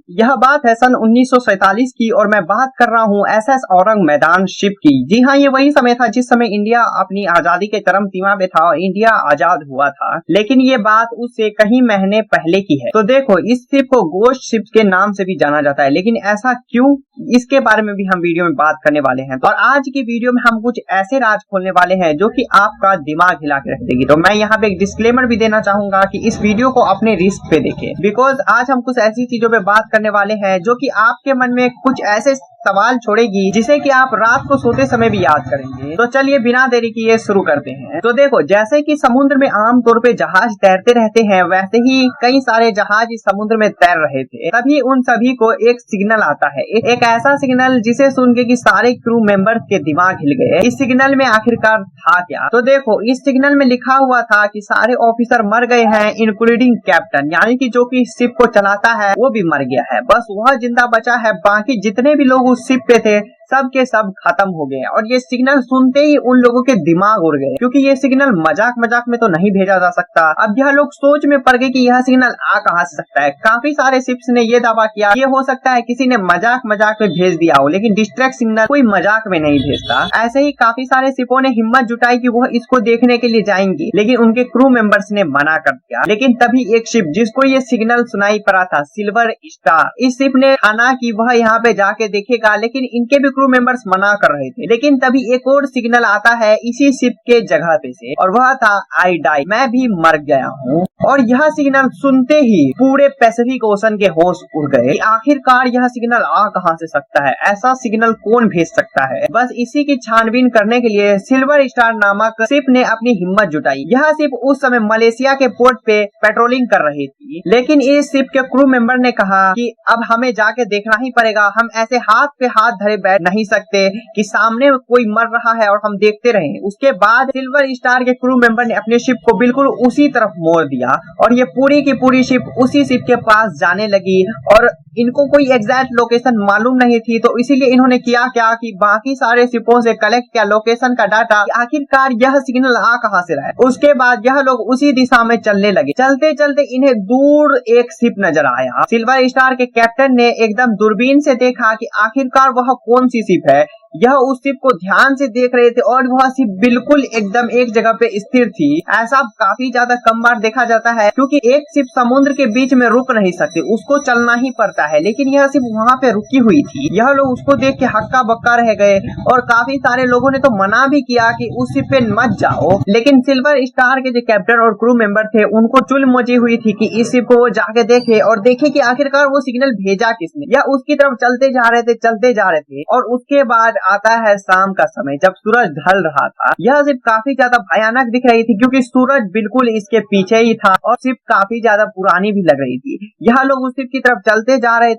यह बात है सन 1947 की और मैं बात कर रहा हूँ एसएस औरंग मैदान शिप की। जी हाँ, ये वही समय था जिस समय इंडिया अपनी आजादी के चरम सीमा पे था और इंडिया आजाद हुआ था। लेकिन ये बात उससे कई महीने पहले की है। तो देखो, इस शिप को गोश्त शिप के नाम से भी जाना जाता है, लेकिन ऐसा क्यों, इसके बारे में भी हम वीडियो में बात करने वाले हैं। और आज की वीडियो में हम कुछ ऐसे राज खोलने वाले हैं जो कि आपका दिमाग हिला के रख देगी। तो मैं यहाँ पे एक डिस्क्लेमर भी देना चाहूंगा कि इस वीडियो को अपने रिस्क पे देखें, बिकॉज आज हम कुछ ऐसी चीजों पे बात करने वाले हैं जो कि आपके मन में कुछ ऐसे सवाल छोड़ेगी जिसे कि आप रात को सोते समय भी याद करेंगे। तो चलिए बिना देरी किए शुरू करते हैं। तो देखो, जैसे कि समुद्र में आमतौर पे जहाज तैरते रहते हैं, वैसे ही कई सारे जहाज इस समुद्र में तैर रहे थे। तभी उन सभी को एक सिग्नल आता है, एक ऐसा सिग्नल जिसे सुन के कि सारे क्रू मेंबर्स के दिमाग हिल गए। इस सिग्नल में आखिरकार था क्या? तो देखो, इस सिग्नल में लिखा हुआ था कि सारे ऑफिसर मर गए हैं, इंक्लूडिंग कैप्टन, यानी कि जो कि शिप को चलाता है वो भी मर गया है। बस वह जिंदा बचा है, बाकी जितने भी लोग उस शिप पे थे सब के सब खत्म हो गए। और ये सिग्नल सुनते ही उन लोगों के दिमाग उड़ गए, क्योंकि ये सिग्नल मजाक मजाक में तो नहीं भेजा जा सकता। अब यह लोग सोच में पड़ गए कि यह सिग्नल आ कहां से सकता है। काफी सारे शिप्स ने ये दावा किया ये हो सकता है किसी ने मजाक मजाक में भेज दिया हो, लेकिन डिस्ट्रैक्ट सिग्नल कोई मजाक में नहीं भेजता। ऐसे ही काफी सारे शिपों ने हिम्मत जुटाई कि वह इसको देखने के लिए जाएंगी, लेकिन उनके क्रू मेंबर्स ने मना कर दिया। लेकिन तभी एक शिप जिसको ये सिग्नल सुनाई पड़ा था, सिल्वर स्टार, इस शिप ने ठाना कि वह यहाँ पे जाके देखेगा, लेकिन इनके भी क्रू मेंबर्स मना कर रहे थे। लेकिन तभी एक और सिग्नल आता है इसी शिप के जगह पे से, और वह था आई डाई, मैं भी मर गया हूँ। और यह सिग्नल सुनते ही पूरे पैसिफिक ओशन के होश उड़ गए। आखिरकार यह सिग्नल आ कहां से सकता है, ऐसा सिग्नल कौन भेज सकता है? बस इसी की छानबीन करने के लिए सिल्वर स्टार नामक शिप ने अपनी हिम्मत जुटाई। यह शिप उस समय मलेशिया के पोर्ट पे पेट्रोलिंग कर रही थी, लेकिन इस शिप के क्रू मेंबर ने कहा कि अब हमें जाके देखना ही पड़ेगा, हम ऐसे हाथ पे हाथ धरे बैठ नहीं सकते कि सामने कोई मर रहा है और हम देखते रहें। उसके बाद सिल्वर स्टार के क्रू मेंबर ने अपने शिप को बिल्कुल उसी तरफ मोड़ दिया और ये पूरी की पूरी शिप उसी शिप के पास जाने लगी। और इनको कोई एग्जैक्ट लोकेशन मालूम नहीं थी, तो इसीलिए इन्होंने किया क्या कि बाकी सारे शिपों से कलेक्ट किया लोकेशन का डाटा, आखिरकार यह सिग्नल आ कहां से रहा है। उसके बाद यह लोग उसी दिशा में चलने लगे। चलते चलते इन्हें दूर एक शिप नजर आया। सिल्वर स्टार के कैप्टन ने एकदम दूरबीन से देखा कि आखिरकार वह कौन सी शिप है। यह उस शिप को ध्यान से देख रहे थे और वह शिप बिल्कुल एकदम एक जगह पे स्थिर थी। ऐसा काफी ज्यादा कम बार देखा जाता है, क्योंकि एक शिप समुद्र के बीच में रुक नहीं सकती, उसको चलना ही पड़ता है। लेकिन यह शिप वहां पे रुकी हुई थी। यह लोग उसको देख के हक्का बक्का रह गए और काफी सारे लोगों ने तो मना भी किया कि उस शिप पे मत जाओ। लेकिन सिल्वर स्टार के जो कैप्टन और क्रू मेंबर थे उनको चुल मची हुई थी कि इस शिप को वो जाके देखे और देखे कि आखिरकार वो सिग्नल भेजा किसने। या उसकी तरफ चलते जा रहे थे। और उसके बाद आता है शाम का समय, जब सूरज ढल रहा था। यह शिप काफी ज्यादा भयानक दिख रही थी, क्योंकि सूरज बिल्कुल इसके पीछे ही था और शिप काफी ज्यादा पुरानी भी लग रही थी। यह लोग उस शिप की तरफ चलते जा रहे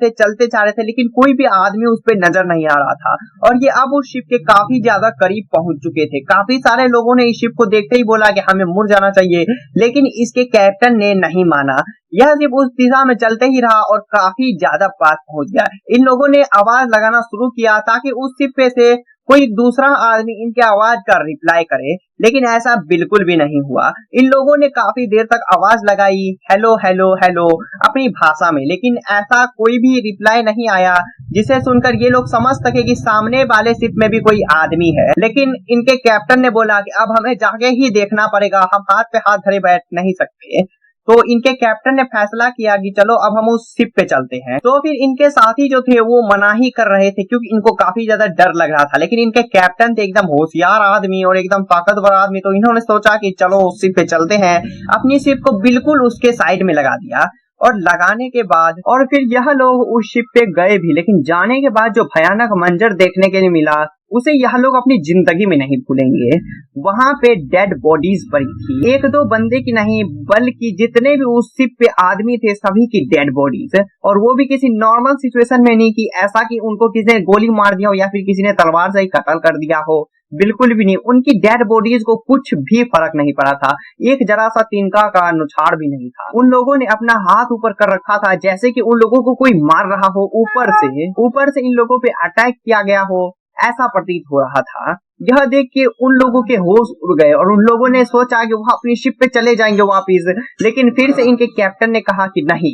थे, लेकिन कोई भी आदमी उस पर नजर नहीं आ रहा था। और ये अब उस शिप के काफी ज्यादा करीब पहुंच चुके थे। काफी सारे लोगों ने इस शिप को देखते ही बोला कि हमें मुड़ जाना चाहिए, लेकिन इसके कैप्टन ने नहीं माना। यह शिप उस दिशा में चलते ही रहा और काफी ज्यादा पास पहुंच गया। इन लोगों ने आवाज लगाना शुरू किया ताकि उस शिप पे से कोई दूसरा आदमी इनके आवाज का रिप्लाई करे, लेकिन ऐसा बिल्कुल भी नहीं हुआ। इन लोगों ने काफी देर तक आवाज लगाई, हेलो हेलो हेलो, अपनी भाषा में, लेकिन ऐसा कोई भी रिप्लाई नहीं आया जिसे सुनकर ये लोग समझ सके कि सामने वाले शिप में भी कोई आदमी है। लेकिन इनके कैप्टन ने बोला कि अब हमें जाके ही देखना पड़ेगा, हम हाथ पे हाथ धरे बैठ नहीं सकते। तो इनके कैप्टन ने फैसला किया कि चलो अब हम उस शिप पे चलते हैं। तो फिर इनके साथी जो थे वो मना ही कर रहे थे, क्योंकि इनको काफी ज्यादा डर लग रहा था। लेकिन इनके कैप्टन थे एकदम होशियार आदमी और एकदम ताकतवर आदमी, तो इन्होंने सोचा कि चलो उस शिप पे चलते हैं। अपनी शिप को बिल्कुल उसके साइड में लगा दिया और लगाने के बाद और फिर यह लोग उस शिप पे गए भी। लेकिन जाने के बाद जो भयानक मंजर देखने के लिए मिला उसे यह लोग अपनी जिंदगी में नहीं भूलेंगे। वहां पे डेड बॉडीज पड़ी थी, एक दो बंदे की नहीं बल्कि जितने भी उस शिप पे आदमी थे सभी की डेड बॉडीज। और वो भी किसी नॉर्मल सिचुएशन में नहीं कि ऐसा कि उनको किसी ने गोली मार दिया हो या फिर किसी ने तलवार से ही कत्ल कर दिया हो, बिल्कुल भी नहीं। उनकी डेड बॉडीज को कुछ भी फर्क नहीं पड़ा था, एक जरा सा तिनका का नुछाड़ भी नहीं था। उन लोगों ने अपना हाथ ऊपर कर रखा था जैसे कि उन लोगों को कोई मार रहा हो, ऊपर से इन लोगों पे अटैक किया गया हो, ऐसा प्रतीत हो रहा था। यह देख के उन लोगों के होश उड़ गए और उन लोगों ने सोचा कि वह अपनी शिप पे चले जाएंगे वापिस। लेकिन फिर से इनके कैप्टन ने कहा कि नहीं,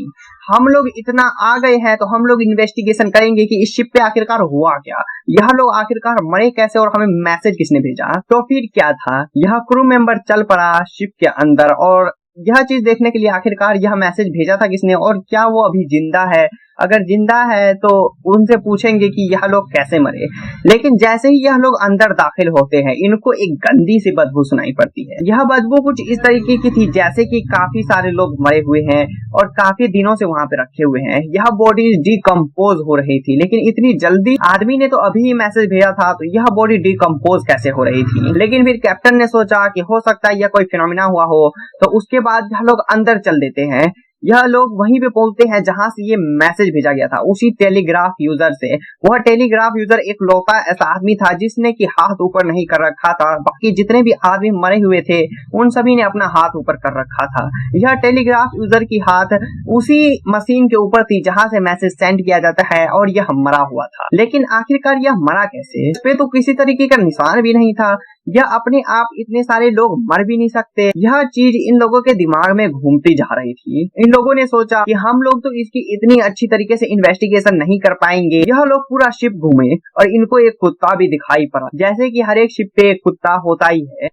हम लोग इतना आ गए हैं तो हम लोग इन्वेस्टिगेशन करेंगे कि इस शिप पे आखिरकार हुआ क्या, यह लोग आखिरकार मरे कैसे और हमें मैसेज किसने भेजा। तो फिर क्या था, यह क्रू मेंबर चल पड़ा शिप के अंदर और यह चीज देखने के लिए आखिरकार यह मैसेज भेजा था किसने और क्या वो अभी जिंदा है। अगर जिंदा है तो उनसे पूछेंगे कि यह लोग कैसे मरे। लेकिन जैसे ही यह लोग अंदर दाखिल होते हैं इनको एक गंदी सी बदबू सुनाई पड़ती है। यह बदबू कुछ इस तरीके की थी जैसे कि काफी सारे लोग मरे हुए हैं और काफी दिनों से वहां पे रखे हुए हैं। यह बॉडी डिकम्पोज हो रही थी, लेकिन इतनी जल्दी, आदमी ने तो अभी ही मैसेज भेजा था तो यह बॉडी डिकम्पोज कैसे हो रही थी। लेकिन फिर कैप्टन ने सोचा कि हो सकता है यह कोई फिनोमिना हुआ हो, तो उसके बाद यह लोग अंदर चल देते हैं। यह लोग वहीं पे पहुंचते हैं जहां से ये मैसेज भेजा गया था, उसी टेलीग्राफ यूजर से। वह टेलीग्राफ यूजर एक लौता ऐसा आदमी था जिसने कि हाथ ऊपर नहीं कर रखा था। बाकी जितने भी आदमी मरे हुए थे उन सभी ने अपना हाथ ऊपर कर रखा था। यह टेलीग्राफ यूजर की हाथ उसी मशीन के ऊपर थी जहां से मैसेज सेंड किया जाता है और यह मरा हुआ था। लेकिन आखिरकार यह मरा कैसे? इस पे तो किसी तरीके का निशान भी नहीं था। यह अपने आप, इतने सारे लोग मर भी नहीं सकते। यह चीज इन लोगों के दिमाग में घूमती जा रही थी। इन लोगों ने सोचा कि हम लोग तो इसकी इतनी अच्छी तरीके से इन्वेस्टिगेशन नहीं कर पाएंगे। यह लोग पूरा शिप घूमे और इनको एक कुत्ता भी दिखाई पड़ा, जैसे कि हर एक शिप पे एक कुत्ता होता ही है।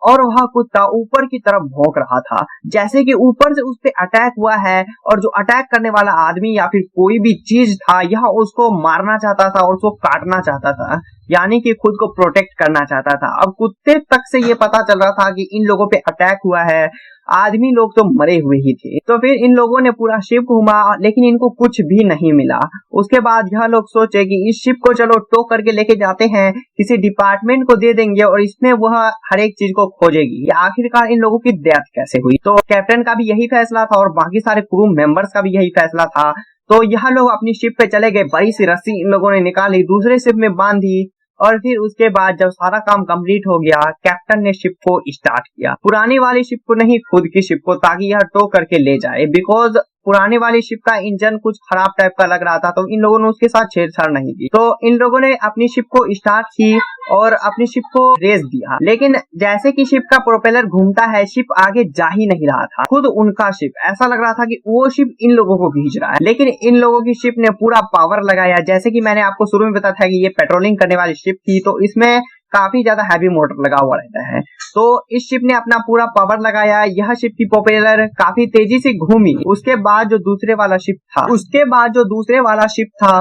और वह कुत्ता ऊपर की तरफ भौंक रहा था, जैसे कि ऊपर से उस पे अटैक हुआ है और जो अटैक करने वाला आदमी या फिर कोई भी चीज था यह उसको मारना चाहता था और उसको काटना चाहता था, यानी कि खुद को प्रोटेक्ट करना चाहता था। अब कुत्ते तक से ये पता चल रहा था कि इन लोगों पे अटैक हुआ है, आदमी लोग तो मरे हुए ही थे। तो फिर इन लोगों ने पूरा शिप घूमा लेकिन इनको कुछ भी नहीं मिला। उसके बाद यह लोग सोचे कि इस शिप को चलो टो करके लेके जाते हैं, किसी डिपार्टमेंट को दे देंगे और इसमें वह हर एक चीज को खोजेगी आखिरकार इन लोगों की डेथ कैसे हुई। तो कैप्टन का भी यही फैसला था और बाकी सारे क्रू मेंबर्स का भी यही फैसला था। तो यह लोग अपनी शिप पे चले गए, बड़ी सी रस्सी इन लोगों ने निकाली, दूसरे शिप में बांध दी और फिर उसके बाद जब सारा काम कंप्लीट हो गया कैप्टन ने शिप को स्टार्ट किया, पुरानी वाली शिप को नहीं, खुद की शिप को, ताकि यह टो करके ले जाए। बिकॉज पुराने वाली शिप का इंजन कुछ खराब टाइप का लग रहा था तो इन लोगों ने उसके साथ छेड़छाड़ नहीं की। तो इन लोगों ने अपनी शिप को स्टार्ट की और अपनी शिप को रेस दिया। लेकिन जैसे कि शिप का प्रोपेलर घूमता है शिप आगे जा ही नहीं रहा था। खुद उनका शिप, ऐसा लग रहा था कि वो शिप इन लोगों को खींच रहा है। लेकिन इन लोगों की शिप ने पूरा पावर लगाया। जैसे कि मैंने आपको शुरू में बताया था कि ये पेट्रोलिंग करने वाली शिप थी तो इसमें काफी ज्यादा हैवी मोटर लगा हुआ रहता है। तो इस शिप ने अपना पूरा पावर लगाया। यह शिप की प्रोपेलर काफी तेजी से घूमी। उसके बाद जो दूसरे वाला शिप था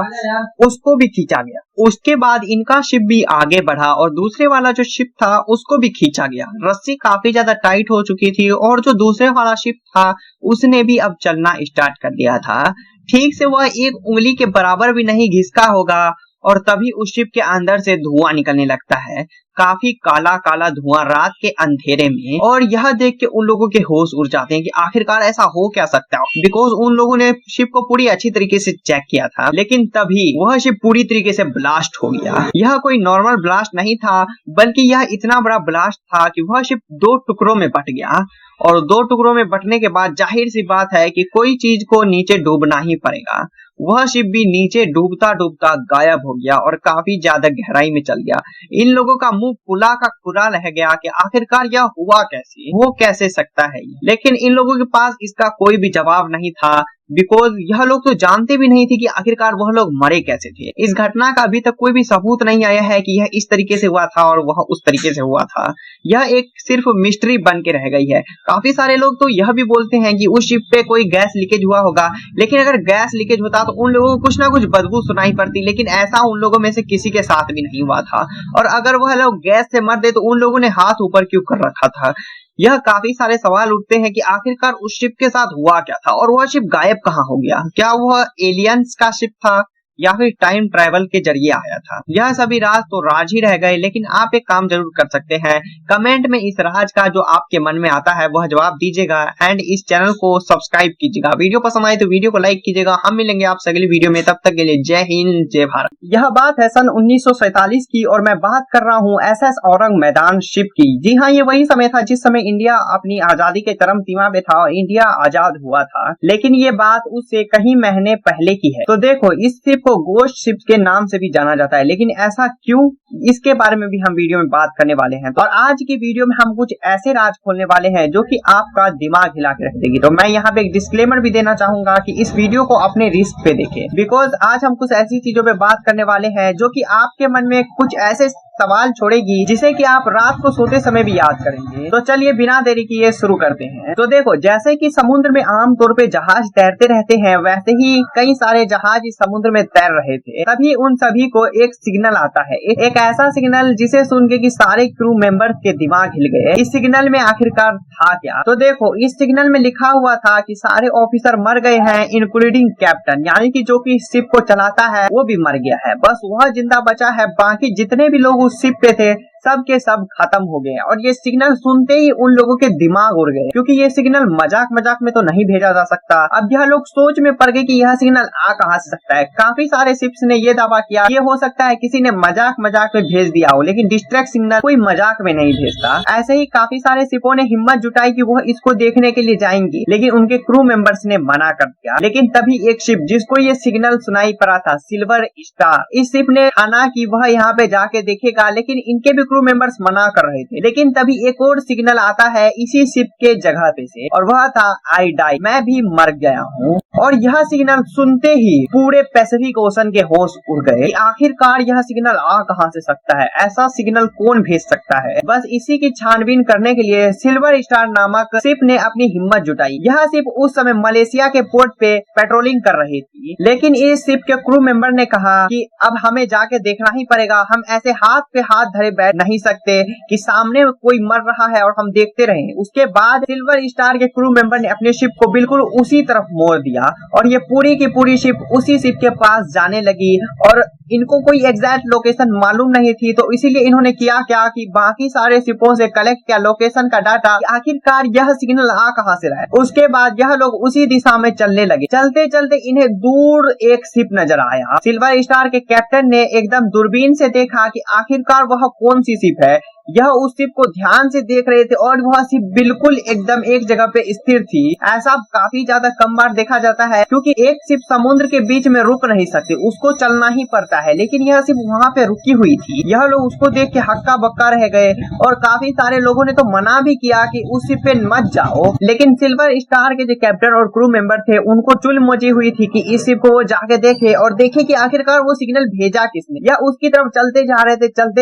उसको भी खींचा गया। उसके बाद इनका शिप भी आगे बढ़ा और दूसरे वाला जो शिप था उसको भी खींचा गया। रस्सी काफी ज्यादा टाइट हो चुकी थी और जो दूसरे वाला शिप था उसने भी अब चलना स्टार्ट कर दिया था। ठीक से वह एक उंगली के बराबर भी नहीं घिसका होगा और तभी उस शिप के अंदर से धुआं निकलने लगता है, काफी काला काला धुआं रात के अंधेरे में। और यह देख के उन लोगों के होश उड़ जाते हैं कि आखिरकार ऐसा हो क्या सकता है। बिकॉज उन लोगों ने शिप को पूरी अच्छी तरीके से चेक किया था, लेकिन तभी वह शिप पूरी तरीके से ब्लास्ट हो गया। यह कोई नॉर्मल ब्लास्ट नहीं था बल्कि यह इतना बड़ा ब्लास्ट था कि वह शिप 2 टुकड़ों में बट गया। और 2 टुकड़ों में बटने के बाद जाहिर सी बात है कि कोई चीज को नीचे डूबना ही पड़ेगा। वह शिप भी नीचे डूबता डूबता गायब हो गया और काफी ज्यादा गहराई में चल गया। इन लोगों का मुंह खुला का खुला रह गया कि आखिरकार यह हुआ कैसे, हो कैसे सकता है। लेकिन इन लोगों के पास इसका कोई भी जवाब नहीं था बिकॉज यह लोग तो जानते भी नहीं थे कि आखिरकार वह लोग मरे कैसे थे। इस घटना का अभी तक कोई भी सबूत नहीं आया है कि यह इस तरीके से हुआ था और वह उस तरीके से हुआ था। यह एक सिर्फ मिस्ट्री बन के रह गई है। काफी सारे लोग तो यह भी बोलते हैं कि उस शिप पे कोई गैस लीकेज हुआ होगा, लेकिन अगर गैस लीकेज होता तो उन लोगों को कुछ ना कुछ बदबू सुनाई पड़ती, लेकिन ऐसा उन लोगों में से किसी के साथ भी नहीं हुआ था। और अगर वह लोग गैस से मर दे तो उन लोगों ने हाथ ऊपर क्यों कर रखा था। यह काफी सारे सवाल उठते हैं कि आखिरकार उस शिप के साथ हुआ क्या था और वह शिप गायब कहाँ हो गया। क्या वह एलियंस का शिप था या फिर टाइम ट्रैवल के जरिए आया था। यह सभी राज तो राज ही रह गए, लेकिन आप एक काम जरूर कर सकते हैं, कमेंट में इस राज का जो आपके मन में आता है वह जवाब दीजिएगा एंड इस चैनल को सब्सक्राइब कीजिएगा। वीडियो पसंद आए तो वीडियो को लाइक कीजिएगा। हम मिलेंगे आपसे अगली वीडियो में, तब तक के लिए जय हिंद जय भारत। यह बात है सन 1947 की और मैं बात कर रहा हूँ SS औरंग मैदान शिप की। जी हाँ, ये वही समय था जिस समय इंडिया अपनी आजादी के चरम सीमा पे था और इंडिया आजाद हुआ था। लेकिन ये बात उससे कई महीने पहले की है। तो देखो, इस शिप को गोश्त शिप के नाम से भी जाना जाता है, लेकिन ऐसा क्यों, इसके बारे में भी हम वीडियो में बात करने वाले हैं। और आज की वीडियो में हम कुछ ऐसे राज खोलने वाले हैं जो कि आपका दिमाग हिला के रख देगी। तो मैं यहाँ पे एक डिस्क्लेमर भी देना चाहूंगा कि इस वीडियो को अपने रिस्क पे देखें, बिकॉज आज हम कुछ ऐसी चीजों पे बात करने वाले हैं जो कि आपके मन में कुछ ऐसे सवाल छोड़ेगी जिसे कि आप रात को सोते समय भी याद करेंगे। तो चलिए बिना देरी किए शुरू करते हैं। तो देखो, जैसे कि समुद्र में आमतौर पे जहाज तैरते रहते हैं, वैसे ही कई सारे जहाज इस समुद्र में तैर रहे थे। तभी उन सभी को एक सिग्नल आता है, एक ऐसा सिग्नल जिसे सुन के कि सारे क्रू मेंबर्स के दिमाग हिल गए। इस सिग्नल में आखिरकार था क्या? तो देखो, इस सिग्नल में लिखा हुआ था कि सारे ऑफिसर मर गए हैं, इंक्लूडिंग कैप्टन, यानी कि जो कि शिप को चलाता है वो भी मर गया है, बस वह जिंदा बचा है। बाकी जितने भी लोग उस शिप पे थे सब के सब खत्म हो गए। और ये सिग्नल सुनते ही उन लोगों के दिमाग उड़ गए, क्योंकि ये सिग्नल मजाक मजाक में तो नहीं भेजा जा सकता। अब यह लोग सोच में पड़ गए कि यह सिग्नल आ कहां से सकता है। काफी सारे शिप्स ने ये दावा किया ये हो सकता है किसी ने मजाक मजाक में भेज दिया हो, लेकिन डिस्ट्रैक्ट सिग्नल कोई मजाक में नहीं भेजता। ऐसे ही काफी सारे शिपों ने हिम्मत जुटाई कि वह इसको देखने के लिए जाएंगे, लेकिन उनके क्रू मेंबर्स ने मना कर दिया। लेकिन तभी एक शिप जिसको ये सिग्नल सुनाई पड़ा था, सिल्वर स्टार, इस शिप ने ठाना कि वह यहाँ पे जाके देखेगा, लेकिन इनके भी क्रू मेंबर्स मना कर रहे थे। लेकिन तभी एक और सिग्नल आता है इसी शिप के जगह पे से, और वह था आई डाई, मैं भी मर गया हूँ। और यह सिग्नल सुनते ही पूरे पैसिफिक ओशन के होश उड़ गए। आखिरकार यह सिग्नल आ कहां से सकता है, ऐसा सिग्नल कौन भेज सकता है? बस इसी की छानबीन करने के लिए सिल्वर स्टार नामक शिप ने अपनी हिम्मत जुटाई। यह शिप उस समय मलेशिया के पोर्ट पे पेट्रोलिंग कर रही थी, लेकिन इस शिप के क्रू मेंबर ने कहा कि अब हमें जाके देखना ही पड़ेगा, हम ऐसे हाथ पे हाथ धरे बैठ नहीं सकते कि सामने कोई मर रहा है और हम देखते रहे। उसके बाद सिल्वर स्टार के क्रू मेंबर ने अपने शिप को बिल्कुल उसी तरफ मोड़ दिया और ये पूरी की पूरी शिप उसी शिप के पास जाने लगी। और इनको कोई एग्जैक्ट लोकेशन मालूम नहीं थी, तो इसीलिए इन्होंने किया क्या कि बाकी सारे शिपों से कलेक्ट किया लोकेशन का डाटा, आखिरकार यह सिग्नल आ कहां से रहा है। उसके बाद यह लोग उसी दिशा में चलने लगे। चलते चलते इन्हें दूर एक शिप नजर आया। सिल्वर स्टार के कैप्टन ने एकदम दूरबीन से देखा कि आखिरकार वह कौन सी शिप है। यह उस शिप को ध्यान से देख रहे थे और वह शिप बिल्कुल एकदम एक जगह पे स्थिर थी। ऐसा काफी ज्यादा कम बार देखा जाता है, क्योंकि एक शिप समुद्र के बीच में रुक नहीं सकती, उसको चलना ही पड़ता है, लेकिन यह शिप वहां पे रुकी हुई थी। यह लोग उसको देख के हक्का बक्का रह गए और काफी सारे लोगों ने तो मना भी किया कि उस शिप पे मत जाओ। लेकिन सिल्वर स्टार के जो कैप्टन और क्रू मेंबर थे उनको चुल मची हुई थी कि इस शिप को वो जाके देखे और देखे कि आखिरकार वो सिग्नल भेजा किसने, या उसकी तरफ चलते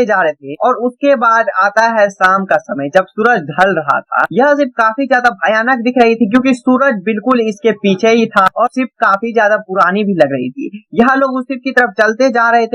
जा रहे थे। और उसके बाद आता है शाम का समय, जब सूरज ढल रहा था। यह शिप काफी ज्यादा भयानक दिख रही थी, क्योंकि सूरज बिल्कुल इसके पीछे ही था और शिप काफी ज्यादा पुरानी भी लग रही थी। यह लोग उस शिप की तरफ चलते जा रहे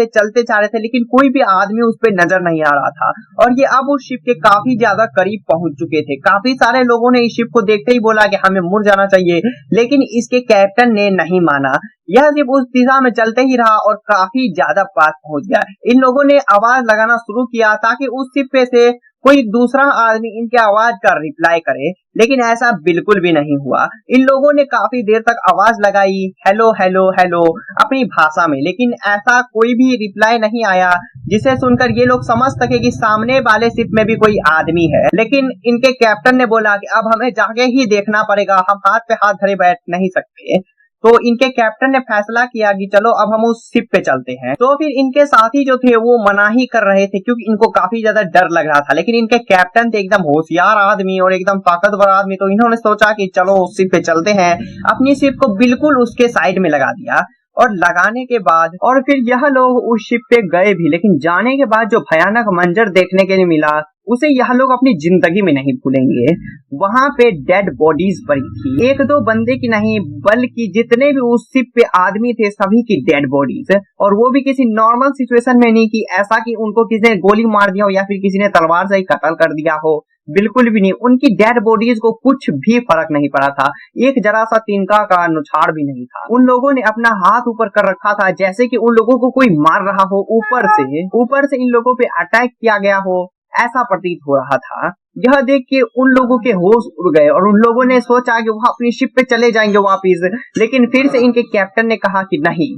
थे, लेकिन कोई भी आदमी उस पर नजर नहीं आ रहा था। और ये अब उस शिप के काफी ज्यादा करीब पहुंच चुके थे। काफी सारे लोगों ने इस शिप को देखते ही बोला कि हमें मुड़ जाना चाहिए, लेकिन इसके कैप्टन ने नहीं माना। यह शिप उस दिशा में चलते ही रहा और काफी ज्यादा पास पहुंच गया। इन लोगों ने आवाज लगाना शुरू किया ताकि उस शिप पे से कोई दूसरा आदमी इनकी आवाज का रिप्लाई करे, लेकिन ऐसा बिल्कुल भी नहीं हुआ। इन लोगों ने काफी देर तक आवाज लगाई, हेलो हेलो हेलो, अपनी भाषा में, लेकिन ऐसा कोई भी रिप्लाई नहीं आया जिसे सुनकर ये लोग समझ सके कि सामने वाले शिप में भी कोई आदमी है। लेकिन इनके कैप्टन ने बोला कि अब हमें जाके ही देखना पड़ेगा, हम हाथ पे हाथ धरे बैठ नहीं सकते। तो इनके कैप्टन ने फैसला किया कि चलो अब हम उस शिप पे चलते हैं। तो फिर इनके साथी जो थे वो मना ही कर रहे थे, क्योंकि इनको काफी ज्यादा डर लग रहा था। लेकिन इनके कैप्टन थे एकदम होशियार आदमी और एकदम ताकतवर आदमी, तो इन्होंने सोचा कि चलो उस शिप पे चलते हैं। अपनी शिप को बिल्कुल उसके साइड में लगा दिया और लगाने के बाद और फिर यह लोग उस शिप पे गए भी। लेकिन जाने के बाद जो भयानक मंजर देखने के लिए मिला उसे यह लोग अपनी जिंदगी में नहीं भूलेंगे। वहां पे डेड बॉडीज पड़ी थी, एक दो बंदे की नहीं बल्कि जितने भी उस शिप पे आदमी थे सभी की डेड बॉडीज, और वो भी किसी नॉर्मल सिचुएशन में नहीं कि ऐसा कि उनको किसी ने गोली मार दिया हो या फिर किसी ने तलवार से ही कत्ल कर दिया हो, बिल्कुल भी नहीं। उनकी डेड बॉडीज को कुछ भी फर्क नहीं पड़ा था, एक जरा सा तिनका का नुछाड़ भी नहीं था। उन लोगों ने अपना हाथ ऊपर कर रखा था जैसे कि उन लोगों को कोई मार रहा हो, ऊपर से इन लोगों पे अटैक किया गया हो, ऐसा प्रतीत हो रहा था। यह देख के उन लोगों के होश उड़ गए और उन लोगों ने सोचा कि वह अपनी शिप पे चले जाएंगे वापिस। लेकिन फिर से इनके कैप्टन ने कहा कि नहीं,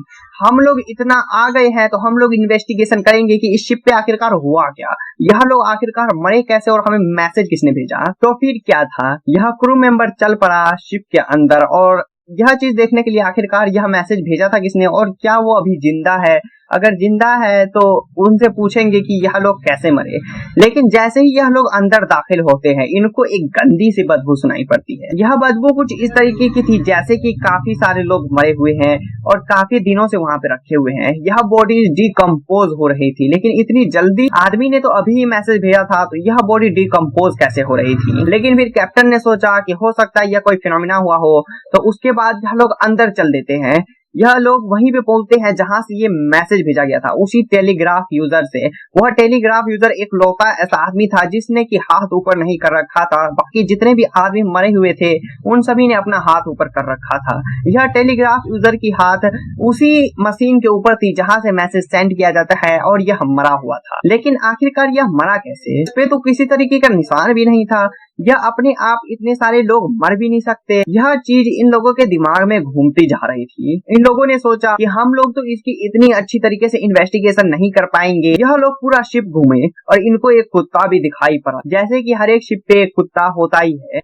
हम लोग इतना आ गए हैं तो हम लोग इन्वेस्टिगेशन करेंगे कि इस शिप पे आखिरकार हुआ क्या, यह लोग आखिरकार मरे कैसे और हमें मैसेज किसने भेजा। तो फिर क्या था, यह क्रू मेंबर चल पड़ा शिप के अंदर और यह चीज देखने के लिए आखिरकार यह मैसेज भेजा था किसने और क्या वो अभी जिंदा है। अगर जिंदा है तो उनसे पूछेंगे कि यह लोग कैसे मरे। लेकिन जैसे ही यह लोग अंदर दाखिल होते हैं इनको एक गंदी सी बदबू सुनाई पड़ती है। यह बदबू कुछ इस तरीके की थी जैसे कि काफी सारे लोग मरे हुए हैं और काफी दिनों से वहां पे रखे हुए हैं। यह बॉडी डिकम्पोज हो रही थी, लेकिन इतनी जल्दी आदमी ने तो अभी ही मैसेज भेजा था तो यह बॉडी डिकम्पोज कैसे हो रही थी। लेकिन फिर कैप्टन ने सोचा कि हो सकता है यह कोई फिनोमिना हुआ हो, तो उसके बाद यह लोग अंदर चल देते हैं। यह लोग वहीं पे पहुंचते हैं जहां से ये मैसेज भेजा गया था, उसी टेलीग्राफ यूजर से। वह टेलीग्राफ यूजर एक लौता ऐसा आदमी था जिसने कि हाथ ऊपर नहीं कर रखा था। बाकी जितने भी आदमी मरे हुए थे उन सभी ने अपना हाथ ऊपर कर रखा था। यह टेलीग्राफ यूजर की हाथ उसी मशीन के ऊपर थी जहां से मैसेज सेंड किया जाता है और यह मरा हुआ था। लेकिन आखिरकार यह मरा कैसे? इस पे तो किसी तरीके का निशान भी नहीं था। यह अपने आप इतने सारे लोग मर भी नहीं सकते। यह चीज इन लोगों के दिमाग में घूमती जा रही थी। इन लोगों ने सोचा कि हम लोग तो इसकी इतनी अच्छी तरीके से इन्वेस्टिगेशन नहीं कर पाएंगे। यह लोग पूरा शिप घूमे और इनको एक कुत्ता भी दिखाई पड़ा, जैसे कि हर एक शिप पे एक कुत्ता होता ही है।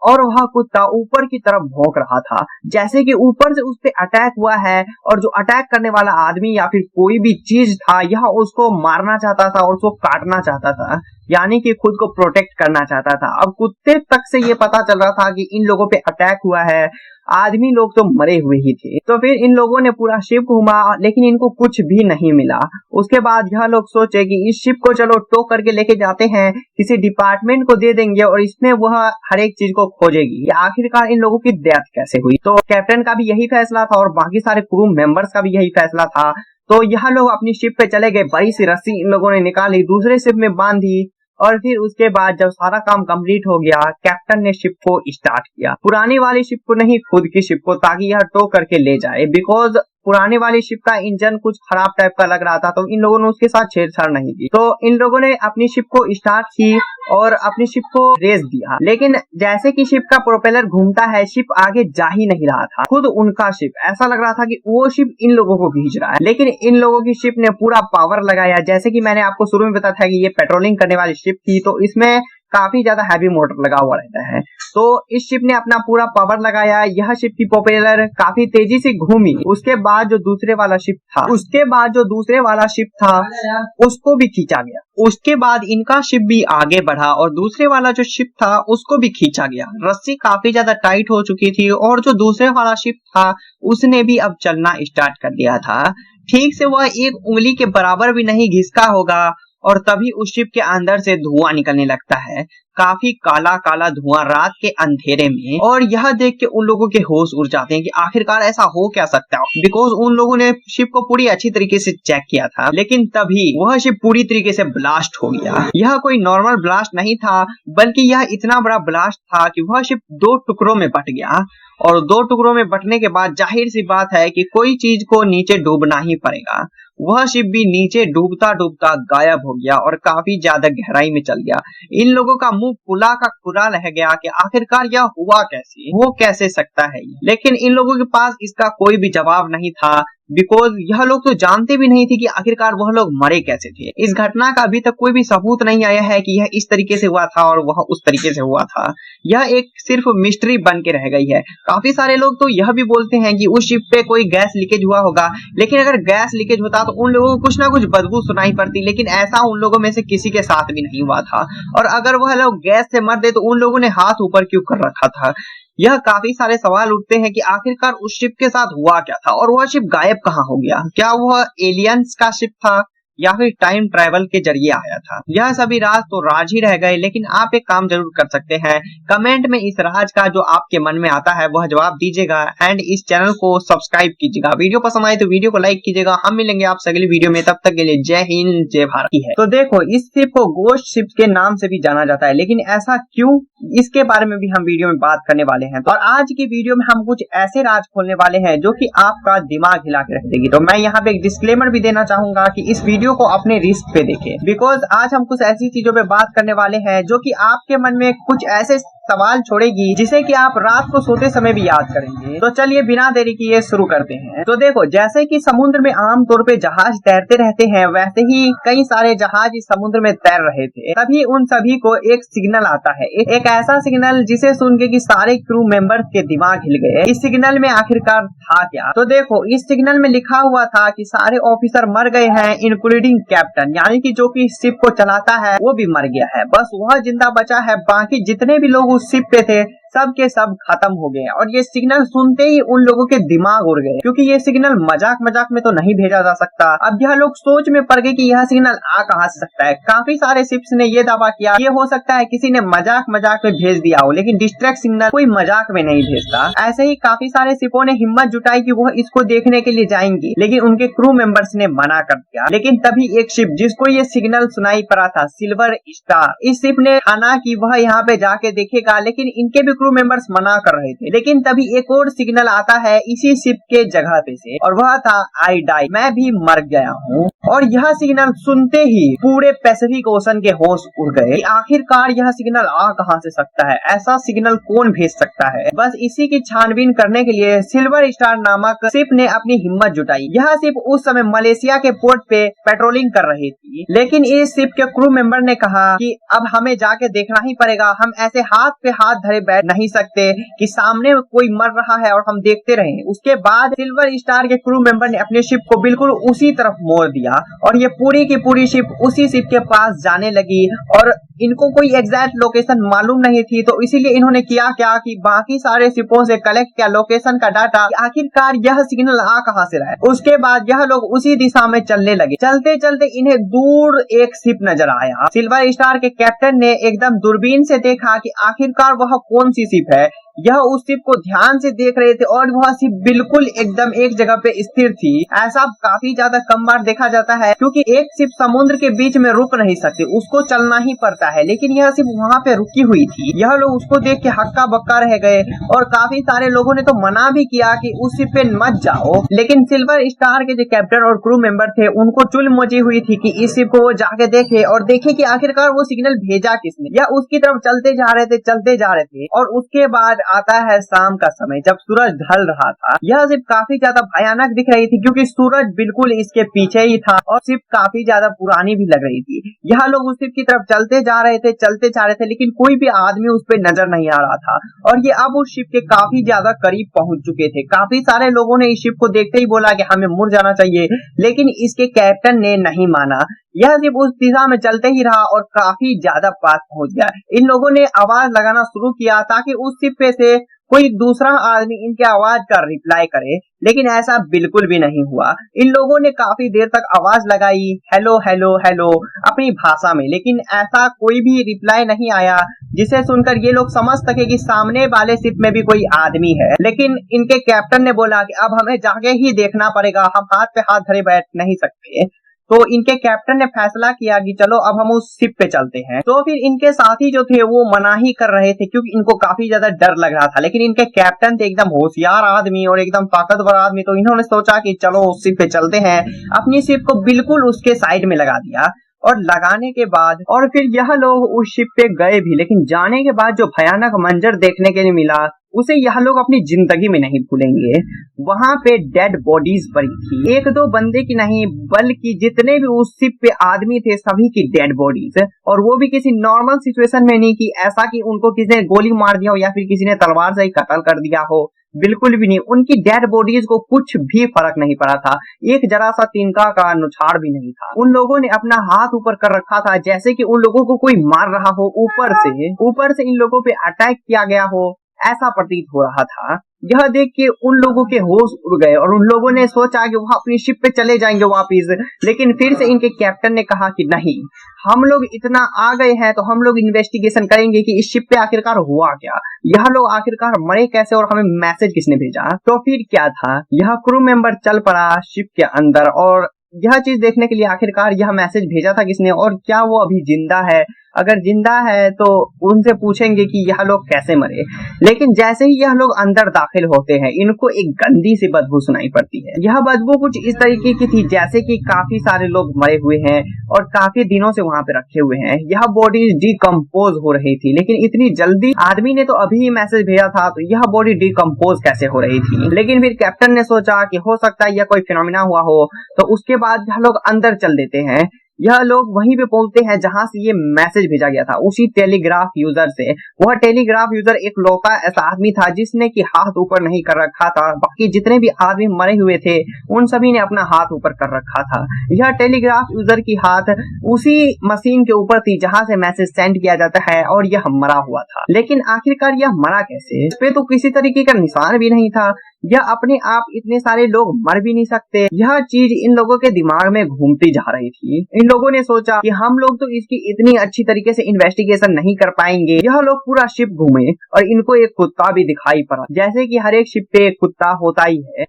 और वह कुत्ता ऊपर की तरफ भौंक रहा था, जैसे कि ऊपर से उस पे अटैक हुआ है और जो अटैक करने वाला आदमी या फिर कोई भी चीज था यह उसको मारना चाहता था और उसको काटना चाहता था, यानी कि खुद को प्रोटेक्ट करना चाहता था। अब कुत्ते तक से ये पता चल रहा था कि इन लोगों पे अटैक हुआ है, आदमी लोग तो मरे हुए ही थे। तो फिर इन लोगों ने पूरा शिप घूमा लेकिन इनको कुछ भी नहीं मिला। उसके बाद यह लोग सोचे कि इस शिप को चलो टो करके लेके जाते हैं, किसी डिपार्टमेंट को दे देंगे और इसमें वह हर एक चीज को खोजेगी आखिरकार इन लोगों की डेथ कैसे हुई। तो कैप्टन का भी यही फैसला था और बाकी सारे क्रू मेंबर्स का भी यही फैसला था। तो यह लोग अपनी शिप पे चले गए, बड़ी सी रस्सी इन लोगों ने निकाली, दूसरे शिप में बांधी और फिर उसके बाद जब सारा काम कंप्लीट हो गया कैप्टन ने शिप को स्टार्ट किया। पुरानी वाली शिप को नहीं, खुद की शिप को, ताकि यह टो करके ले जाए। बिकॉज पुराने वाली शिप का इंजन कुछ खराब टाइप का लग रहा था तो इन लोगों ने उसके साथ छेड़छाड़ नहीं की। तो इन लोगों ने अपनी शिप को स्टार्ट की और अपनी शिप को रेस दिया। लेकिन जैसे कि शिप का प्रोपेलर घूमता है शिप आगे जा ही नहीं रहा था। खुद उनका शिप, ऐसा लग रहा था कि वो शिप इन लोगों को खींच रहा है। लेकिन इन लोगों की शिप ने पूरा पावर लगाया। जैसे कि मैंने आपको शुरू में बताया था कि ये पेट्रोलिंग करने वाली शिप थी तो इसमें काफी ज्यादा हैवी मोटर लगा हुआ रहता है। तो इस शिप ने अपना पूरा पावर लगाया। यह शिप की प्रोपेलर काफी तेजी से घूमी। उसके बाद जो दूसरे वाला शिप था उसको भी खींचा गया। उसके बाद इनका शिप भी आगे बढ़ा और दूसरे वाला जो शिप था उसको भी खींचा गया। रस्सी काफी ज्यादा टाइट हो चुकी थी और जो दूसरे वाला शिप था उसने भी अब चलना स्टार्ट कर दिया था। ठीक से वह एक उंगली के बराबर भी नहीं घिसका होगा और तभी उस शिप के अंदर से धुआं निकलने लगता है, काफी काला काला धुआं रात के अंधेरे में। और यह देख के उन लोगों के होश उड़ जाते हैं कि आखिरकार ऐसा हो क्या सकता है। बिकॉज उन लोगों ने शिप को पूरी अच्छी तरीके से चेक किया था, लेकिन तभी वह शिप पूरी तरीके से ब्लास्ट हो गया। यह कोई नॉर्मल ब्लास्ट नहीं था बल्कि यह इतना बड़ा ब्लास्ट था कि वह शिप 2 टुकड़ों में बट गया। और 2 टुकड़ों में बटने के बाद जाहिर सी बात है कि कोई चीज को नीचे डूबना ही पड़ेगा। वह शिप भी नीचे डूबता डूबता गायब हो गया और काफी ज्यादा गहराई में चल गया। इन लोगों का मुंह खुला का खुला रह गया कि आखिरकार यह हुआ कैसे, हो कैसे सकता है। लेकिन इन लोगों के पास इसका कोई भी जवाब नहीं था, बिकॉज यह लोग तो जानते भी नहीं थे कि आखिरकार वह लोग मरे कैसे थे। इस घटना का अभी तक कोई भी सबूत नहीं आया है कि यह इस तरीके से हुआ था और वह उस तरीके से हुआ था। यह एक सिर्फ मिस्ट्री बन के रह गई है। काफी सारे लोग तो यह भी बोलते हैं कि उस शिप पे कोई गैस लीकेज हुआ होगा, लेकिन अगर गैस लीकेज होता तो उन लोगों को कुछ ना कुछ बदबू सुनाई पड़ती, लेकिन ऐसा उन लोगों में से किसी के साथ भी नहीं हुआ था। और अगर वह लोग गैस से मर दे तो उन लोगों ने हाथ ऊपर क्यों कर रखा था। यह काफी सारे सवाल उठते हैं कि आखिरकार उस शिप के साथ हुआ क्या था और वह शिप गायब कहाँ हो गया। क्या वह एलियंस का शिप था या फिर टाइम ट्रैवल के जरिए आया था। यह सभी राज तो राज ही रह गए, लेकिन आप एक काम जरूर कर सकते हैं, कमेंट में इस राज का जो आपके मन में आता है वह जवाब दीजिएगा एंड इस चैनल को सब्सक्राइब कीजिएगा। वीडियो पसंद आए तो वीडियो को लाइक कीजिएगा। हम मिलेंगे आपसे अगली वीडियो में, तब तक के लिए जय हिंद जय भारत है। तो देखो, इस शिप को गोस्ट शिप के नाम से भी जाना जाता है, लेकिन ऐसा क्यों, इसके बारे में भी हम वीडियो में बात करने वाले हैं। और आज की वीडियो में हम कुछ ऐसे राज खोलने वाले हैं जो कि आपका दिमाग हिला के रख देगी। तो मैं यहाँ पे एक डिस्क्लेमर भी देना चाहूंगा कि इस वीडियो को अपने रिस्क पे देखें, बिकॉज आज हम कुछ ऐसी चीजों पे बात करने वाले हैं जो कि आपके मन में कुछ ऐसे सवाल छोड़ेगी जिसे कि आप रात को सोते समय भी याद करेंगे। तो चलिए बिना देरी किए शुरू करते हैं। तो देखो, जैसे कि समुद्र में आमतौर पे जहाज तैरते रहते हैं, वैसे ही कई सारे जहाज इस समुद्र में तैर रहे थे। तभी उन सभी को एक सिग्नल आता है, एक ऐसा सिग्नल जिसे सुन के कि सारे क्रू मेंबर्स के दिमाग हिल गए। इस सिग्नल में आखिरकार था क्या? तो देखो, इस सिग्नल में लिखा हुआ था कि सारे ऑफिसर मर गए हैं, इंक्लूडिंग कैप्टन, यानी कि जो कि शिप को चलाता है वो भी मर गया है, बस वह जिंदा बचा है। बाकी जितने भी लोग उस शिप पे थे सब के सब खत्म हो गए। और ये सिग्नल सुनते ही उन लोगों के दिमाग उड़ गए, क्योंकि ये सिग्नल मजाक मजाक में तो नहीं भेजा जा सकता। अब यह लोग सोच में पड़ गए कि यह सिग्नल आ कहां से सकता है। काफी सारे शिप्स ने ये दावा किया ये हो सकता है किसी ने मजाक मजाक में भेज दिया हो, लेकिन डिस्ट्रैक्ट सिग्नल कोई मजाक में नहीं भेजता। ऐसे ही काफी सारे शिपों ने हिम्मत जुटाई कि वह इसको देखने के लिए जाएंगी, लेकिन उनके क्रू मेंबर्स ने मना कर दिया। लेकिन तभी एक शिप जिसको ये सिग्नल सुनाई पड़ा था, सिल्वर स्टार, इस शिप ने ठाना कि वह यहाँ पे जाके देखेगा, लेकिन इनके भी क्रू मेंबर्स मना कर रहे थे। लेकिन तभी एक और सिग्नल आता है इसी शिप के जगह पे से, और वह था आई डाई, मैं भी मर गया हूँ। और यह सिग्नल सुनते ही पूरे पैसिफिक ओशन के होश उड़ गए। आखिरकार यह सिग्नल आ कहां से सकता है, ऐसा सिग्नल कौन भेज सकता है? बस इसी की छानबीन करने के लिए सिल्वर स्टार नामक शिप ने अपनी हिम्मत जुटाई। यह शिप उस समय मलेशिया के पोर्ट पे पेट्रोलिंग कर रही थी, लेकिन इस शिप के क्रू मेंबर ने कहा कि अब हमें जाके देखना ही पड़ेगा, हम ऐसे हाथ पे हाथ धरे बैठ नहीं सकते कि सामने कोई मर रहा है और हम देखते रहे। उसके बाद सिल्वर स्टार के क्रू मेंबर ने अपने शिप को बिल्कुल उसी तरफ मोड़ दिया और ये पूरी की पूरी शिप उसी शिप के पास जाने लगी। और इनको कोई एग्जैक्ट लोकेशन मालूम नहीं थी, तो इसीलिए इन्होंने किया क्या कि बाकी सारे शिपों से कलेक्ट किया लोकेशन का डाटा, आखिरकार यह सिग्नल आ कहां से रहा है। उसके बाद यह लोग उसी दिशा में चलने लगे। चलते चलते इन्हें दूर एक शिप नजर आया। सिल्वर स्टार के कैप्टन ने एकदम दूरबीन से देखा कि आखिरकार वह कौन सी शिप है। यह उस शिप को ध्यान से देख रहे थे और वह शिप बिल्कुल एकदम एक जगह पे स्थिर थी। ऐसा काफी ज्यादा कम बार देखा जाता है, क्योंकि एक शिप समुद्र के बीच में रुक नहीं सकती, उसको चलना ही पड़ता है, लेकिन यह शिप वहां पे रुकी हुई थी। यह लोग उसको देख के हक्का बक्का रह गए और काफी सारे लोगों ने तो मना भी किया कि उस शिप पे मत जाओ, लेकिन सिल्वर स्टार के जो कैप्टन और क्रू मेंबर थे उनको चुल मची हुई थी कि इस शिप को वो जाके देखे और देखे कि आखिरकार वो सिग्नल भेजा किसने। या उसकी तरफ चलते जा रहे थे और उसके बाद आता है शाम का समय, जब सूरज ढल रहा था। यह शिप काफी ज्यादा भयानक दिख रही थी, क्योंकि सूरज बिल्कुल इसके पीछे ही था और शिप काफी ज्यादा पुरानी भी लग रही थी। यह लोग उस शिप की तरफ चलते जा रहे थे, लेकिन कोई भी आदमी उस पर नजर नहीं आ रहा था। और ये अब उस शिप के काफी ज्यादा करीब पहुंच चुके थे। काफी सारे लोगों ने इस शिप को देखते ही बोला कि हमें मुड़ जाना चाहिए, लेकिन इसके कैप्टन ने नहीं माना। यह शिप उस दिशा में चलते ही रहा और काफी ज्यादा पास पहुंच गया। इन लोगों ने आवाज लगाना शुरू किया ताकि उस शिप पे से कोई दूसरा आदमी इनके आवाज का रिप्लाई करे, लेकिन ऐसा बिल्कुल भी नहीं हुआ। इन लोगों ने काफी देर तक आवाज लगाई, हेलो हेलो हेलो, अपनी भाषा में, लेकिन ऐसा कोई भी रिप्लाई नहीं आया जिसे सुनकर ये लोग समझ सके कि सामने वाले शिप में भी कोई आदमी है। लेकिन इनके कैप्टन ने बोला कि अब हमें जाके ही देखना पड़ेगा, हम हाथ पे हाथ धरे बैठ नहीं सकते। तो इनके कैप्टन ने फैसला किया कि चलो अब हम उस शिप पे चलते हैं। तो फिर इनके साथी जो थे वो मना ही कर रहे थे, क्योंकि इनको काफी ज्यादा डर लग रहा था, लेकिन इनके कैप्टन थे एकदम होशियार आदमी और एकदम ताकतवर आदमी, तो इन्होंने सोचा कि चलो उस शिप पे चलते हैं। अपनी शिप को बिल्कुल उसके साइड में लगा दिया और लगाने के बाद और फिर यह लोग उस शिप पे गए भी, लेकिन जाने के बाद जो भयानक मंजर देखने के लिए मिला उसे यह लोग अपनी जिंदगी में नहीं भूलेंगे। वहां पे डेड बॉडीज पड़ी थी, एक दो बंदे की नहीं बल्कि जितने भी उस शिप पे आदमी थे सभी की डेड बॉडीज, और वो भी किसी नॉर्मल सिचुएशन में नहीं कि ऐसा कि उनको किसी ने गोली मार दिया हो या फिर किसी ने तलवार से ही कत्ल कर दिया हो, बिल्कुल भी नहीं। उनकी डेड बॉडीज को कुछ भी फर्क नहीं पड़ा था, एक जरा सा तिनका का नुछाड़ भी नहीं था। उन लोगों ने अपना हाथ ऊपर कर रखा था जैसे कि उन लोगों को कोई मार रहा हो, ऊपर से इन लोगों पे अटैक किया गया हो, ऐसा प्रतीत हो रहा था। यह देख के उन लोगों के होश उड़ गए और उन लोगों ने सोचा कि वह अपनी शिप पे चले जाएंगे वापिस, लेकिन फिर से इनके कैप्टन ने कहा कि नहीं, हम लोग इतना आ गए हैं तो हम लोग इन्वेस्टिगेशन करेंगे कि इस शिप पे आखिरकार हुआ क्या, यह लोग आखिरकार मरे कैसे और हमें मैसेज किसने भेजा। तो फिर क्या था, यह क्रू मेंबर चल पड़ा शिप के अंदर और यह चीज देखने के लिए आखिरकार यह मैसेज भेजा था किसने और क्या वो अभी जिंदा है। अगर जिंदा है तो उनसे पूछेंगे कि यह लोग कैसे मरे। लेकिन जैसे ही यह लोग अंदर दाखिल होते हैं, इनको एक गंदी सी बदबू सुनाई पड़ती है। यह बदबू कुछ इस तरीके की थी जैसे कि काफी सारे लोग मरे हुए हैं और काफी दिनों से वहां पे रखे हुए हैं। यह बॉडी डिकम्पोज हो रही थी, लेकिन इतनी जल्दी आदमी ने तो अभी ही मैसेज भेजा था, तो यह बॉडी डिकम्पोज कैसे हो रही थी। लेकिन फिर कैप्टन ने सोचा कि हो सकता है यह कोई फिनोमिना हुआ हो, तो उसके बाद यह लोग अंदर चल देते हैं। यह लोग वहीं पे पहुंचते हैं जहां से ये मैसेज भेजा गया था, उसी टेलीग्राफ यूजर से। वह टेलीग्राफ यूजर एक लौता ऐसा आदमी था जिसने कि हाथ ऊपर नहीं कर रखा था। बाकी जितने भी आदमी मरे हुए थे उन सभी ने अपना हाथ ऊपर कर रखा था। यह टेलीग्राफ यूजर की हाथ उसी मशीन के ऊपर थी जहां से मैसेज सेंड किया जाता है, और यह मरा हुआ था। लेकिन आखिरकार यह मरा कैसे? इस पे तो किसी तरीके का निशान भी नहीं था। यह अपने आप इतने सारे लोग मर भी नहीं सकते। यह चीज इन लोगों के दिमाग में घूमती जा रही थी। इन लोगों ने सोचा कि हम लोग तो इसकी इतनी अच्छी तरीके से इन्वेस्टिगेशन नहीं कर पाएंगे। यह लोग पूरा शिप घूमे और इनको एक कुत्ता भी दिखाई पड़ा, जैसे कि हर एक शिप पे एक कुत्ता होता ही है।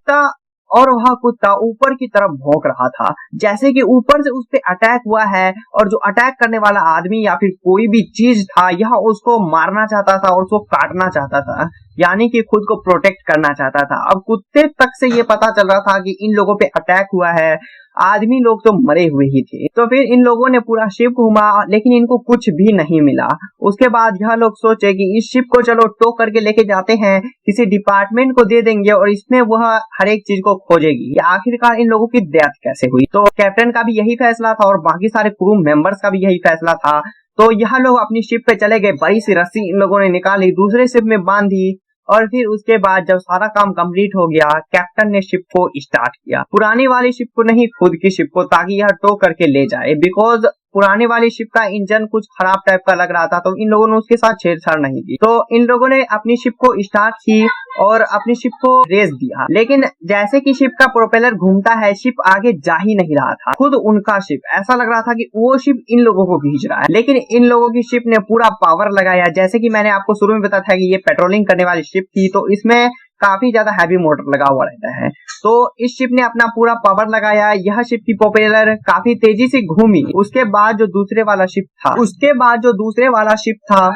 और वह कुत्ता ऊपर की तरफ भौंक रहा था, जैसे कि ऊपर से उस पे अटैक हुआ है, और जो अटैक करने वाला आदमी या फिर कोई भी चीज था यह उसको मारना चाहता था और उसको काटना चाहता था, यानी कि खुद को प्रोटेक्ट करना चाहता था। अब कुत्ते तक से ये पता चल रहा था कि इन लोगों पे अटैक हुआ है, आदमी लोग तो मरे हुए ही थे। तो फिर इन लोगों ने पूरा शिप घूमा, लेकिन इनको कुछ भी नहीं मिला। उसके बाद यह लोग सोचे कि इस शिप को चलो टो करके लेके जाते हैं, किसी डिपार्टमेंट को दे देंगे और इसमें वह हर एक चीज को खोजेगी कि आखिरकार इन लोगों की डेथ कैसे हुई। तो कैप्टन का भी यही फैसला था और बाकी सारे क्रू मेंबर्स का भी यही फैसला था। तो यह लोग अपनी शिप पे चले गए, बड़ी सी रस्सी इन लोगों ने निकाली, दूसरे शिप में बांधी, और फिर उसके बाद जब सारा काम कंप्लीट हो गया, कैप्टन ने शिप को स्टार्ट किया। पुरानी वाली शिप को नहीं, खुद की शिप को, ताकि यह टो करके ले जाए। बिकॉज पुराने वाली शिप का इंजन कुछ खराब टाइप का लग रहा था, तो इन लोगों ने उसके साथ छेड़छाड़ नहीं की। तो इन लोगों ने अपनी शिप को स्टार्ट की और अपनी शिप को रेस दिया। लेकिन जैसे कि शिप का प्रोपेलर घूमता है, शिप आगे जा ही नहीं रहा था। खुद उनका शिप, ऐसा लग रहा था कि वो शिप इन लोगों को खींच रहा है। लेकिन इन लोगों की शिप ने पूरा पावर लगाया। जैसे कि मैंने आपको शुरू में बताया था कि ये पेट्रोलिंग करने वाली शिप थी, तो इसमें काफी ज्यादा हैवी मोटर लगा हुआ रहता है। तो इस शिप ने अपना पूरा पावर लगाया। यह शिप की प्रोपेलर काफी तेजी से घूमी। उसके बाद जो दूसरे वाला शिप था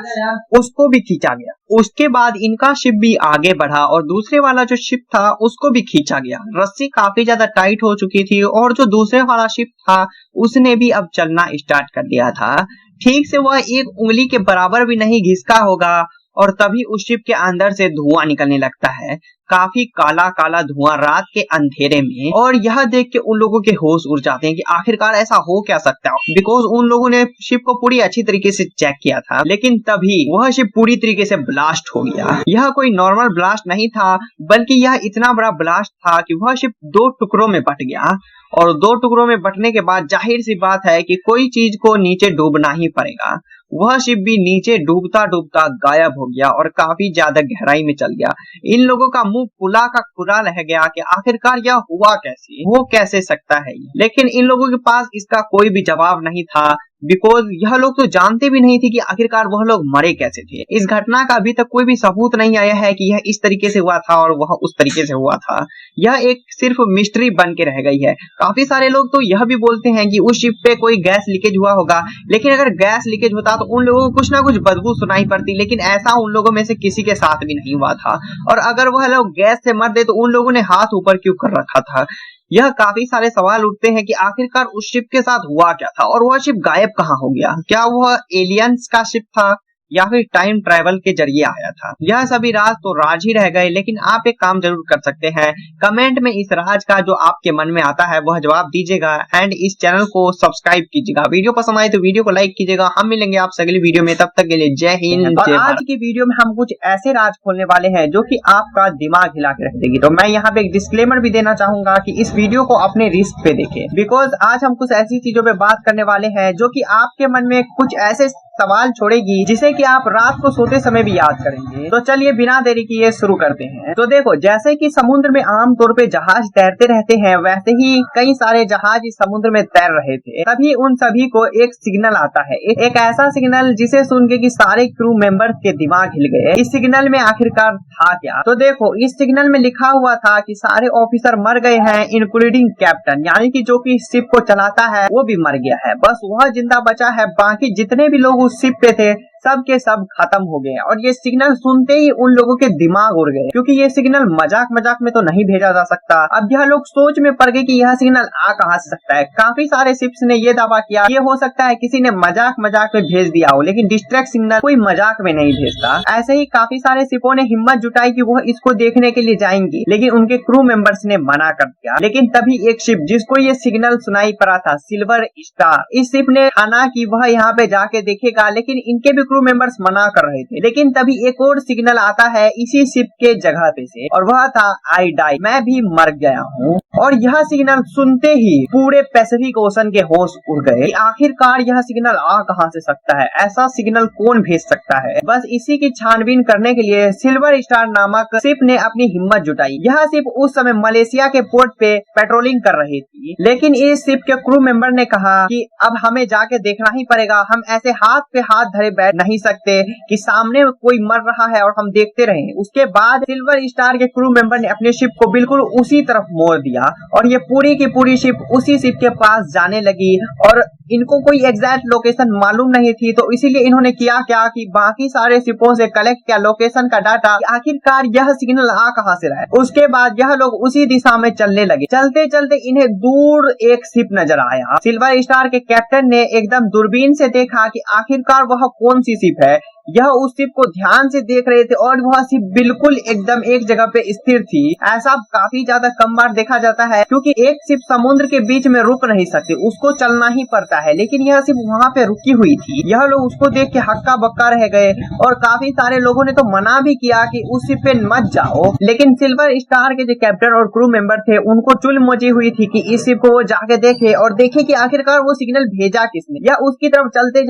उसको भी खींचा गया। उसके बाद इनका शिप भी आगे बढ़ा और दूसरे वाला जो शिप था उसको भी खींचा गया। रस्सी काफी ज्यादा टाइट हो चुकी थी और जो दूसरे वाला शिप था उसने भी अब चलना स्टार्ट कर दिया था। ठीक से वह एक उंगली के बराबर भी नहीं घिसका होगा और तभी उस शिप के अंदर से धुआं निकलने लगता है, काफी काला काला धुआं रात के अंधेरे में। और यह देख के उन लोगों के होश उड़ जाते हैं कि आखिरकार ऐसा हो क्या सकता है, बिकॉज उन लोगों ने शिप को पूरी अच्छी तरीके से चेक किया था। लेकिन तभी वह शिप पूरी तरीके से ब्लास्ट हो गया। यह कोई नॉर्मल ब्लास्ट नहीं था, बल्कि यह इतना बड़ा ब्लास्ट था कि वह शिप 2 टुकड़ों में बट गया। और 2 टुकड़ों में बटने के बाद जाहिर सी बात है कि कोई चीज को नीचे डूबना ही पड़ेगा। वह शिप भी नीचे डूबता डूबता गायब हो गया और काफी ज्यादा गहराई में चल गया। इन लोगों का मुंह खुला का खुला रह गया कि आखिरकार यह हुआ कैसे, हो कैसे सकता है। लेकिन इन लोगों के पास इसका कोई भी जवाब नहीं था, बिकॉज यह लोग तो जानते भी नहीं थे कि आखिरकार वह लोग मरे कैसे थे। इस घटना का अभी तक कोई भी सबूत नहीं आया है कि यह इस तरीके से हुआ था और वह उस तरीके से हुआ था। यह एक सिर्फ मिस्ट्री बन के रह गई है। काफी सारे लोग तो यह भी बोलते हैं कि उस शिप पे कोई गैस लीकेज हुआ होगा, लेकिन अगर गैस लीकेज होता तो उन लोगों को कुछ ना कुछ बदबू सुनाई पड़ती, लेकिन ऐसा उन लोगों में से किसी के साथ भी नहीं हुआ था। और अगर वह लोग गैस से मर दे तो उन लोगों ने हाथ ऊपर क्यों कर रखा था। यह काफी सारे सवाल उठते हैं कि आखिरकार उस शिप के साथ हुआ क्या था और वह शिप गायब कहाँ हो गया। क्या वह एलियंस का शिप था या फिर टाइम ट्रैवल के जरिए आया था। यह सभी राज तो राज ही रह गए, लेकिन आप एक काम जरूर कर सकते हैं, कमेंट में इस राज का जो आपके मन में आता है वह जवाब दीजिएगा एंड इस चैनल को सब्सक्राइब कीजिएगा। वीडियो पसंद आए तो वीडियो को लाइक कीजिएगा। हम मिलेंगे आपसे अगली वीडियो में, तब तक के लिए जय हिंद जय भारत। आज की वीडियो में हम कुछ ऐसे राज खोलने वाले हैं जो कि आपका दिमाग हिला के रख देगी। तो मैं यहाँ पे एक डिस्क्लेमर भी देना चाहूंगा कि इस वीडियो को अपने रिस्क पे देखें, बिकॉज आज हम कुछ ऐसी चीजों पे बात करने वाले हैं जो कि आपके मन में कुछ ऐसे सवाल छोड़ेगी जिसे कि आप रात को सोते समय भी याद करेंगे। तो चलिए बिना देरी किए शुरू करते हैं। तो देखो, जैसे कि समुद्र में आमतौर पे जहाज तैरते रहते हैं, वैसे ही कई सारे जहाज इस समुद्र में तैर रहे थे। तभी उन सभी को एक सिग्नल आता है, एक ऐसा सिग्नल जिसे सुन के कि सारे क्रू मेंबर्स के दिमाग हिल गए। इस सिग्नल में आखिरकार था क्या? तो देखो, इस सिग्नल में लिखा हुआ था कि सारे ऑफिसर मर गए हैं, इंक्लूडिंग कैप्टन, यानी कि जो कि शिप को चलाता है वो भी मर गया है, बस वह जिंदा बचा है। बाकी जितने भी लोग उस शिप पे थे सब के सब खत्म हो गए। और ये सिग्नल सुनते ही उन लोगों के दिमाग उड़ गए, क्योंकि ये सिग्नल मजाक मजाक में तो नहीं भेजा जा सकता। अब यह लोग सोच में पड़ गए कि यह सिग्नल आ कहां से सकता है। काफी सारे शिप्स ने ये दावा किया ये हो सकता है किसी ने मजाक मजाक में भेज दिया हो, लेकिन डिस्ट्रैक्ट सिग्नल कोई मजाक में नहीं भेजता। ऐसे ही काफी सारे शिपों ने हिम्मत जुटाई कि वह इसको देखने के लिए जाएंगे, लेकिन उनके क्रू मेंबर्स ने मना कर दिया। लेकिन तभी एक शिप जिसको ये सिग्नल सुनाई पड़ा था, सिल्वर स्टार, इस शिप ने ठाना कि वह यहाँ पे जाके देखेगा, लेकिन इनके भी क्रू मेंबर्स मना कर रहे थे। लेकिन तभी एक और सिग्नल आता है इसी शिप के जगह पे से, और वह था आई डाई, मैं भी मर गया हूँ। और यह सिग्नल सुनते ही पूरे पैसिफिक ओशन के होश उड़ गए। आखिरकार यह सिग्नल आ कहां से सकता है, ऐसा सिग्नल कौन भेज सकता है। बस इसी की छानबीन करने के लिए सिल्वर स्टार नामक शिप ने अपनी हिम्मत जुटाई। यह शिप उस समय मलेशिया के पोर्ट पे पेट्रोलिंग कर रही थी, लेकिन इस शिप के क्रू मेंबर ने कहा कि अब हमें जाके देखना ही पड़ेगा, हम ऐसे हाथ पे हाथ धरे बैठ नहीं सकते कि सामने कोई मर रहा है और हम देखते रहें। उसके बाद सिल्वर स्टार के क्रू मेंबर ने अपने शिप को बिल्कुल उसी तरफ मोड़ दिया और ये पूरी की पूरी शिप उसी शिप के पास जाने लगी। और इनको कोई एग्जैक्ट लोकेशन मालूम नहीं थी, तो इसीलिए इन्होंने किया क्या कि बाकी सारे शिपों से कलेक्ट किया लोकेशन का डाटा, आखिरकार यह सिग्नल आ कहां से रहा है। उसके बाद यह लोग उसी दिशा में चलने लगे। चलते चलते इन्हें दूर एक शिप नजर आया। सिल्वर स्टार के कैप्टन ने एकदम दूरबीन से देखा कि आखिरकार वह कौन सी शिप है। यह उस शिप को ध्यान से देख रहे थे और वह शिप बिल्कुल एकदम एक जगह पे स्थिर थी। ऐसा काफी ज्यादा कम बार देखा जाता है, क्योंकि एक शिप समुद्र के बीच में रुक नहीं सकती, उसको चलना ही पड़ता है, लेकिन यह शिप वहां पे रुकी हुई थी। यह लोग उसको देख के हक्का बक्का रह गए और काफी सारे लोगों ने तो मना भी किया कि उस शिप पे मत जाओ, लेकिन सिल्वर स्टार के जो कैप्टन और क्रू मेंबर थे उनको चुल मची हुई थी कि इस शिप को वो जाके देखे और देखे कि आखिरकार वो सिग्नल भेजा किसने। या उसकी तरफ चलते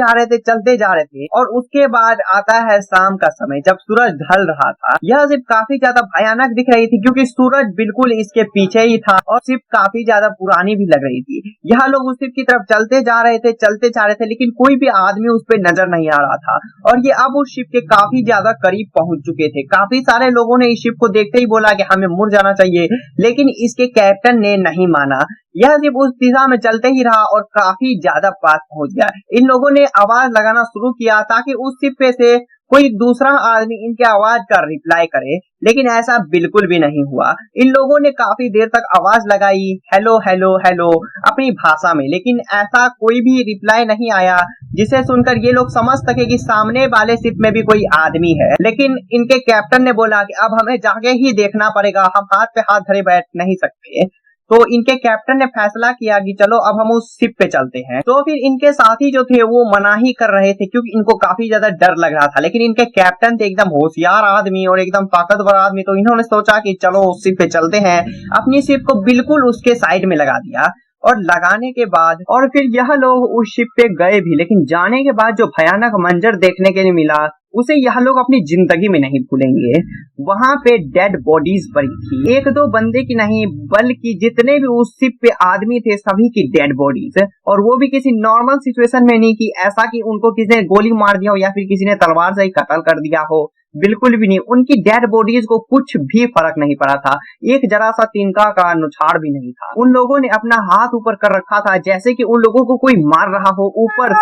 जा रहे थे और उसके बाद आता है शाम का समय, जब सूरज ढल रहा था। यह शिप काफी ज्यादा भयानक दिख रही थी, क्योंकि सूरज बिल्कुल इसके पीछे ही था और शिप काफी ज्यादा पुरानी भी लग रही थी। यह लोग उस शिप की तरफ चलते जा रहे थे, लेकिन कोई भी आदमी उस पर नजर नहीं आ रहा था। और ये अब उस शिप के काफी ज्यादा करीब पहुंच चुके थे। काफी सारे लोगों ने इस शिप को देखते ही बोला कि हमें मुड़ जाना चाहिए, लेकिन इसके कैप्टन ने नहीं माना। यह शिप उस दिशा में चलते ही रहा और काफी ज्यादा पास पहुंच गया। इन लोगों ने आवाज लगाना शुरू किया ताकि उस शिप पे से कोई दूसरा आदमी इनके आवाज का रिप्लाई करे, लेकिन ऐसा बिल्कुल भी नहीं हुआ। इन लोगों ने काफी देर तक आवाज लगाई, हेलो हेलो हेलो, अपनी भाषा में, लेकिन ऐसा कोई भी रिप्लाई नहीं आया जिसे सुनकर ये लोग समझ सके कि सामने वाले शिप में भी कोई आदमी है। लेकिन इनके कैप्टन ने बोला कि अब हमें जाके ही देखना पड़ेगा, हम हाथ पे हाथ धरे बैठ नहीं सकते। तो इनके कैप्टन ने फैसला किया कि चलो अब हम उस शिप पे चलते हैं। तो फिर इनके साथी जो थे वो मना ही कर रहे थे, क्योंकि इनको काफी ज्यादा डर लग रहा था, लेकिन इनके कैप्टन थे एकदम होशियार आदमी और एकदम ताकतवर आदमी, तो इन्होंने सोचा कि चलो उस शिप पे चलते हैं। अपनी शिप को बिल्कुल उसके साइड में लगा दिया और लगाने के बाद और फिर यह लोग उस शिप पे गए भी, लेकिन जाने के बाद जो भयानक मंजर देखने के लिए मिला उसे यह लोग अपनी जिंदगी में नहीं भूलेंगे। वहां पे डेड बॉडीज पड़ी थी, एक दो बंदे की नहीं बल्कि जितने भी उस शिप पे आदमी थे सभी की डेड बॉडीज, और वो भी किसी नॉर्मल सिचुएशन में नहीं कि ऐसा कि उनको किसी ने गोली मार दिया हो या फिर किसी ने तलवार से ही कत्ल कर दिया हो, बिल्कुल भी नहीं। उनकी डेड बॉडीज को कुछ भी फर्क नहीं पड़ा था, एक जरा सा तिनका का नुछाड़ भी नहीं था। उन लोगों ने अपना हाथ ऊपर कर रखा था जैसे कि उन लोगों को कोई मार रहा हो, ऊपर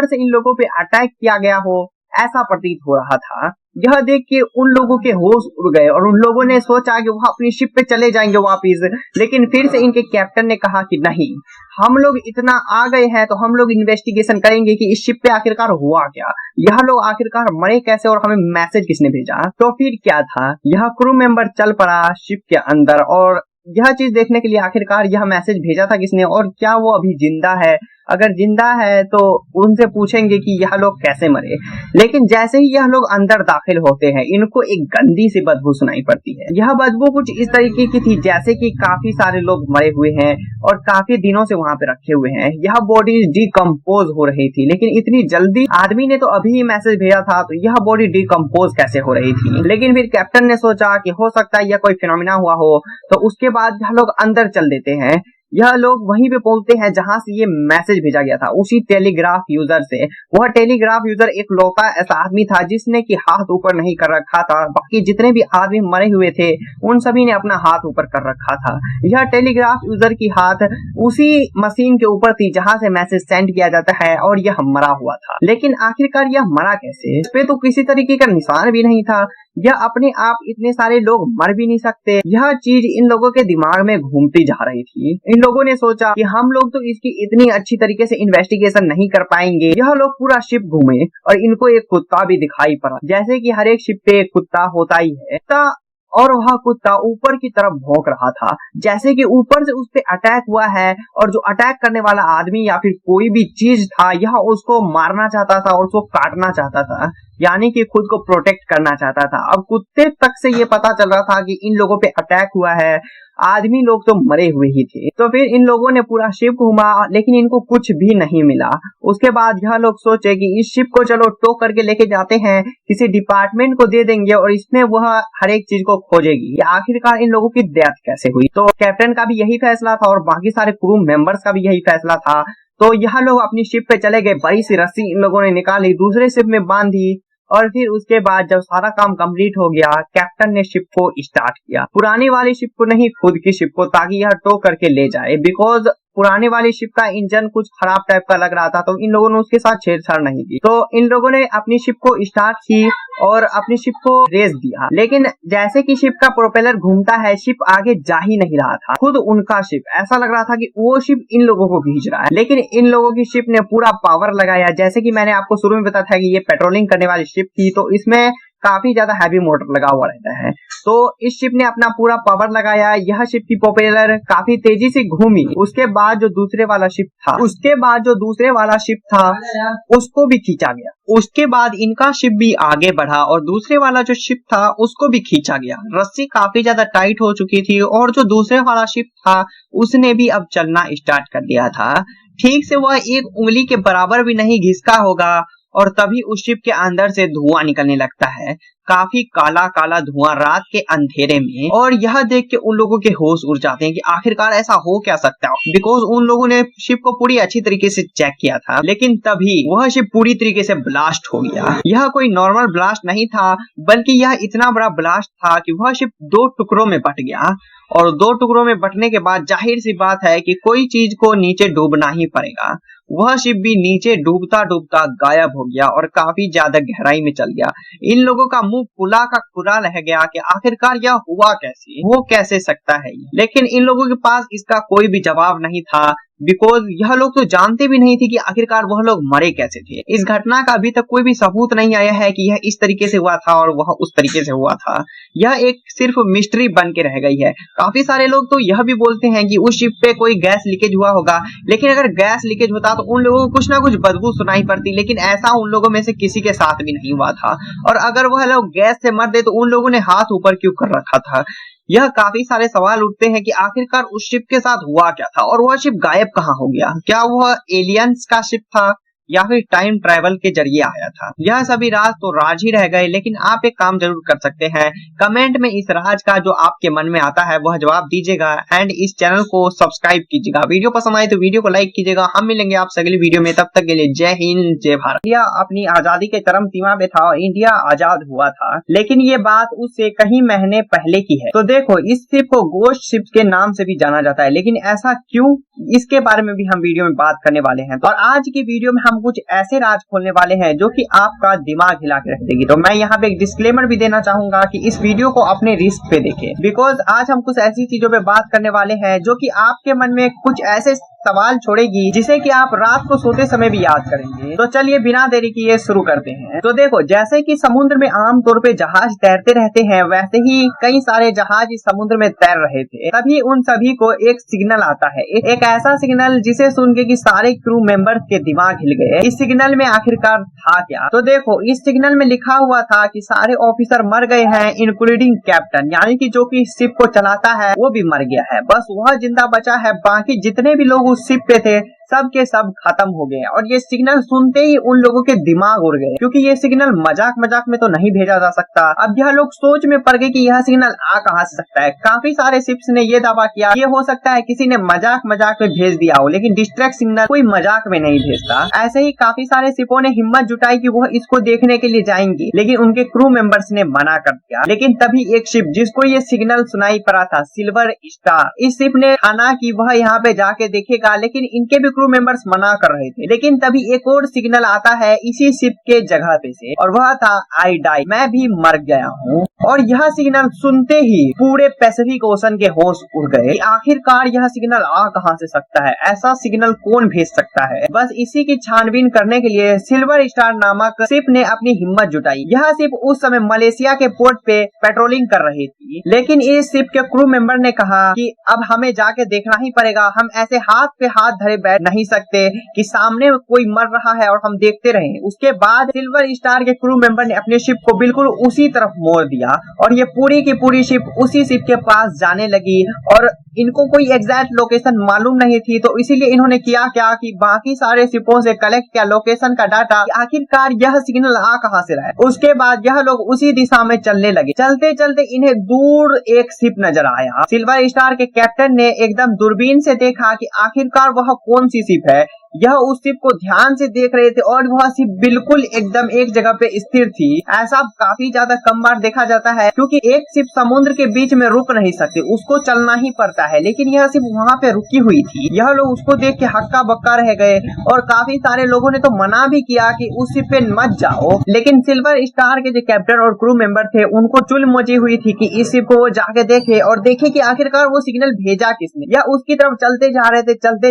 से इन लोगों पे अटैक किया गया हो, ऐसा प्रतीत हो रहा था। यह देख के उन लोगों के होश उड़ गए और उन लोगों ने सोचा कि वह अपनी शिप पे चले जाएंगे वापिस, लेकिन फिर से इनके कैप्टन ने कहा कि नहीं, हम लोग इतना आ गए हैं तो हम लोग इन्वेस्टिगेशन करेंगे कि इस शिप पे आखिरकार हुआ क्या, यह लोग आखिरकार मरे कैसे और हमें मैसेज किसने भेजा। तो फिर क्या था, यह क्रू मेंबर चल पड़ा शिप के अंदर और यह चीज देखने के लिए आखिरकार यह मैसेज भेजा था किसने और क्या वो अभी जिंदा है। अगर जिंदा है तो उनसे पूछेंगे कि यह लोग कैसे मरे। लेकिन जैसे ही यह लोग अंदर दाखिल होते हैं इनको एक गंदी सी बदबू सुनाई पड़ती है। यह बदबू कुछ इस तरीके की थी जैसे कि काफी सारे लोग मरे हुए हैं और काफी दिनों से वहां पे रखे हुए हैं। यह बॉडी डिकम्पोज हो रही थी, लेकिन इतनी जल्दी आदमी ने तो अभी ही मैसेज भेजा था, तो यह बॉडी डिकम्पोज कैसे हो रही थी। लेकिन फिर कैप्टन ने सोचा कि हो सकता है यह कोई फिनोमिना हुआ हो, तो उसके बाद यह लोग अंदर चल देते हैं। यह लोग वहीं पे पहुंचते हैं जहां से ये मैसेज भेजा गया था, उसी टेलीग्राफ यूजर से। वह टेलीग्राफ यूजर एक लौता ऐसा आदमी था जिसने कि हाथ ऊपर नहीं कर रखा था। बाकी जितने भी आदमी मरे हुए थे उन सभी ने अपना हाथ ऊपर कर रखा था। यह टेलीग्राफ यूजर की हाथ उसी मशीन के ऊपर थी जहां से मैसेज सेंड किया जाता है और यह मरा हुआ था। लेकिन आखिरकार यह मरा कैसे? इस पे तो किसी तरीके का निशान भी नहीं था। यह अपने आप इतने सारे लोग मर भी नहीं सकते। यह चीज इन लोगों के दिमाग में घूमती जा रही थी। इन लोगों ने सोचा कि हम लोग तो इसकी इतनी अच्छी तरीके से इन्वेस्टिगेशन नहीं कर पाएंगे। यह लोग पूरा शिप घूमे और इनको एक कुत्ता भी दिखाई पड़ा। जैसे कि हर एक शिप पे एक कुत्ता होता ही है, और वह कुत्ता ऊपर की तरफ भौंक रहा था, जैसे कि ऊपर से उस पे अटैक हुआ है और जो अटैक करने वाला आदमी या फिर कोई भी चीज था यह उसको मारना चाहता था और उसको काटना चाहता था, यानी कि खुद को प्रोटेक्ट करना चाहता था। अब कुत्ते तक से ये पता चल रहा था कि इन लोगों पे अटैक हुआ है, आदमी लोग तो मरे हुए ही थे। तो फिर इन लोगों ने पूरा शिप घूमा लेकिन इनको कुछ भी नहीं मिला। उसके बाद यह लोग सोचे कि इस शिप को चलो टो करके लेके जाते हैं, किसी डिपार्टमेंट को दे देंगे और इसमें वह हर एक चीज को खोजेगी आखिरकार इन लोगों की डेथ कैसे हुई। तो कैप्टन का भी यही फैसला था और बाकी सारे क्रू मेंबर्स का भी यही फैसला था। तो यह लोग अपनी शिप पे चले गए, बड़ी सी रस्सी इन लोगों ने निकाली, दूसरे शिप में बांधी और फिर उसके बाद जब सारा काम कंप्लीट हो गया कैप्टन ने शिप को स्टार्ट किया। पुरानी वाली शिप को नहीं, खुद की शिप को, ताकि यह टो करके ले जाए। बिकॉज पुराने वाली शिप का इंजन कुछ खराब टाइप का लग रहा था तो इन लोगों ने उसके साथ छेड़छाड़ नहीं की। तो इन लोगों ने अपनी शिप को स्टार्ट की और अपनी शिप को रेस दिया। लेकिन जैसे कि शिप का प्रोपेलर घूमता है शिप आगे जा ही नहीं रहा था। खुद उनका शिप ऐसा लग रहा था कि वो शिप इन लोगों को खींच रहा है। लेकिन इन लोगों की शिप ने पूरा पावर लगाया। जैसे कि मैंने आपको शुरू में बताया था कि ये पेट्रोलिंग करने वाली शिप थी तो इसमें काफी ज्यादा हैवी मोटर लगा हुआ रहता है। तो इस शिप ने अपना पूरा पावर लगाया। यह शिप की प्रोपेलर काफी तेजी से घूमी। उसके बाद जो दूसरे वाला शिप था उसको भी खींचा गया। उसके बाद इनका शिप भी आगे बढ़ा और दूसरे वाला जो शिप था उसको भी खींचा गया। रस्सी काफी ज्यादा टाइट हो चुकी थी और जो दूसरे वाला शिप था उसने भी अब चलना स्टार्ट कर दिया था। ठीक से वह एक उंगली के बराबर भी नहीं घिसका होगा और तभी उस शिप के अंदर से धुआं निकलने लगता है, काफी काला काला धुआं रात के अंधेरे में। और यह देख के उन लोगों के होश उड़ जाते हैं कि आखिरकार ऐसा हो क्या सकता है। बिकॉज उन लोगों ने शिप को पूरी अच्छी तरीके से चेक किया था लेकिन तभी वह शिप पूरी तरीके से ब्लास्ट हो गया। यह कोई नॉर्मल ब्लास्ट नहीं था बल्कि यह इतना बड़ा ब्लास्ट था कि वह शिप 2 टुकड़ों में बट गया। और 2 टुकड़ों में बटने के बाद जाहिर सी बात है कि कोई चीज को नीचे डूबना ही पड़ेगा। वह शिप भी नीचे डूबता डूबता गायब हो गया और काफी ज्यादा गहराई में चल गया। इन लोगों का मुंह खुला का खुला रह गया कि आखिरकार यह हुआ कैसे, हो कैसे सकता है। लेकिन इन लोगों के पास इसका कोई भी जवाब नहीं था बिकॉज यह लोग तो जानते भी नहीं थे कि आखिरकार वह लोग मरे कैसे थे। इस घटना का अभी तक कोई भी सबूत नहीं आया है कि यह इस तरीके से हुआ था और वह उस तरीके से हुआ था। यह एक सिर्फ मिस्ट्री बन के रह गई है। काफी सारे लोग तो यह भी बोलते हैं कि उस शिप पे कोई गैस लीकेज हुआ होगा, लेकिन अगर गैस लीकेज होता तो उन लोगों को कुछ ना कुछ बदबू सुनाई पड़ती, लेकिन ऐसा उन लोगों में से किसी के साथ भी नहीं हुआ था। और अगर वह लोग गैस से मर दे तो उन लोगों ने हाथ ऊपर क्यों कर रखा था। यह काफी सारे सवाल उठते हैं कि आखिरकार उस शिप के साथ हुआ क्या था और वह शिप गायब कहाँ हो गया। क्या वह एलियंस का शिप था या फिर टाइम ट्रैवल के जरिए आया था। यह सभी राज तो राज ही रह गए। लेकिन आप एक काम जरूर कर सकते हैं, कमेंट में इस राज का जो आपके मन में आता है वह जवाब दीजिएगा एंड इस चैनल को सब्सक्राइब कीजिएगा। वीडियो पसंद आए तो वीडियो को लाइक कीजिएगा। हम मिलेंगे आपसे अगली वीडियो में, तब तक के लिए जय हिंद जय भारत। इंडिया अपनी आजादी के चरम सीमा पे था और इंडिया आजाद हुआ था, लेकिन ये बात उससे कई महीने पहले की है। तो देखो इस शिप को गोश्त शिप के नाम से भी जाना जाता है, लेकिन ऐसा क्यों, इसके बारे में भी हम वीडियो में बात करने वाले हैं। और आज की वीडियो में हम कुछ ऐसे राज खोलने वाले हैं जो कि आपका दिमाग हिला के रख देगी। तो मैं यहाँ पे एक डिस्क्लेमर भी देना चाहूंगा कि इस वीडियो को अपने रिस्क पे देखें, बिकॉज आज हम कुछ ऐसी चीजों पे बात करने वाले हैं जो कि आपके मन में कुछ ऐसे सवाल छोड़ेगी जिसे कि आप रात को सोते समय भी याद करेंगे। तो चलिए बिना देरी किए शुरू करते हैं। तो देखो जैसे कि समुद्र में आमतौर पे जहाज तैरते रहते हैं, वैसे ही कई सारे जहाज इस समुद्र में तैर रहे थे। तभी उन सभी को एक सिग्नल आता है, एक ऐसा सिग्नल जिसे सुन के कि सारे क्रू मेंबर्स के दिमाग हिल गए। इस सिग्नल में आखिरकार था क्या? तो देखो इस सिग्नल में लिखा हुआ था कि सारे ऑफिसर मर गए हैं इंक्लूडिंग कैप्टन, यानी कि जो कि शिप को चलाता है वो भी मर गया है, बस वह जिंदा बचा है। बाकी जितने भी लोग उस शिप पे थे सब के सब खत्म हो गए। और ये सिग्नल सुनते ही उन लोगों के दिमाग उड़ गए, क्योंकि ये सिग्नल मजाक मजाक में तो नहीं भेजा जा सकता। अब यह लोग सोच में पड़ गए कि यह सिग्नल आ कहां से सकता है। काफी सारे शिप्स ने ये दावा किया ये हो सकता है किसी ने मजाक मजाक में भेज दिया हो, लेकिन डिस्ट्रैक्ट सिग्नल कोई मजाक में नहीं भेजता। ऐसे ही काफी सारे शिपों ने हिम्मत जुटाई कि वह इसको देखने के लिए जाएंगे, लेकिन उनके क्रू मेंबर्स ने मना कर दिया। लेकिन तभी एक शिप जिसको ये सिग्नल सुनाई पड़ा था, सिल्वर स्टार, इस शिप ने ठाना कि वह यहाँ पे जाके देखेगा, लेकिन इनके भी क्रू मेंबर्स मना कर रहे थे। लेकिन तभी एक और सिग्नल आता है इसी शिप के जगह पे से, और वह था आई डाई, मैं भी मर गया हूँ। और यह सिग्नल सुनते ही पूरे पैसिफिक ओशन के होश उड़ गए। आखिरकार यह सिग्नल आ कहां से सकता है, ऐसा सिग्नल कौन भेज सकता है। बस इसी की छानबीन करने के लिए सिल्वर स्टार नामक शिप ने अपनी हिम्मत जुटाई। यह शिप उस समय मलेशिया के पोर्ट पे पेट्रोलिंग कर रही थी, लेकिन इस शिप के क्रू मेंबर ने कहा कि अब हमें जाके देखना ही पड़ेगा, हम ऐसे हाथ पे हाथ धरे बैठ नहीं सकते कि सामने कोई मर रहा है और हम देखते रहें। उसके बाद सिल्वर स्टार के क्रू मेंबर ने अपने शिप को बिल्कुल उसी तरफ मोड़ दिया और ये पूरी की पूरी शिप उसी शिप के पास जाने लगी। और इनको कोई एग्जैक्ट लोकेशन मालूम नहीं थी, तो इसीलिए इन्होंने किया क्या कि बाकी सारे शिपों से कलेक्ट किया लोकेशन का डाटा, आखिरकार यह सिग्नल आ कहां से रहा है। उसके बाद यह लोग उसी दिशा में चलने लगे। चलते चलते इन्हें दूर एक शिप नजर आया। सिल्वर स्टार के कैप्टन ने एकदम दूरबीन से देखा कि आखिरकार वह कौन सी शिप है। यह उस शिप को ध्यान से देख रहे थे और वह शिप बिल्कुल एकदम एक जगह पे स्थिर थी। ऐसा काफी ज्यादा कम बार देखा जाता है, क्योंकि एक शिप समुद्र के बीच में रुक नहीं सकती, उसको चलना ही पड़ता है, लेकिन यह शिप वहाँ पे रुकी हुई थी। यह लोग उसको देख के हक्का बक्का रह गए और काफी सारे लोगों ने तो मना भी किया कि उस शिप पे मत जाओ, लेकिन सिल्वर स्टार के जो कैप्टन और क्रू मेंबर थे उनको चुल मची हुई थी कि इस शिप को वो जाके देखे और देखे कि आखिरकार वो सिग्नल भेजा किसने। या उसकी तरफ चलते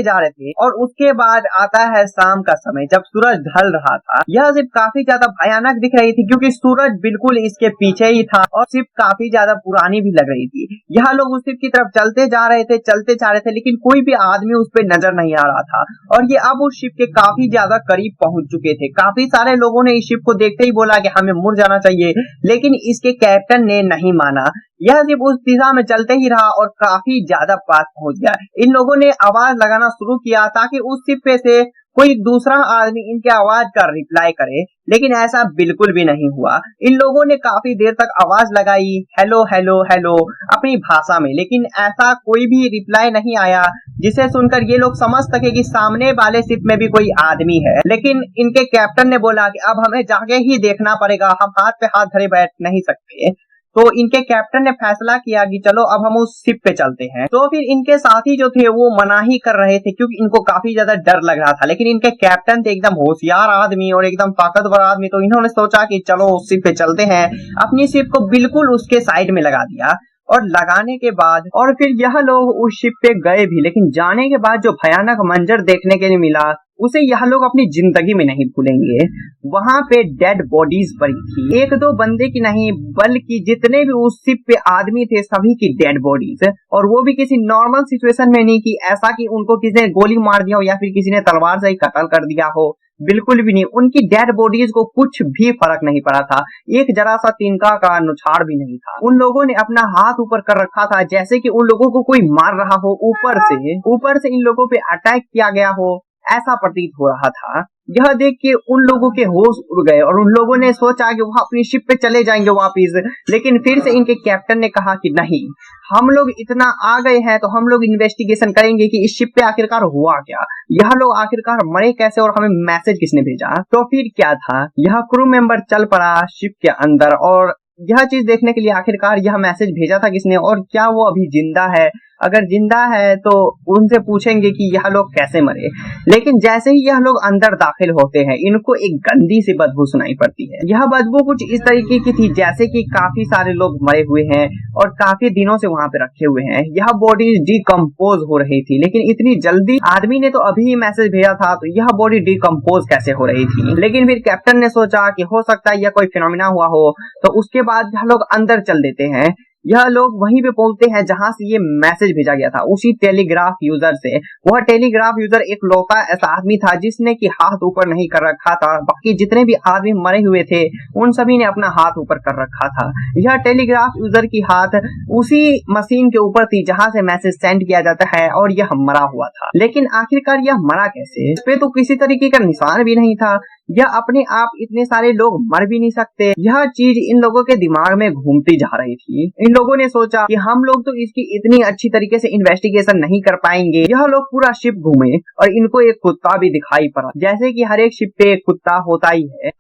जा रहे थे और उसके बाद आता है शाम का समय, जब सूरज ढल रहा था। यह शिप काफी ज्यादा भयानक दिख रही थी, क्योंकि सूरज बिल्कुल इसके पीछे ही था और शिप काफी ज्यादा पुरानी भी लग रही थी। यह लोग उस शिप की तरफ चलते जा रहे थे, लेकिन कोई भी आदमी उस पर नजर नहीं आ रहा था। और ये अब उस शिप के काफी ज्यादा करीब पहुंच चुके थे। काफी सारे लोगों ने इस शिप को देखते ही बोला कि हमें मुड़ जाना चाहिए, लेकिन इसके कैप्टन ने नहीं माना। यह शिप उस दिशा में चलते ही रहा और काफी ज्यादा पास पहुंच गया। इन लोगों ने आवाज लगाना शुरू किया ताकि उस शिप पे से कोई दूसरा आदमी इनके आवाज का रिप्लाई करे, लेकिन ऐसा बिल्कुल भी नहीं हुआ। इन लोगों ने काफी देर तक आवाज लगाई, हेलो हेलो हेलो, अपनी भाषा में, लेकिन ऐसा कोई भी रिप्लाई नहीं आया जिसे सुनकर ये लोग समझ सके कि सामने वाले शिप में भी कोई आदमी है। लेकिन इनके कैप्टन ने बोला कि अब हमें जाके ही देखना पड़ेगा, हम हाथ पे हाथ धरे बैठ नहीं सकते। तो इनके कैप्टन ने फैसला किया कि चलो अब हम उस शिप पे चलते हैं। तो फिर इनके साथी जो थे वो मना ही कर रहे थे, क्योंकि इनको काफी ज्यादा डर लग रहा था, लेकिन इनके कैप्टन थे एकदम होशियार आदमी और एकदम ताकतवर आदमी, तो इन्होंने सोचा कि चलो उस शिप पे चलते हैं। अपनी शिप को बिल्कुल उसके साइड में लगा दिया और लगाने के बाद और फिर यह लोग उस शिप पे गए भी, लेकिन जाने के बाद जो भयानक मंजर देखने के लिए मिला उसे यह लोग अपनी जिंदगी में नहीं भूलेंगे। वहां पे डेड बॉडीज पड़ी थी, एक दो बंदे की नहीं बल्कि जितने भी उस शिप पे आदमी थे सभी की डेड बॉडीज, और वो भी किसी नॉर्मल सिचुएशन में नहीं कि ऐसा कि उनको किसी ने गोली मार दिया हो या फिर किसी ने तलवार से ही कत्ल कर दिया हो, बिल्कुल भी नहीं। उनकी डेड बॉडीज को कुछ भी फर्क नहीं पड़ा था, एक जरा सा तिनका का नुछाड़ भी नहीं था। उन लोगों ने अपना हाथ ऊपर कर रखा था जैसे कि उन लोगों को कोई मार रहा हो, ऊपर से इन लोगों पे अटैक किया गया हो, ऐसा प्रतीत हो रहा था। यह देख के उन लोगों के होश उड़ गए और उन लोगों ने सोचा कि वह अपनी शिप पे चले जाएंगे वापिस, लेकिन फिर से इनके कैप्टन ने कहा कि नहीं, हम लोग इतना आ गए हैं तो हम लोग इन्वेस्टिगेशन करेंगे कि इस शिप पे आखिरकार हुआ क्या, यह लोग आखिरकार मरे कैसे और हमें मैसेज किसने भेजा। तो फिर क्या था, यह क्रू मेंबर चल पड़ा शिप के अंदर और यह चीज देखने के लिए आखिरकार यह मैसेज भेजा था किसने और क्या वो अभी जिंदा है। अगर जिंदा है तो उनसे पूछेंगे कि यह लोग कैसे मरे। लेकिन जैसे ही यह लोग अंदर दाखिल होते हैं इनको एक गंदी सी बदबू सुनाई पड़ती है। यह बदबू कुछ इस तरीके की थी जैसे कि काफी सारे लोग मरे हुए हैं और काफी दिनों से वहां पे रखे हुए हैं। यह बॉडी डिकम्पोज हो रही थी, लेकिन इतनी जल्दी आदमी ने तो अभी ही मैसेज भेजा था, तो यह बॉडी डिकम्पोज कैसे हो रही थी। लेकिन फिर कैप्टन ने सोचा कि हो सकता है यह कोई फिनोमिना हुआ हो, तो उसके बाद यह लोग अंदर चल देते हैं। यह लोग वहीं पे पहुंचते हैं जहां से ये मैसेज भेजा गया था, उसी टेलीग्राफ यूजर से। वह टेलीग्राफ यूजर एक लौता ऐसा आदमी था जिसने कि हाथ ऊपर नहीं कर रखा था। बाकी जितने भी आदमी मरे हुए थे उन सभी ने अपना हाथ ऊपर कर रखा था। यह टेलीग्राफ यूजर की हाथ उसी मशीन के ऊपर थी जहां से मैसेज सेंड किया जाता है, और यह मरा हुआ था। लेकिन आखिरकार यह मरा कैसे? इस पे तो किसी तरीके का निशान भी नहीं था। यह अपने आप इतने सारे लोग मर भी नहीं सकते। यह चीज इन लोगों के दिमाग में घूमती जा रही थी। इन लोगों ने सोचा कि हम लोग तो इसकी इतनी अच्छी तरीके से इन्वेस्टिगेशन नहीं कर पाएंगे। यह लोग पूरा शिप घूमे और इनको एक कुत्ता भी दिखाई पड़ा। जैसे कि हर एक शिप पे एक कुत्ता होता ही है,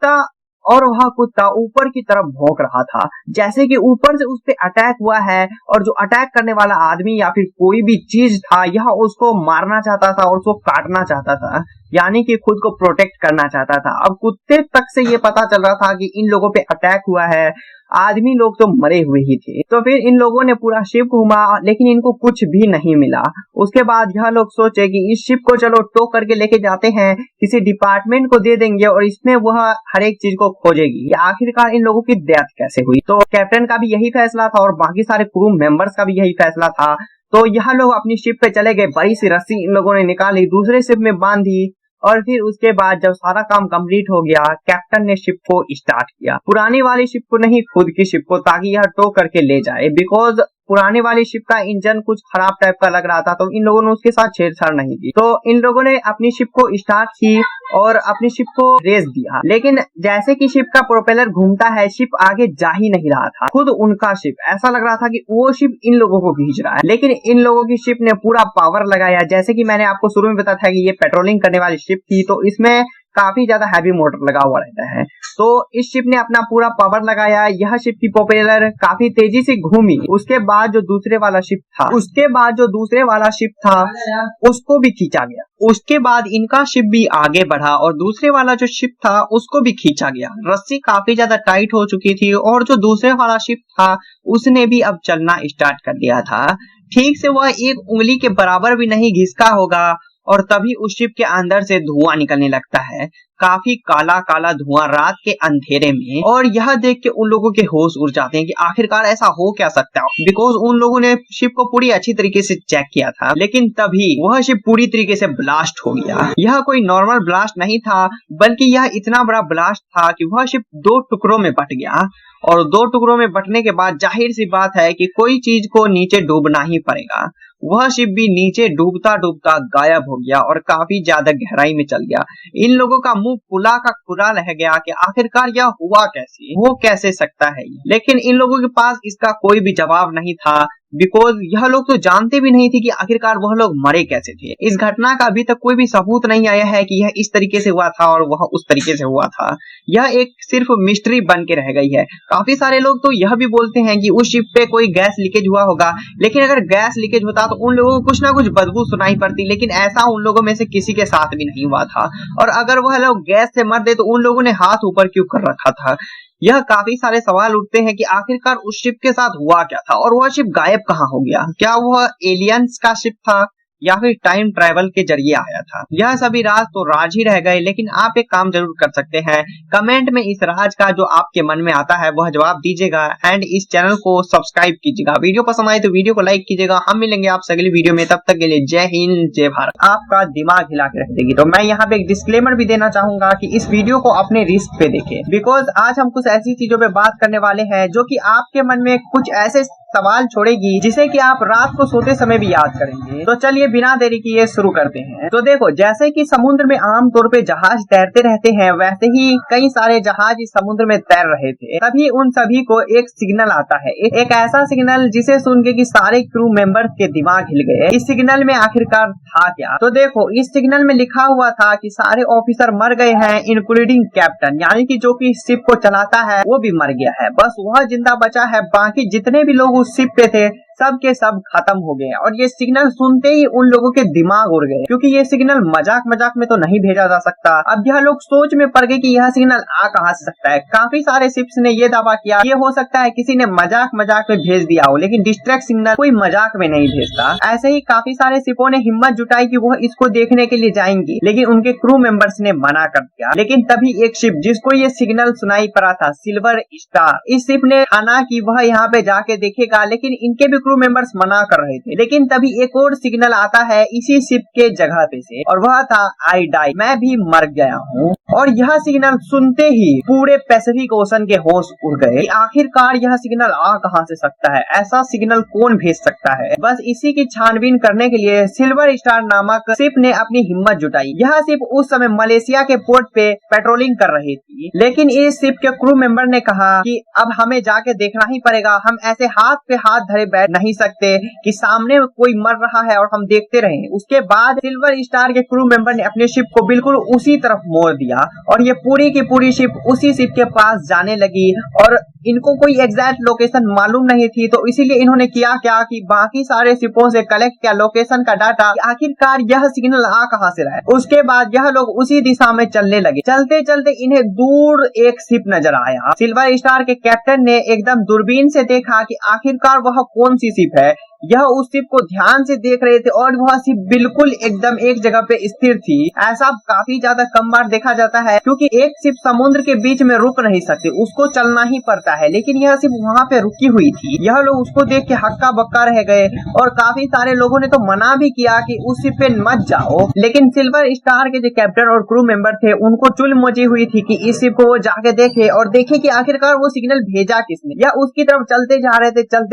और वह कुत्ता ऊपर की तरफ भौंक रहा था, जैसे कि ऊपर से उस पे अटैक हुआ है, और जो अटैक करने वाला आदमी या फिर कोई भी चीज था यह उसको मारना चाहता था और उसको काटना चाहता था, यानी कि खुद को प्रोटेक्ट करना चाहता था। अब कुत्ते तक से ये पता चल रहा था कि इन लोगों पे अटैक हुआ है, आदमी लोग तो मरे हुए ही थे। तो फिर इन लोगों ने पूरा शिप घूमा लेकिन इनको कुछ भी नहीं मिला। उसके बाद यह लोग सोचे कि इस शिप को चलो टो करके लेके जाते हैं, किसी डिपार्टमेंट को दे देंगे और इसमें वह हर एक चीज को खोजेगी। आखिरकार इन लोगों की डेथ कैसे हुई? तो कैप्टन का भी यही फैसला था और बाकी सारे क्रू मेंबर्स का भी यही फैसला था। तो यह लोग अपनी शिप पे चले गए, बड़ी सी रस्सी इन लोगों ने निकाली, दूसरे शिप में बांधी, और फिर उसके बाद जब सारा काम कंप्लीट हो गया, कैप्टन ने शिप को स्टार्ट किया। पुरानी वाली शिप को नहीं, खुद की शिप को, ताकि यह टो करके ले जाए। बिकॉज पुराने वाली शिप का इंजन कुछ खराब टाइप का लग रहा था, तो इन लोगों ने उसके साथ छेड़छाड़ नहीं की। तो इन लोगों ने अपनी शिप को स्टार्ट की और अपनी शिप को रेस दिया। लेकिन जैसे कि शिप का प्रोपेलर घूमता है, शिप आगे जा ही नहीं रहा था। खुद उनका शिप, ऐसा लग रहा था कि वो शिप इन लोगों को खींच रहा है। लेकिन इन लोगों की शिप ने पूरा पावर लगाया। जैसे कि मैंने आपको शुरू में बताया था कि ये पेट्रोलिंग करने वाली शिप थी, तो इसमें काफी ज्यादा हैवी मोटर लगा हुआ रहता है। तो इस शिप ने अपना पूरा पावर लगाया। यह शिप की प्रोपेलर काफी तेजी से घूमी। उसके बाद जो दूसरे वाला शिप था उसको भी खींचा गया। उसके बाद इनका शिप भी आगे बढ़ा और दूसरे वाला जो शिप था उसको भी खींचा गया। रस्सी काफी ज्यादा टाइट हो चुकी थी और जो दूसरे वाला शिप था उसने भी अब चलना स्टार्ट कर दिया था। ठीक से वह एक उंगली के बराबर भी नहीं घिसका होगा और तभी उस शिप के अंदर से धुआं निकलने लगता है, काफी काला काला धुआं रात के अंधेरे में। और यह देख के उन लोगों के होश उड़ जाते हैं कि आखिरकार ऐसा हो क्या सकता है, बिकॉज उन लोगों ने शिप को पूरी अच्छी तरीके से चेक किया था। लेकिन तभी वह शिप पूरी तरीके से ब्लास्ट हो गया। यह कोई नॉर्मल ब्लास्ट नहीं था, बल्कि यह इतना बड़ा ब्लास्ट था कि वह शिप 2 टुकड़ों में बट गया। और 2 टुकड़ों में बटने के बाद जाहिर सी बात है कि कोई चीज को नीचे डूबना ही पड़ेगा। वह शिप भी नीचे डूबता डूबता गायब हो गया और काफी ज्यादा गहराई में चल गया। इन लोगों का मुंह खुला का खुला रह गया कि आखिरकार यह हुआ कैसे, हो कैसे सकता है। लेकिन इन लोगों के पास इसका कोई भी जवाब नहीं था, बिकॉज यह लोग तो जानते भी नहीं थे कि आखिरकार वह लोग मरे कैसे थे। इस घटना का अभी तक कोई भी सबूत नहीं आया है कि यह इस तरीके से हुआ था और वह उस तरीके से हुआ था। यह एक सिर्फ मिस्ट्री बन के रह गई है। काफी सारे लोग तो यह भी बोलते हैं कि उस शिप पे कोई गैस लीकेज हुआ होगा, लेकिन अगर गैस लीकेज होता तो उन लोगों को कुछ ना कुछ बदबू सुनाई पड़ती, लेकिन ऐसा उन लोगों में से किसी के साथ भी नहीं हुआ था। और अगर वह लोग गैस से मर दे तो उन लोगों ने हाथ ऊपर क्यों कर रखा था। यह काफी सारे सवाल उठते हैं कि आखिरकार उस शिप के साथ हुआ क्या था और वह शिप गायब कहाँ हो गया। क्या वह एलियंस का शिप था या फिर टाइम ट्रैवल के जरिए आया था। यह सभी राज तो राज ही रह गए, लेकिन आप एक काम जरूर कर सकते हैं, कमेंट में इस राज का जो आपके मन में आता है वह जवाब दीजिएगा एंड इस चैनल को सब्सक्राइब कीजिएगा। वीडियो पसंद आए तो वीडियो को लाइक कीजिएगा। हम मिलेंगे आपसे अगली वीडियो में, तब तक के लिए जय हिंद जय भारत। आपका दिमाग हिला के रख देगी। तो मैं यहाँ पे एक डिस्क्लेमर भी देना चाहूंगा कि इस वीडियो को अपने रिस्क पे देखें, बिकॉज आज हम कुछ ऐसी चीजों पे बात करने वाले हैं जो कि आपके मन में कुछ ऐसे सवाल छोड़ेगी जिसे कि आप रात को सोते समय भी याद करेंगे। तो चलिए बिना देरी किए शुरू करते हैं। तो देखो, जैसे कि समुद्र में आमतौर पे जहाज तैरते रहते हैं, वैसे ही कई सारे जहाज इस समुद्र में तैर रहे थे। तभी उन सभी को एक सिग्नल आता है, एक ऐसा सिग्नल जिसे सुन के कि सारे क्रू मेंबर्स के दिमाग हिल गए। इस सिग्नल में आखिरकार था क्या? तो देखो, इस सिग्नल में लिखा हुआ था कि सारे ऑफिसर मर गए हैं, इंक्लूडिंग कैप्टन, यानी कि जो कि शिप को चलाता है वो भी मर गया है, बस वह जिंदा बचा है। बाकी जितने भी लोग उस शिप पे थे सब के सब खत्म हो गए। और ये सिग्नल सुनते ही उन लोगों के दिमाग उड़ गए, क्योंकि ये सिग्नल मजाक मजाक में तो नहीं भेजा जा सकता। अब यह लोग सोच में पड़ गए कि यह सिग्नल आ कहां से सकता है। काफी सारे शिप्स ने ये दावा किया ये हो सकता है किसी ने मजाक मजाक में भेज दिया हो, लेकिन डिस्ट्रैक्ट सिग्नल कोई मजाक में नहीं भेजता। ऐसे ही काफी सारे शिपों ने हिम्मत जुटाई कि वह इसको देखने के लिए जाएंगे, लेकिन उनके क्रू मेंबर्स ने मना कर दिया। लेकिन तभी एक शिप जिसको ये सिग्नल सुनाई पड़ा था, सिल्वर स्टार, इस शिप ने ठाना कि वह यहाँ पे जाके देखेगा, लेकिन इनके भी क्रू मेंबर्स मना कर रहे थे। लेकिन तभी एक और सिग्नल आता है इसी शिप के जगह पे से, और वह था आई डाई, मैं भी मर गया हूँ। और यह सिग्नल सुनते ही पूरे पैसिफिक ओशन के होश उड़ गए। आखिरकार यह सिग्नल आ कहां से सकता है, ऐसा सिग्नल कौन भेज सकता है। बस इसी की छानबीन करने के लिए सिल्वर स्टार नामक शिप ने अपनी हिम्मत जुटाई। यह शिप उस समय मलेशिया के पोर्ट पे पेट्रोलिंग कर रही थी, लेकिन इस शिप के क्रू मेंबर ने कहा कि अब हमें जाके देखना ही पड़ेगा, हम ऐसे हाथ पे हाथ धरे बैठ नहीं सकते कि सामने कोई मर रहा है और हम देखते रहें। उसके बाद सिल्वर स्टार के क्रू मेंबर ने अपने शिप को बिल्कुल उसी तरफ मोड़ दिया और ये पूरी की पूरी शिप उसी शिप के पास जाने लगी। और इनको कोई एग्जैक्ट लोकेशन मालूम नहीं थी, तो इसीलिए इन्होंने किया क्या कि बाकी सारे शिपों से कलेक्ट किया लोकेशन का डाटा, आखिरकार यह सिग्नल आ कहां से रहा है। उसके बाद यह लोग उसी दिशा में चलने लगे। चलते चलते इन्हें दूर एक शिप नजर आया। सिल्वर स्टार के कैप्टन ने एकदम दूरबीन से देखा कि आखिरकार वह कौन सी शिप है। यह उस शिप को ध्यान से देख रहे थे और वह शिप बिल्कुल एकदम एक जगह पे स्थिर थी। ऐसा काफी ज्यादा कम बार देखा जाता है, क्योंकि एक शिप समुद्र के बीच में रुक नहीं सकती, उसको चलना ही पड़ता है, लेकिन यह शिप वहाँ पे रुकी हुई थी। यह लोग उसको देख के हक्का बक्का रह गए और काफी सारे लोगों ने तो मना भी किया कि उस शिप पे मत जाओ, लेकिन सिल्वर स्टार के जो कैप्टन और क्रू मेंबर थे उनको चुल मची हुई थी कि इस शिप को वो जाके देखे और देखे कि आखिरकार वो सिग्नल भेजा किसने। या उसकी तरफ चलते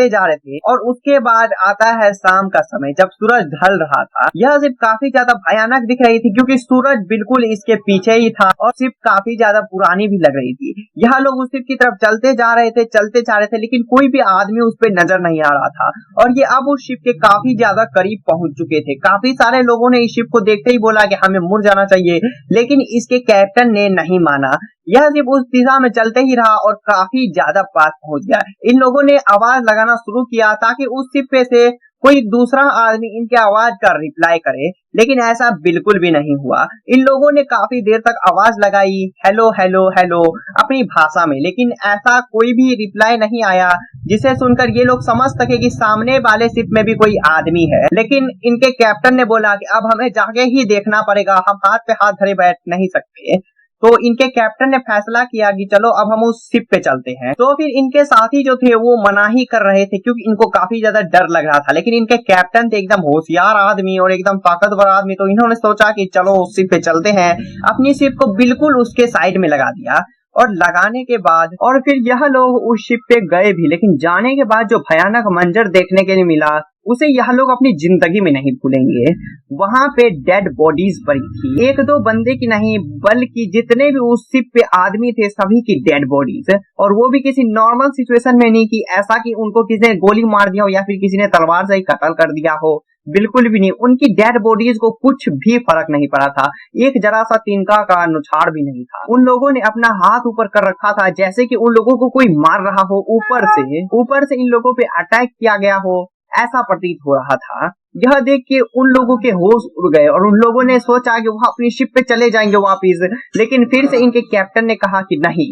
जा रहे थे और उसके बाद आता है शाम का समय, जब सूरज ढल रहा था। यह शिप काफी ज्यादा भयानक दिख रही थी, क्योंकि सूरज बिल्कुल इसके पीछे ही था और शिप काफी ज्यादा पुरानी भी लग रही थी। यह लोग उस शिप की तरफ चलते जा रहे थे, लेकिन कोई भी आदमी उस पर नजर नहीं आ रहा था। और ये अब उस शिप के काफी ज्यादा करीब पहुंच चुके थे। काफी सारे लोगों ने इस शिप को देखते ही बोला कि हमें मुड़ जाना चाहिए, लेकिन इसके कैप्टन ने नहीं माना। यह शिप उस दिशा में चलते ही रहा और काफी ज्यादा पास पहुंच गया। इन लोगों ने आवाज लगाना शुरू किया ताकि उस शिप पे से कोई दूसरा आदमी इनके आवाज का रिप्लाई करे, लेकिन ऐसा बिल्कुल भी नहीं हुआ। इन लोगों ने काफी देर तक आवाज लगाई, हेलो हेलो हेलो, अपनी भाषा में, लेकिन ऐसा कोई भी रिप्लाई नहीं आया जिसे सुनकर ये लोग समझ सके कि सामने वाले शिप में भी कोई आदमी है। लेकिन इनके कैप्टन ने बोला कि अब हमें जाके ही देखना पड़ेगा, हम हाथ पे हाथ धरे बैठ नहीं सकते। तो इनके कैप्टन ने फैसला किया कि चलो अब हम उस शिप पे चलते हैं। तो फिर इनके साथी जो थे वो मना ही कर रहे थे, क्योंकि इनको काफी ज्यादा डर लग रहा था, लेकिन इनके कैप्टन थे एकदम होशियार आदमी और एकदम ताकतवर आदमी, तो इन्होंने सोचा कि चलो उस शिप पे चलते हैं। अपनी शिप को बिल्कुल उसके साइड में लगा दिया और लगाने के बाद और फिर यह लोग उस शिप पे गए भी, लेकिन जाने के बाद जो भयानक मंजर देखने के लिए मिला उसे यह लोग अपनी जिंदगी में नहीं भूलेंगे। वहां पे डेड बॉडीज पड़ी थी, एक दो बंदे की नहीं बल्कि जितने भी उस शिप पे आदमी थे सभी की डेड बॉडीज, और वो भी किसी नॉर्मल सिचुएशन में नहीं कि ऐसा कि उनको किसी ने गोली मार दिया हो या फिर किसी ने तलवार से ही कत्ल कर दिया हो, बिल्कुल भी नहीं। उनकी डेड बॉडीज को कुछ भी फर्क नहीं पड़ा था, एक जरा सा तिनका का नुछाड़ भी नहीं था। उन लोगों ने अपना हाथ ऊपर कर रखा था जैसे कि उन लोगों को कोई मार रहा हो, ऊपर से इन लोगों पे अटैक किया गया हो, ऐसा प्रतीत हो रहा था। यह देख के उन लोगों के होश उड़ गए और उन लोगों ने सोचा कि वह अपनी शिप पे चले जाएंगे वापिस, लेकिन फिर से इनके कैप्टन ने कहा कि नहीं,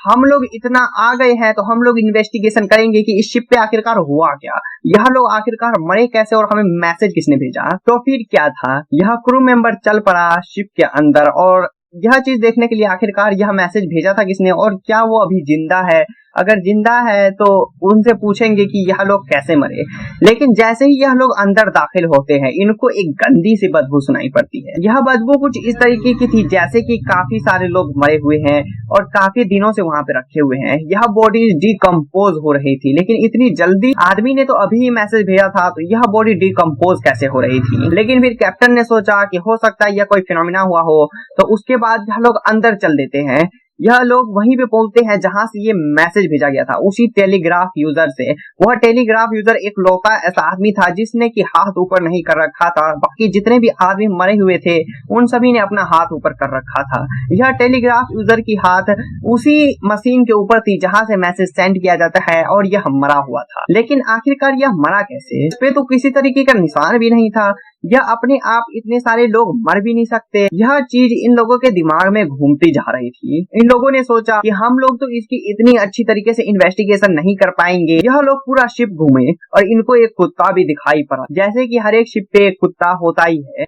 हम लोग इतना आ गए हैं तो हम लोग इन्वेस्टिगेशन करेंगे कि इस शिप पे आखिरकार हुआ क्या, यह लोग आखिरकार मरे कैसे और हमें मैसेज किसने भेजा। तो फिर क्या था, यह क्रू मेंबर चल पड़ा शिप के अंदर और यह चीज देखने के लिए आखिरकार यह मैसेज भेजा था किसने और क्या वो अभी जिंदा है। अगर जिंदा है तो उनसे पूछेंगे कि यह लोग कैसे मरे। लेकिन जैसे ही यह लोग अंदर दाखिल होते हैं इनको एक गंदी सी बदबू सुनाई पड़ती है। यह बदबू कुछ इस तरीके की थी जैसे कि काफी सारे लोग मरे हुए हैं और काफी दिनों से वहां पे रखे हुए हैं। यह बॉडी डिकम्पोज हो रही थी, लेकिन इतनी जल्दी आदमी ने तो अभी ही मैसेज भेजा था, तो यह बॉडी डिकम्पोज कैसे हो रही थी। लेकिन फिर कैप्टन ने सोचा कि हो सकता है यह कोई फिनोमिना हुआ हो, तो उसके बाद यह लोग अंदर चल देते हैं। यह लोग वहीं पे पहुंचते हैं जहां से ये मैसेज भेजा गया था, उसी टेलीग्राफ यूजर से। वह टेलीग्राफ यूजर एक लौता ऐसा आदमी था जिसने कि हाथ ऊपर नहीं कर रखा था। बाकी जितने भी आदमी मरे हुए थे उन सभी ने अपना हाथ ऊपर कर रखा था। यह टेलीग्राफ यूजर की हाथ उसी मशीन के ऊपर थी जहां से मैसेज सेंड किया जाता है, और यह मरा हुआ था। लेकिन आखिरकार यह मरा कैसे? इस पे तो किसी तरीके का निशान भी नहीं था। यह अपने आप इतने सारे लोग मर भी नहीं सकते। यह चीज इन लोगों के दिमाग में घूमती जा रही थी। इन लोगों ने सोचा कि हम लोग तो इसकी इतनी अच्छी तरीके से इन्वेस्टिगेशन नहीं कर पाएंगे। यह लोग पूरा शिप घूमे और इनको एक कुत्ता भी दिखाई पड़ा। जैसे कि हर एक शिप पे एक कुत्ता होता ही है,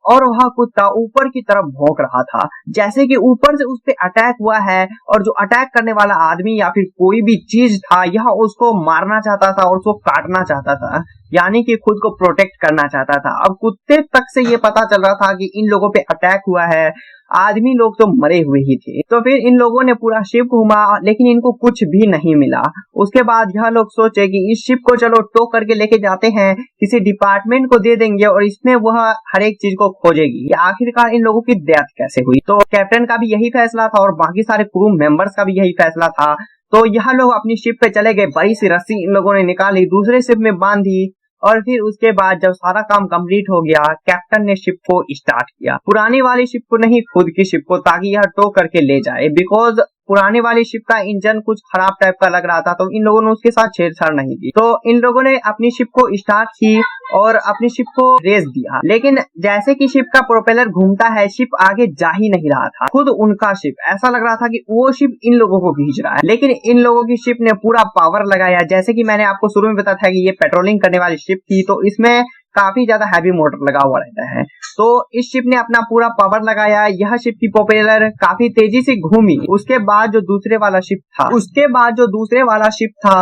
और वह कुत्ता ऊपर की तरफ भौंक रहा था, जैसे कि ऊपर से उस पे अटैक हुआ है, और जो अटैक करने वाला आदमी या फिर कोई भी चीज था यह उसको मारना चाहता था और उसको काटना चाहता था, यानी कि खुद को प्रोटेक्ट करना चाहता था। अब कुत्ते तक से ये पता चल रहा था कि इन लोगों पे अटैक हुआ है, आदमी लोग तो मरे हुए ही थे। तो फिर इन लोगों ने पूरा शिप घूमा लेकिन इनको कुछ भी नहीं मिला। उसके बाद यह लोग सोचे कि इस शिप को चलो टो करके लेके जाते हैं, किसी डिपार्टमेंट को दे देंगे और इसमें वह हर एक चीज को खोजेगी कि आखिरकार इन लोगों की डेथ कैसे हुई। तो कैप्टन का भी यही फैसला था और बाकी सारे क्रू मेंबर्स का भी यही फैसला था। तो यह लोग अपनी शिप पे चले गए, बड़ी सी रस्सी इन लोगों ने निकाली, दूसरे शिप में बांधी, और फिर उसके बाद जब सारा काम कंप्लीट हो गया, कैप्टन ने शिप को स्टार्ट किया। पुरानी वाली शिप को नहीं, खुद की शिप को, ताकि यह टो करके ले जाए। बिकॉज पुराने वाली शिप का इंजन कुछ खराब टाइप का लग रहा था, तो इन लोगों ने उसके साथ छेड़छाड़ नहीं की। तो इन लोगों ने अपनी शिप को स्टार्ट की और अपनी शिप को रेस दिया। लेकिन जैसे कि शिप का प्रोपेलर घूमता है, शिप आगे जा ही नहीं रहा था। खुद उनका शिप, ऐसा लग रहा था कि वो शिप इन लोगों को खींच रहा है। लेकिन इन लोगों की शिप ने पूरा पावर लगाया। जैसे कि मैंने आपको शुरू में बताया था कि ये पेट्रोलिंग करने वाली शिप थी, तो इसमें काफी ज्यादा हैवी मोटर लगा हुआ रहता है। तो इस शिप ने अपना पूरा पावर लगाया। यह शिप की प्रोपेलर काफी तेजी से घूमी। उसके बाद जो दूसरे वाला शिप था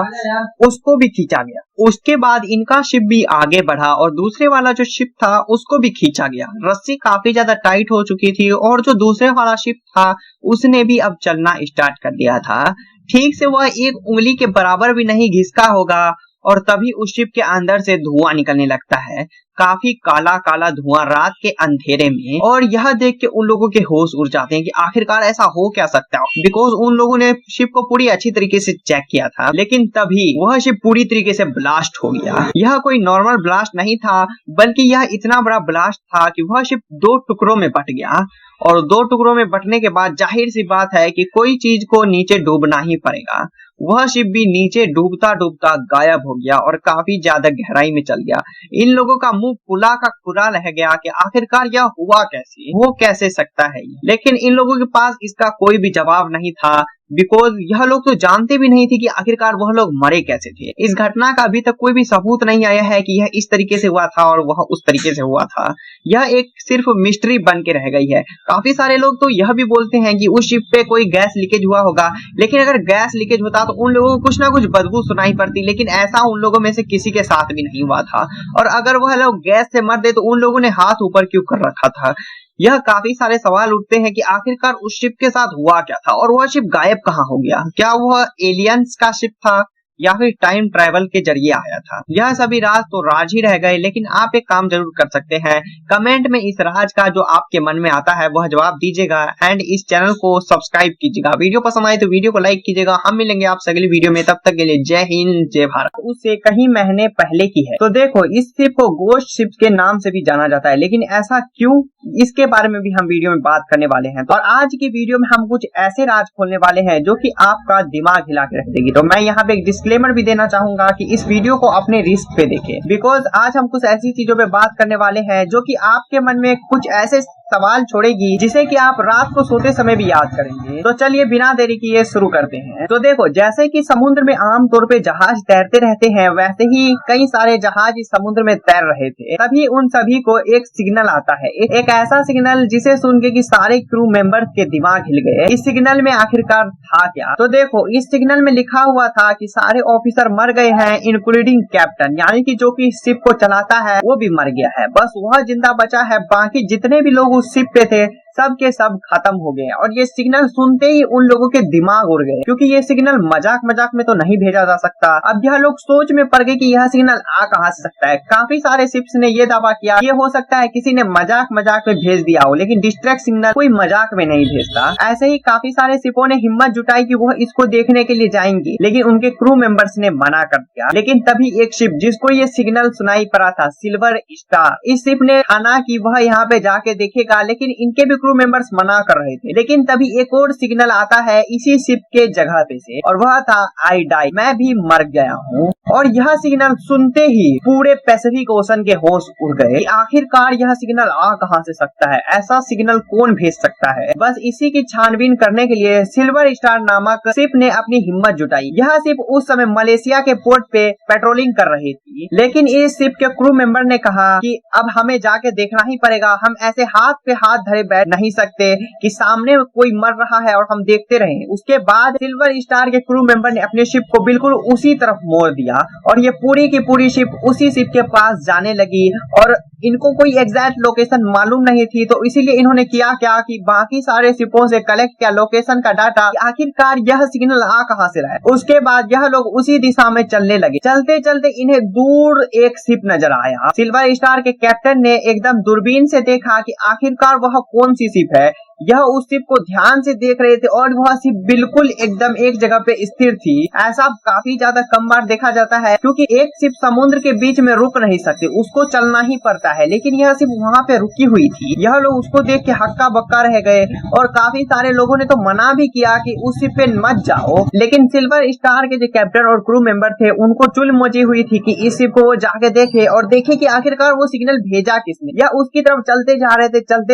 उसको भी खींचा गया। उसके बाद इनका शिप भी आगे बढ़ा और दूसरे वाला जो शिप था उसको भी खींचा गया। रस्सी काफी ज्यादा टाइट हो चुकी थी और जो दूसरे वाला शिप था उसने भी अब चलना स्टार्ट कर दिया था। ठीक से वह एक उंगली के बराबर भी नहीं घिसका होगा और तभी उस शिप के अंदर से धुआं निकलने लगता है, काफी काला काला धुआं रात के अंधेरे में। और यह देख के उन लोगों के होश उड़ जाते हैं कि आखिरकार ऐसा हो क्या सकता है, बिकॉज उन लोगों ने शिप को पूरी अच्छी तरीके से चेक किया था। लेकिन तभी वह शिप पूरी तरीके से ब्लास्ट हो गया। यह कोई नॉर्मल ब्लास्ट नहीं था, बल्कि यह इतना बड़ा ब्लास्ट था कि वह शिप 2 टुकड़ों में बट गया। और 2 टुकड़ों में बटने के बाद जाहिर सी बात है कि कोई चीज को नीचे डूबना ही पड़ेगा। वह शिप भी नीचे डूबता डूबता गायब हो गया और काफी ज्यादा गहराई में चल गया। इन लोगों का मुंह फुला का खुला रह गया कि आखिरकार यह हुआ कैसे, हो कैसे सकता है। लेकिन इन लोगों के पास इसका कोई भी जवाब नहीं था, बिकॉज यह लोग तो जानते भी नहीं थे कि आखिरकार वह लोग मरे कैसे थे। इस घटना का अभी तक कोई भी सबूत नहीं आया है कि यह इस तरीके से हुआ था और वह उस तरीके से हुआ था। यह एक सिर्फ मिस्ट्री बन के रह गई है। काफी सारे लोग तो यह भी बोलते हैं कि उस शिप पे कोई गैस लीकेज हुआ होगा, लेकिन अगर गैस लीकेज होता तो उन लोगों को कुछ ना कुछ बदबू सुनाई पड़ती, लेकिन ऐसा उन लोगों में से किसी के साथ भी नहीं हुआ था। और अगर वह लोग गैस से मर दे तो उन लोगों ने हाथ ऊपर क्यों कर रखा था। यह काफी सारे सवाल उठते हैं कि आखिरकार उस शिप के साथ हुआ क्या था और वह शिप गायब कहाँ हो गया। क्या वह एलियंस का शिप था या फिर टाइम ट्रैवल के जरिए आया था। यह सभी राज तो राज ही रह गए, लेकिन आप एक काम जरूर कर सकते हैं, कमेंट में इस राज का जो आपके मन में आता है वह जवाब दीजिएगा एंड इस चैनल को सब्सक्राइब कीजिएगा। वीडियो पसंद आए तो वीडियो को लाइक कीजिएगा। हम मिलेंगे आपसे अगली वीडियो में, तब तक के लिए जय हिंद जय भारत। उससे कई महीने पहले की है। तो देखो, इस शिप को गोस्ट शिप के नाम से भी जाना जाता है, लेकिन ऐसा क्यों, इसके बारे में भी हम वीडियो में बात करने वाले हैं। और आज की वीडियो में हम कुछ ऐसे राज खोलने वाले हैं जो कि आपका दिमाग हिला के रख देगी। तो मैं यहाँ पे एक डिस्क्लेमर भी देना चाहूंगा कि इस वीडियो को अपने रिस्क पे देखें, बिकॉज आज हम कुछ ऐसी चीजों पे बात करने वाले हैं जो कि आपके मन में कुछ ऐसे सवाल छोड़ेगी जिसे कि आप रात को सोते समय भी याद करेंगे। तो चलिए बिना देरी किए शुरू करते हैं। तो देखो, जैसे कि समुद्र में आमतौर पे जहाज तैरते रहते हैं, वैसे ही कई सारे जहाज इस समुद्र में तैर रहे थे। तभी उन सभी को एक सिग्नल आता है, एक ऐसा सिग्नल जिसे सुन के कि सारे क्रू मेंबर्स के दिमाग हिल गए। इस सिग्नल में आखिरकार था क्या? तो देखो, इस सिग्नल में लिखा हुआ था कि सारे ऑफिसर मर गए हैं, इंक्लूडिंग कैप्टन, यानी कि जो कि शिप को चलाता है वो भी मर गया है, बस वह जिंदा बचा है। बाकी जितने भी लोग उस शिप पे थे सब के सब खत्म हो गए। और ये सिग्नल सुनते ही उन लोगों के दिमाग उड़ गए, क्योंकि ये सिग्नल मजाक मजाक में तो नहीं भेजा जा सकता। अब यह लोग सोच में पड़ गए कि यह सिग्नल आ कहां से सकता है। काफी सारे शिप्स ने ये दावा किया ये हो सकता है किसी ने मजाक मजाक में भेज दिया हो, लेकिन डिस्ट्रैक्ट सिग्नल कोई मजाक में नहीं भेजता। ऐसे ही काफी सारे शिपों ने हिम्मत जुटाई कि वह इसको देखने के लिए जाएंगे, लेकिन उनके क्रू मेंबर्स ने मना कर दिया। लेकिन तभी एक शिप जिसको ये सिग्नल सुनाई पड़ा था, सिल्वर स्टार, इस शिप ने ठाना कि वह यहाँ पे जाके देखेगा, लेकिन इनके भी क्रू मेंबर्स मना कर रहे थे। लेकिन तभी एक और सिग्नल आता है इसी शिप के जगह पे से, और वह था आई डाई, मैं भी मर गया हूँ। और यह सिग्नल सुनते ही पूरे पैसिफिक ओशन के होश उड़ गए। आखिरकार यह सिग्नल आ कहां से सकता है, ऐसा सिग्नल कौन भेज सकता है। बस इसी की छानबीन करने के लिए सिल्वर स्टार नामक शिप ने अपनी हिम्मत जुटाई। यह शिप उस समय मलेशिया के पोर्ट पे पेट्रोलिंग कर रही थी, लेकिन इस शिप के क्रू मेंबर ने कहा कि अब हमें जाके देखना ही पड़ेगा, हम ऐसे हाथ पे हाथ धरे बैठ नहीं सकते कि सामने कोई मर रहा है और हम देखते रहें। उसके बाद सिल्वर स्टार के क्रू मेंबर ने अपने शिप को बिल्कुल उसी तरफ मोड़ दिया और ये पूरी की पूरी शिप उसी शिप के पास जाने लगी। और इनको कोई एग्जैक्ट लोकेशन मालूम नहीं थी, तो इसीलिए इन्होंने किया क्या कि बाकी सारे शिपों से कलेक्ट किया लोकेशन का डाटा, आखिरकार यह सिग्नल आ कहां से रहा है। उसके बाद यह लोग उसी दिशा में चलने लगे। चलते चलते इन्हें दूर एक शिप नजर आया। सिल्वर स्टार के कैप्टन ने एकदम दूरबीन से देखा कि आखिरकार वह कौन सी शिप है। यह उस शिप को ध्यान से देख रहे थे और वह शिप बिल्कुल एकदम एक जगह पे स्थिर थी। ऐसा काफी ज्यादा कम बार देखा जाता है, क्योंकि एक शिप समुद्र के बीच में रुक नहीं सकती, उसको चलना ही पड़ता है, लेकिन यह शिप वहाँ पे रुकी हुई थी। यह लोग उसको देख के हक्का बक्का रह गए और काफी सारे लोगों ने तो मना भी किया कि उस शिप पे मत जाओ, लेकिन सिल्वर स्टार के जो कैप्टन और क्रू मेंबर थे उनको चुल मची हुई थी कि इस शिप को वो जाके देखे और देखे कि आखिरकार वो सिग्नल भेजा किसने। या उसकी तरफ चलते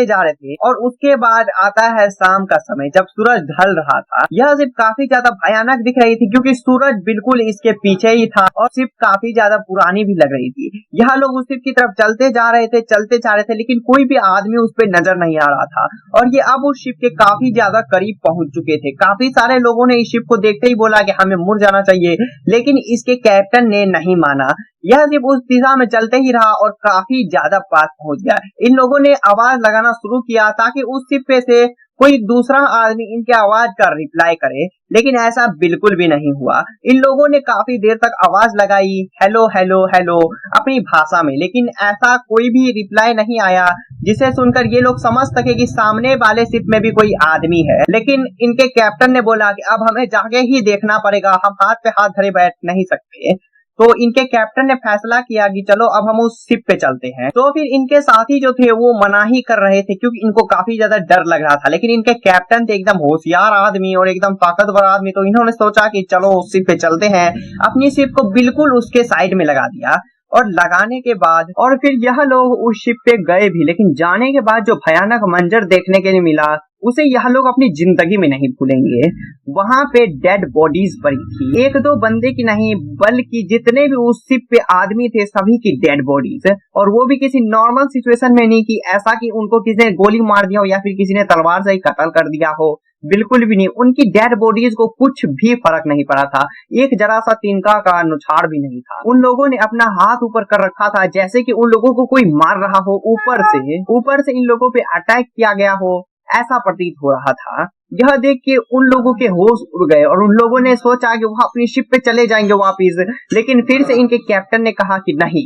जा रहे थे और उसके बाद आता है शाम का समय, जब सूरज ढल रहा था। यह शिप काफी ज्यादा भयानक दिख रही थी, क्योंकि सूरज बिल्कुल इसके पीछे ही था और शिप काफी ज्यादा पुरानी भी लग रही थी। यह लोग उस शिप की तरफ चलते जा रहे थे, लेकिन कोई भी आदमी उस पर नजर नहीं आ रहा था। और ये अब उस शिप के काफी ज्यादा करीब पहुंच चुके थे। काफी सारे लोगों ने इस शिप को देखते ही बोला कि हमें मुड़ जाना चाहिए, लेकिन इसके कैप्टन ने नहीं माना। यह शिप उस दिशा में चलते ही रहा और काफी ज्यादा पास पहुंच गया। इन लोगों ने आवाज लगाना शुरू किया ताकि उस शिप पे से कोई दूसरा आदमी इनके आवाज का रिप्लाई करे, लेकिन ऐसा बिल्कुल भी नहीं हुआ। इन लोगों ने काफी देर तक आवाज लगाई, हेलो हेलो हेलो, अपनी भाषा में, लेकिन ऐसा कोई भी रिप्लाई नहीं आया जिसे सुनकर ये लोग समझ सके कि सामने वाले शिप में भी कोई आदमी है। लेकिन इनके कैप्टन ने बोला कि अब हमें जाके ही देखना पड़ेगा, हम हाथ पे हाथ धरे बैठ नहीं सकते। तो इनके कैप्टन ने फैसला किया कि चलो अब हम उस शिप पे चलते हैं। तो फिर इनके साथी जो थे वो मना ही कर रहे थे, क्योंकि इनको काफी ज्यादा डर लग रहा था, लेकिन इनके कैप्टन थे एकदम होशियार आदमी और एकदम ताकतवर आदमी, तो इन्होंने सोचा कि चलो उस शिप पे चलते हैं। अपनी शिप को बिल्कुल उसके साइड में लगा दिया और लगाने के बाद और फिर यह लोग उस शिप पे गए भी, लेकिन जाने के बाद जो भयानक मंजर देखने के लिए मिला उसे यह लोग अपनी जिंदगी में नहीं भूलेंगे। वहां पे डेड बॉडीज पड़ी थी, एक दो बंदे की नहीं बल्कि जितने भी उस शिप पे आदमी थे सभी की डेड बॉडीज, और वो भी किसी नॉर्मल सिचुएशन में नहीं कि ऐसा कि उनको किसी ने गोली मार दिया हो या फिर किसी ने तलवार से ही कत्ल कर दिया हो, बिल्कुल भी नहीं। उनकी डेड बॉडीज को कुछ भी फर्क नहीं पड़ा था, एक जरा सा तिनका का नुछाड़ भी नहीं था। उन लोगों ने अपना हाथ ऊपर कर रखा था जैसे कि उन लोगों को कोई मार रहा हो, ऊपर से इन लोगों पे अटैक किया गया हो, ऐसा प्रतीत हो रहा था। यह देख के उन लोगों के होश उड़ गए और उन लोगों ने सोचा कि वह अपनी शिप पे चले जाएंगे वापिस, लेकिन फिर से इनके कैप्टन ने कहा कि नहीं,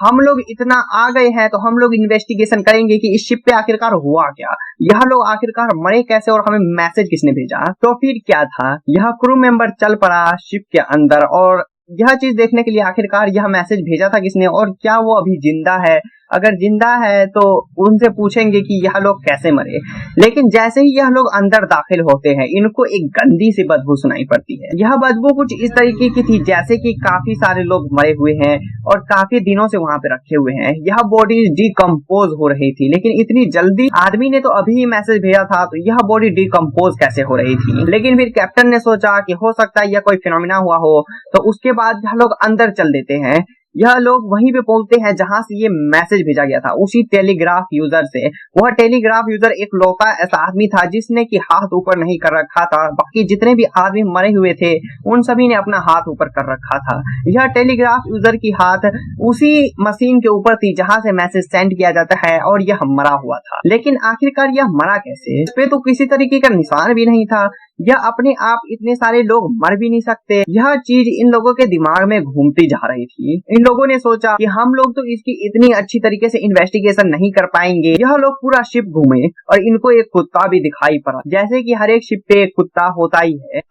हम लोग इतना आ गए हैं तो हम लोग इन्वेस्टिगेशन करेंगे कि इस शिप पे आखिरकार हुआ क्या, यह लोग आखिरकार मरे कैसे और हमें मैसेज किसने भेजा। तो फिर क्या था, यह क्रू मेंबर चल पड़ा शिप के अंदर और यह चीज देखने के लिए आखिरकार यह मैसेज भेजा था किसने और क्या वो अभी जिंदा है। अगर जिंदा है तो उनसे पूछेंगे कि यह लोग कैसे मरे। लेकिन जैसे ही यह लोग अंदर दाखिल होते हैं इनको एक गंदी सी बदबू सुनाई पड़ती है। यह बदबू कुछ इस तरीके की थी जैसे कि काफी सारे लोग मरे हुए हैं और काफी दिनों से वहां पे रखे हुए हैं। यह बॉडी डिकम्पोज हो रही थी, लेकिन इतनी जल्दी आदमी ने तो अभी ही मैसेज भेजा था, तो यह बॉडी डिकम्पोज कैसे हो रही थी। लेकिन फिर कैप्टन ने सोचा कि हो सकता है यह कोई फिनोमिना हुआ हो, तो उसके बाद यह लोग अंदर चल देते हैं। यह लोग वहीं पे पहुंचते हैं जहां से ये मैसेज भेजा गया था, उसी टेलीग्राफ यूजर से। वह टेलीग्राफ यूजर एक लौता ऐसा आदमी था जिसने कि हाथ ऊपर नहीं कर रखा था। बाकी जितने भी आदमी मरे हुए थे उन सभी ने अपना हाथ ऊपर कर रखा था। यह टेलीग्राफ यूजर की हाथ उसी मशीन के ऊपर थी जहां से मैसेज सेंड किया जाता है, और यह मरा हुआ था। लेकिन आखिरकार यह मरा कैसे? इस पे तो किसी तरीके का निशान भी नहीं था। यह अपने आप इतने सारे लोग मर भी नहीं सकते। यह चीज इन लोगों के दिमाग में घूमती जा रही थी। इन लोगों ने सोचा कि हम लोग तो इसकी इतनी अच्छी तरीके से इन्वेस्टिगेशन नहीं कर पाएंगे। यह लोग पूरा शिप घूमे और इनको एक कुत्ता भी दिखाई पड़ा। जैसे कि हर एक शिप पे एक कुत्ता होता ही है,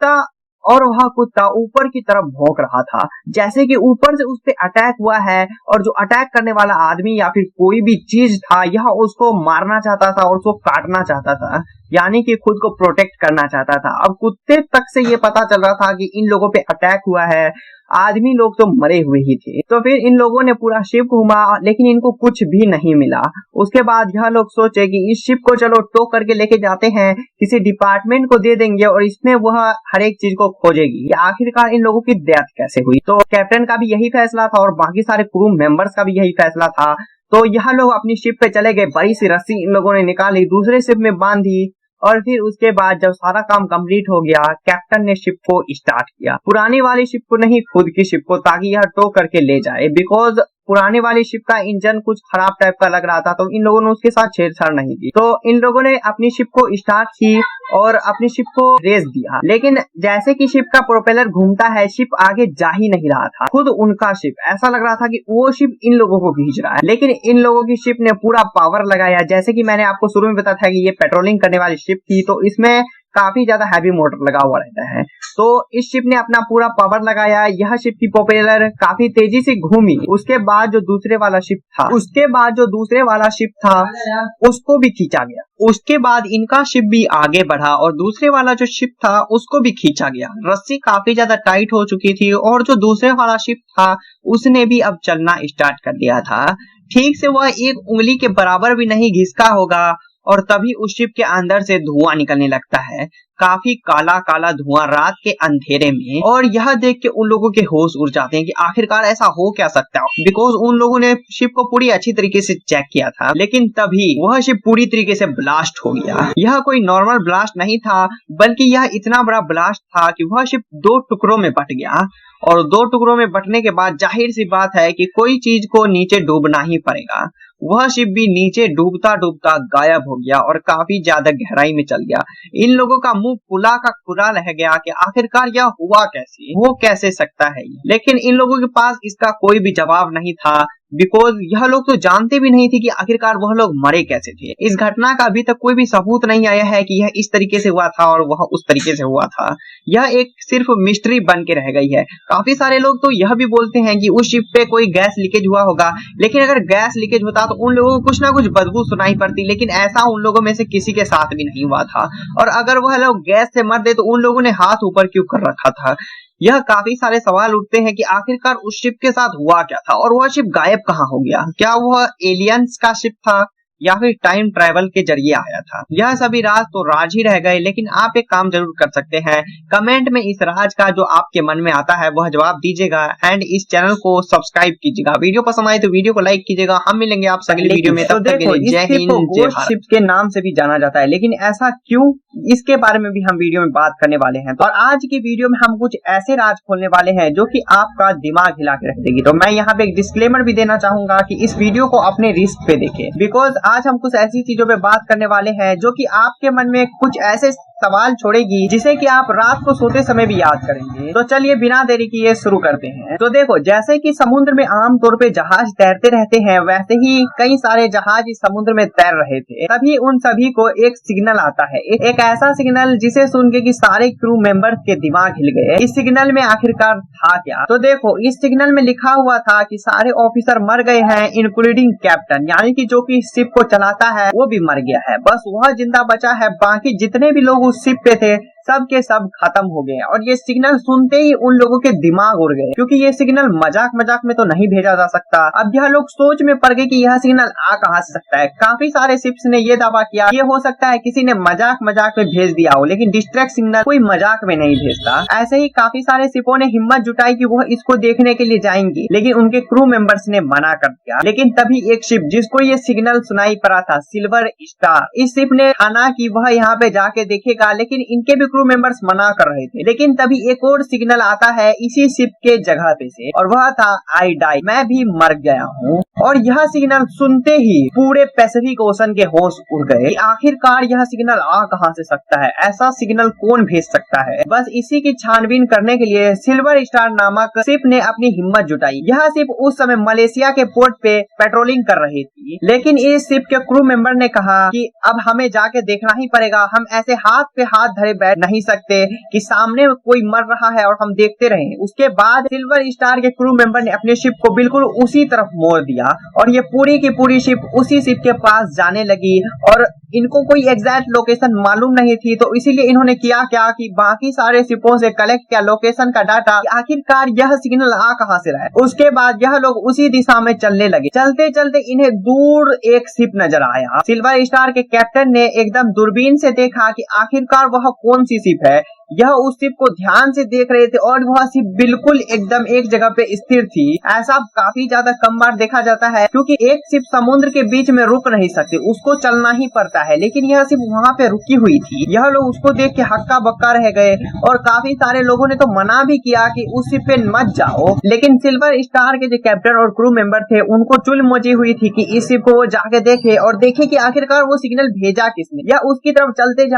और वह कुत्ता ऊपर की तरफ भौंक रहा था, जैसे कि ऊपर से उस पे अटैक हुआ है, और जो अटैक करने वाला आदमी या फिर कोई भी चीज था यह उसको मारना चाहता था और उसको काटना चाहता था, यानी कि खुद को प्रोटेक्ट करना चाहता था। अब कुत्ते तक से ये पता चल रहा था कि इन लोगों पे अटैक हुआ है, आदमी लोग तो मरे हुए ही थे। तो फिर इन लोगों ने पूरा शिप घूमा लेकिन इनको कुछ भी नहीं मिला। उसके बाद यह लोग सोचे कि इस शिप को चलो टो करके लेके जाते हैं, किसी डिपार्टमेंट को दे देंगे और इसमें वह हर एक चीज को खोजेगी कि आखिरकार इन लोगों की डेथ कैसे हुई। तो कैप्टन का भी यही फैसला था और बाकी सारे क्रू मेंबर्स का भी यही फैसला था। तो यह लोग अपनी शिप पे चले गए, बड़ी सी रस्सी इन लोगों ने निकाली, दूसरे शिप में बांधी, और फिर उसके बाद जब सारा काम कंप्लीट हो गया, कैप्टन ने शिप को स्टार्ट किया। पुरानी वाली शिप को नहीं, खुद की शिप को, ताकि यह टो करके ले जाए। बिकॉज पुराने वाली शिप का इंजन कुछ खराब टाइप का लग रहा था, तो इन लोगों ने उसके साथ छेड़छाड़ नहीं की। तो इन लोगों ने अपनी शिप को स्टार्ट की और अपनी शिप को रेस दिया। लेकिन जैसे कि शिप का प्रोपेलर घूमता है, शिप आगे जा ही नहीं रहा था। खुद उनका शिप, ऐसा लग रहा था कि वो शिप इन लोगों को खींच रहा है। लेकिन इन लोगों की शिप ने पूरा पावर लगाया। जैसे कि मैंने आपको शुरू में बताया था कि ये पेट्रोलिंग करने वाली शिप थी, तो इसमें काफी ज्यादा हैवी मोटर लगा हुआ रहता है। तो इस शिप ने अपना पूरा पावर लगाया। यह शिप की प्रोपेलर काफी तेजी से घूमी। उसके बाद जो दूसरे वाला शिप था उसको भी खींचा गया। उसके बाद इनका शिप भी आगे बढ़ा और दूसरे वाला जो शिप था उसको भी खींचा गया। रस्सी काफी ज्यादा टाइट हो चुकी थी और जो दूसरे वाला शिप था उसने भी अब चलना स्टार्ट कर दिया था। ठीक से वह एक उंगली के बराबर भी नहीं घिसका होगा और तभी उस शिप के अंदर से धुआं निकलने लगता है, काफी काला काला धुआं रात के अंधेरे में। और यह देख के उन लोगों के होश उड़ जाते हैं कि आखिरकार ऐसा हो क्या सकता है, बिकॉज उन लोगों ने शिप को पूरी अच्छी तरीके से चेक किया था। लेकिन तभी वह शिप पूरी तरीके से ब्लास्ट हो गया। यह कोई नॉर्मल ब्लास्ट नहीं था, बल्कि यह इतना बड़ा ब्लास्ट था कि वह शिप 2 टुकड़ों में बट गया। और 2 टुकड़ों में बटने के बाद जाहिर सी बात है कि कोई चीज को नीचे डूबना ही पड़ेगा। वह शिप भी नीचे डूबता डूबता गायब हो गया और काफी ज्यादा गहराई में चल गया। इन लोगों का मुंह खुला का खुला रह गया कि आखिरकार यह हुआ कैसे, हो कैसे सकता है। लेकिन इन लोगों के पास इसका कोई भी जवाब नहीं था, बिकॉज यह लोग तो जानते भी नहीं थे कि आखिरकार वह लोग मरे कैसे थे। इस घटना का अभी तक कोई भी सबूत नहीं आया है कि यह इस तरीके से हुआ था और वह उस तरीके से हुआ था। यह एक सिर्फ मिस्ट्री बन के रह गई है। काफी सारे लोग तो यह भी बोलते हैं कि उस शिप पे कोई गैस लीकेज हुआ होगा, लेकिन अगर गैस लीकेज होता तो उन लोगों को कुछ ना कुछ बदबू सुनाई पड़ती, लेकिन ऐसा उन लोगों में से किसी के साथ भी नहीं हुआ था। और अगर वह लोग गैस से मर गए तो उन लोगों ने हाथ ऊपर क्यों कर रखा था। यह काफी सारे सवाल उठते हैं कि आखिरकार उस शिप के साथ हुआ क्या था और वह शिप गायब कहाँ हो गया। क्या वह एलियंस का शिप था या फिर टाइम ट्रैवल के जरिए आया था। यह सभी राज तो राज ही रह गए। लेकिन आप एक काम जरूर कर सकते हैं, कमेंट में इस राज का जो आपके मन में आता है वह जवाब दीजिएगा एंड इस चैनल को सब्सक्राइब कीजिएगा। वीडियो पसंद आए तो वीडियो को लाइक कीजिएगा। हम मिलेंगे आप अगली वीडियो में, तब तक के लिए जय हिंद जय भारत। शिप के नाम से भी जाना जाता है, लेकिन ऐसा क्यों, इसके बारे में भी हम वीडियो में बात करने वाले हैं। और आज की वीडियो में हम कुछ ऐसे राज खोलने वाले हैं जो कि आपका दिमाग हिला के रख देगी। तो मैं यहाँ पे एक डिस्क्लेमर भी देना चाहूंगा कि इस वीडियो को अपने रिस्क पे देखें, बिकॉज आज हम कुछ ऐसी चीजों पे बात करने वाले हैं जो कि आपके मन में कुछ ऐसे सवाल छोड़ेगी जिसे कि आप रात को सोते समय भी याद करेंगे। तो चलिए बिना देरी किए शुरू करते हैं। तो देखो, जैसे कि समुद्र में आमतौर पे जहाज तैरते रहते हैं, वैसे ही कई सारे जहाज इस समुद्र में तैर रहे थे। तभी उन सभी को एक सिग्नल आता है, एक ऐसा सिग्नल जिसे सुन के कि सारे क्रू मेंबर्स के दिमाग हिल गए। इस सिग्नल में आखिरकार था क्या? तो देखो, इस सिग्नल में लिखा हुआ था कि सारे ऑफिसर मर गए हैं, इंक्लूडिंग कैप्टन, यानी कि जो कि शिप को चलाता है वो भी मर गया है, बस वह जिंदा बचा है। बाकी जितने भी लोग उस शिप पे थे सब के सब खत्म हो गए। और ये सिग्नल सुनते ही उन लोगों के दिमाग उड़ गए, क्योंकि ये सिग्नल मजाक मजाक में तो नहीं भेजा जा सकता। अब यह लोग सोच में पड़ गए कि यह सिग्नल आ कहां से सकता है। काफी सारे शिप्स ने ये दावा किया ये हो सकता है किसी ने मजाक मजाक में भेज दिया हो, लेकिन डिस्ट्रैक्ट सिग्नल कोई मजाक में नहीं भेजता। ऐसे ही काफी सारे शिपों ने हिम्मत जुटाई कि वह इसको देखने के लिए जाएंगे, लेकिन उनके क्रू मेंबर्स ने मना कर दिया। लेकिन तभी एक शिप जिसको ये सिग्नल सुनाई पड़ा था, सिल्वर स्टार, इस शिप ने ठाना कि वह यहाँ पे जाके देखेगा, लेकिन इनके भी क्रू मेंबर्स मना कर रहे थे। लेकिन तभी एक और सिग्नल आता है इसी शिप के जगह पे से, और वह था आई डाई, मैं भी मर गया हूँ। और यह सिग्नल सुनते ही पूरे पैसिफिक ओशन के होश उड़ गए। आखिरकार यह सिग्नल आ कहां से सकता है, ऐसा सिग्नल कौन भेज सकता है। बस इसी की छानबीन करने के लिए सिल्वर स्टार नामक शिप ने अपनी हिम्मत जुटाई। यह शिप उस समय मलेशिया के पोर्ट पे पेट्रोलिंग कर रही थी, लेकिन इस शिप के क्रू मेंबर ने कहा कि अब हमें जाके देखना ही पड़ेगा, हम ऐसे हाथ पे हाथ धरे बैठ नहीं सकते कि सामने कोई मर रहा है और हम देखते रहें। उसके बाद सिल्वर स्टार के क्रू मेंबर ने अपने शिप को बिल्कुल उसी तरफ मोड़ दिया और ये पूरी की पूरी शिप उसी शिप के पास जाने लगी। और इनको कोई एग्जैक्ट लोकेशन मालूम नहीं थी, तो इसीलिए इन्होंने किया क्या कि बाकी सारे शिपों से कलेक्ट किया लोकेशन का डाटा, आखिरकार यह सिग्नल आ कहां से रहा है। उसके बाद यह लोग उसी दिशा में चलने लगे। चलते चलते इन्हें दूर एक शिप नजर आया। सिल्वर स्टार के कैप्टन ने एकदम दूरबीन से देखा कि आखिरकार वह कौन सी शिप है। यह उस शिप को ध्यान से देख रहे थे और वह शिप बिल्कुल एकदम एक जगह पे स्थिर थी। ऐसा काफी ज्यादा कम बार देखा जाता है, क्योंकि एक शिप समुद्र के बीच में रुक नहीं सकती, उसको चलना ही पड़ता है, लेकिन यह शिप वहां पे रुकी हुई थी। यह लोग उसको देख के हक्का बक्का रह गए और काफी सारे लोगों ने तो मना भी किया कि उस शिप पे मत जाओ, लेकिन सिल्वर स्टार के जो कैप्टन और क्रू मेंबर थे उनको चुल मची हुई थी कि इस शिप को वो जाके देखे और देखे कि आखिरकार वो सिग्नल भेजा किसने। या उसकी तरफ चलते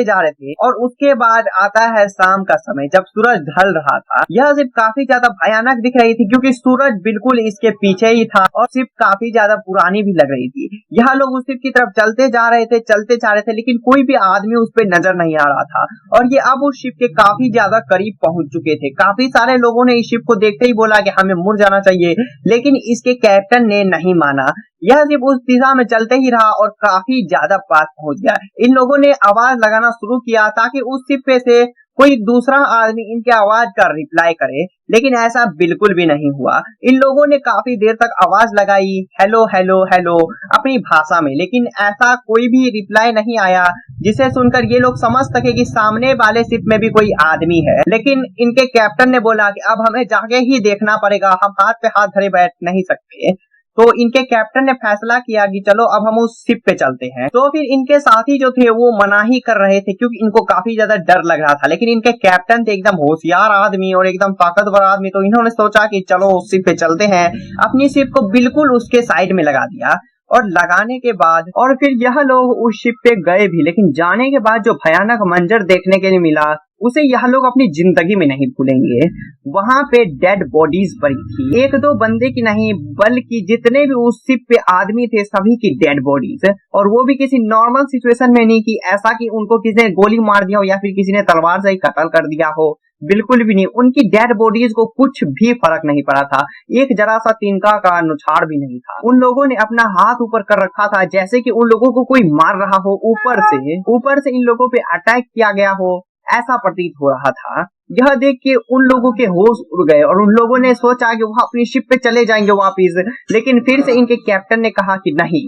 जा रहे थे और उसके बाद आता है शाम का समय, जब सूरज ढल रहा था। यह शिप काफी ज्यादा भयानक दिख रही थी, क्योंकि सूरज बिल्कुल इसके पीछे ही था और शिप काफी ज्यादा पुरानी भी लग रही थी। यह लोग उस शिप की तरफ चलते जा रहे थे, लेकिन कोई भी आदमी उस पर नजर नहीं आ रहा था। और ये अब उस शिप के काफी ज्यादा करीब पहुंच चुके थे। काफी सारे लोगों ने इस शिप को देखते ही बोला कि हमें मुड़ जाना चाहिए, लेकिन इसके कैप्टन ने नहीं माना। यह शिप उस दिशा में चलते ही रहा और काफी ज्यादा पास पहुंच गया। इन लोगों ने आवाज लगाना शुरू किया ताकि उस शिप पे से कोई दूसरा आदमी इनके आवाज का रिप्लाई करे, लेकिन ऐसा बिल्कुल भी नहीं हुआ। इन लोगों ने काफी देर तक आवाज लगाई, हेलो हेलो हेलो, अपनी भाषा में, लेकिन ऐसा कोई भी रिप्लाई नहीं आया जिसे सुनकर ये लोग समझ सके कि सामने वाले शिप में भी कोई आदमी है। लेकिन इनके कैप्टन ने बोला कि अब हमें जाके ही देखना पड़ेगा, हम हाथ पे हाथ धरे बैठ नहीं सकते। तो इनके कैप्टन ने फैसला किया कि चलो अब हम उस शिप पे चलते हैं। तो फिर इनके साथी जो थे वो मना ही कर रहे थे, क्योंकि इनको काफी ज्यादा डर लग रहा था, लेकिन इनके कैप्टन थे एकदम होशियार आदमी और एकदम ताकतवर आदमी, तो इन्होंने सोचा कि चलो उस शिप पे चलते हैं। अपनी शिप को बिल्कुल उसके साइड में लगा दिया और लगाने के बाद और फिर यह लोग उस शिप पे गए भी, लेकिन जाने के बाद जो भयानक मंजर देखने के लिए मिला उसे यह लोग अपनी जिंदगी में नहीं भूलेंगे। वहां पे डेड बॉडीज पड़ी थी, एक दो बंदे की नहीं बल्कि जितने भी उस शिप पे आदमी थे सभी की डेड बॉडीज, और वो भी किसी नॉर्मल सिचुएशन में नहीं कि ऐसा कि उनको किसी ने गोली मार दिया हो या फिर किसी ने तलवार से ही कत्ल कर दिया हो, बिल्कुल भी नहीं। उनकी डेड बॉडीज को कुछ भी फर्क नहीं पड़ा था, एक जरा सा तिनका का नुछाड़ भी नहीं था। उन लोगों ने अपना हाथ ऊपर कर रखा था जैसे कि उन लोगों को कोई मार रहा हो, ऊपर से इन लोगों पे अटैक किया गया हो, ऐसा प्रतीत हो रहा था। यह देख के उन लोगों के होश उड़ गए और उन लोगों ने सोचा कि वह अपनी शिप पे चले जाएंगे वापिस, लेकिन फिर से इनके कैप्टन ने कहा कि नहीं,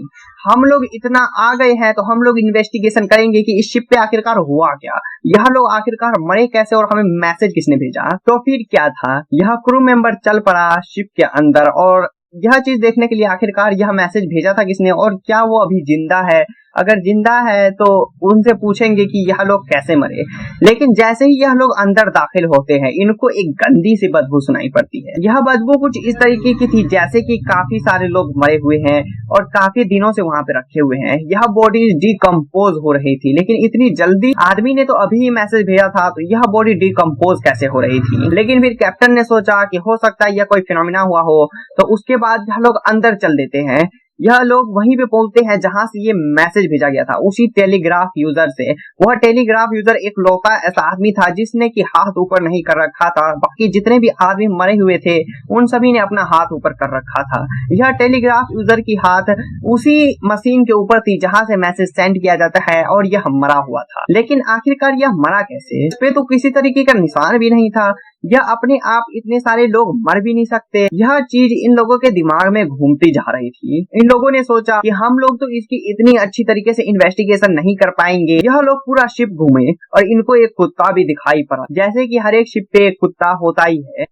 हम लोग इतना आ गए हैं तो हम लोग इन्वेस्टिगेशन करेंगे कि इस शिप पे आखिरकार हुआ क्या, यह लोग आखिरकार मरे कैसे और हमें मैसेज किसने भेजा। तो फिर क्या था, यह क्रू मेंबर चल पड़ा शिप के अंदर और यह चीज देखने के लिए आखिरकार यह मैसेज भेजा था किसने और क्या वो अभी जिंदा है। अगर जिंदा है तो उनसे पूछेंगे कि यह लोग कैसे मरे। लेकिन जैसे ही यह लोग अंदर दाखिल होते हैं इनको एक गंदी सी बदबू सुनाई पड़ती है। यह बदबू कुछ इस तरीके की थी जैसे कि काफी सारे लोग मरे हुए हैं और काफी दिनों से वहां पे रखे हुए हैं। यह बॉडी डिकम्पोज हो रही थी, लेकिन इतनी जल्दी आदमी ने तो अभी ही मैसेज भेजा था, तो यह बॉडी डिकम्पोज कैसे हो रही थी। लेकिन फिर कैप्टन ने सोचा कि हो सकता है यह कोई फिनोमिना हुआ हो, तो उसके बाद यह लोग अंदर चल देते हैं। यह लोग वहीं पे पहुंचते हैं जहां से ये मैसेज भेजा गया था, उसी टेलीग्राफ यूजर से। वह टेलीग्राफ यूजर एक लौता ऐसा आदमी था जिसने कि हाथ ऊपर नहीं कर रखा था। बाकी जितने भी आदमी मरे हुए थे उन सभी ने अपना हाथ ऊपर कर रखा था। यह टेलीग्राफ यूजर की हाथ उसी मशीन के ऊपर थी जहां से मैसेज सेंड किया जाता है और यह मरा हुआ था। लेकिन आखिरकार यह मरा कैसे? इस पे तो किसी तरीके का निशान भी नहीं था। यह अपने आप इतने सारे लोग मर भी नहीं सकते। यह चीज इन लोगों के दिमाग में घूमती जा रही थी। इन लोगों ने सोचा कि हम लोग तो इसकी इतनी अच्छी तरीके से इन्वेस्टिगेशन नहीं कर पाएंगे। यह लोग पूरा शिप घूमे और इनको एक कुत्ता भी दिखाई पड़ा, जैसे कि हर एक शिप पे एक कुत्ता होता ही है।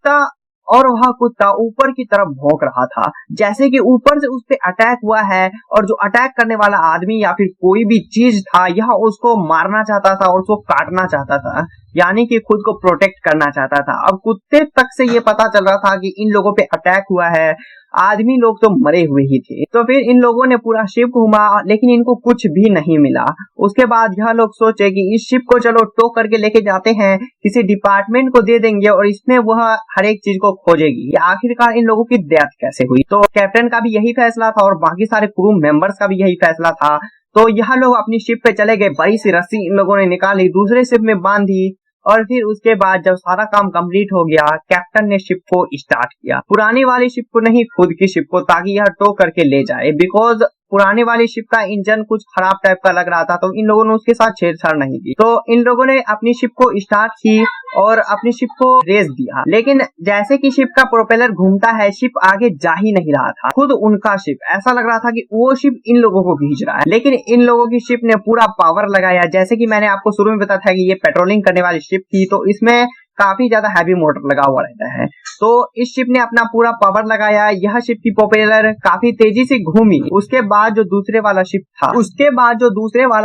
और वह कुत्ता ऊपर की तरफ भौंक रहा था, जैसे कि ऊपर से उस पे अटैक हुआ है और जो अटैक करने वाला आदमी या फिर कोई भी चीज था यह उसको मारना चाहता था और उसको काटना चाहता था, यानी कि खुद को प्रोटेक्ट करना चाहता था। अब कुत्ते तक से ये पता चल रहा था कि इन लोगों पे अटैक हुआ है, आदमी लोग तो मरे हुए ही थे। तो फिर इन लोगों ने पूरा शिप घूमा लेकिन इनको कुछ भी नहीं मिला। उसके बाद यह लोग सोचे कि इस शिप को चलो टो करके लेके जाते हैं, किसी डिपार्टमेंट को दे देंगे और इसमें वह हर एक चीज को खोजेगी आखिरकार इन लोगों की डेथ कैसे हुई। तो कैप्टन का भी यही फैसला था और बाकी सारे क्रू मेंबर्स का भी यही फैसला था। तो यह लोग अपनी शिप पे चले गए, बड़ी सी रस्सी इन लोगों ने निकाली, दूसरे शिप में बांधी और फिर उसके बाद जब सारा काम कंप्लीट हो गया कैप्टन ने शिप को स्टार्ट किया। पुरानी वाली शिप को नहीं, खुद की शिप को, ताकि यह टो करके ले जाए। बिकॉज पुराने वाली शिप का इंजन कुछ खराब टाइप का लग रहा था तो इन लोगों ने उसके साथ छेड़छाड़ नहीं की। तो इन लोगों ने अपनी शिप को स्टार्ट की और अपनी शिप को रेस दिया। लेकिन जैसे कि शिप का प्रोपेलर घूमता है शिप आगे जा ही नहीं रहा था। खुद उनका शिप ऐसा लग रहा था कि वो शिप इन लोगों को खींच रहा है। लेकिन इन लोगों की शिप ने पूरा पावर लगाया। जैसे कि मैंने आपको शुरू में बताया था कि ये पेट्रोलिंग करने वाली शिप थी तो इसमें काफी ज्यादा हैवी मोटर लगा हुआ रहता है। तो इस शिप ने अपना पूरा पावर लगाया। यह शिप की प्रोपेलर काफी तेजी से घूमी। उसके बाद जो दूसरे वाला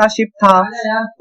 शिप था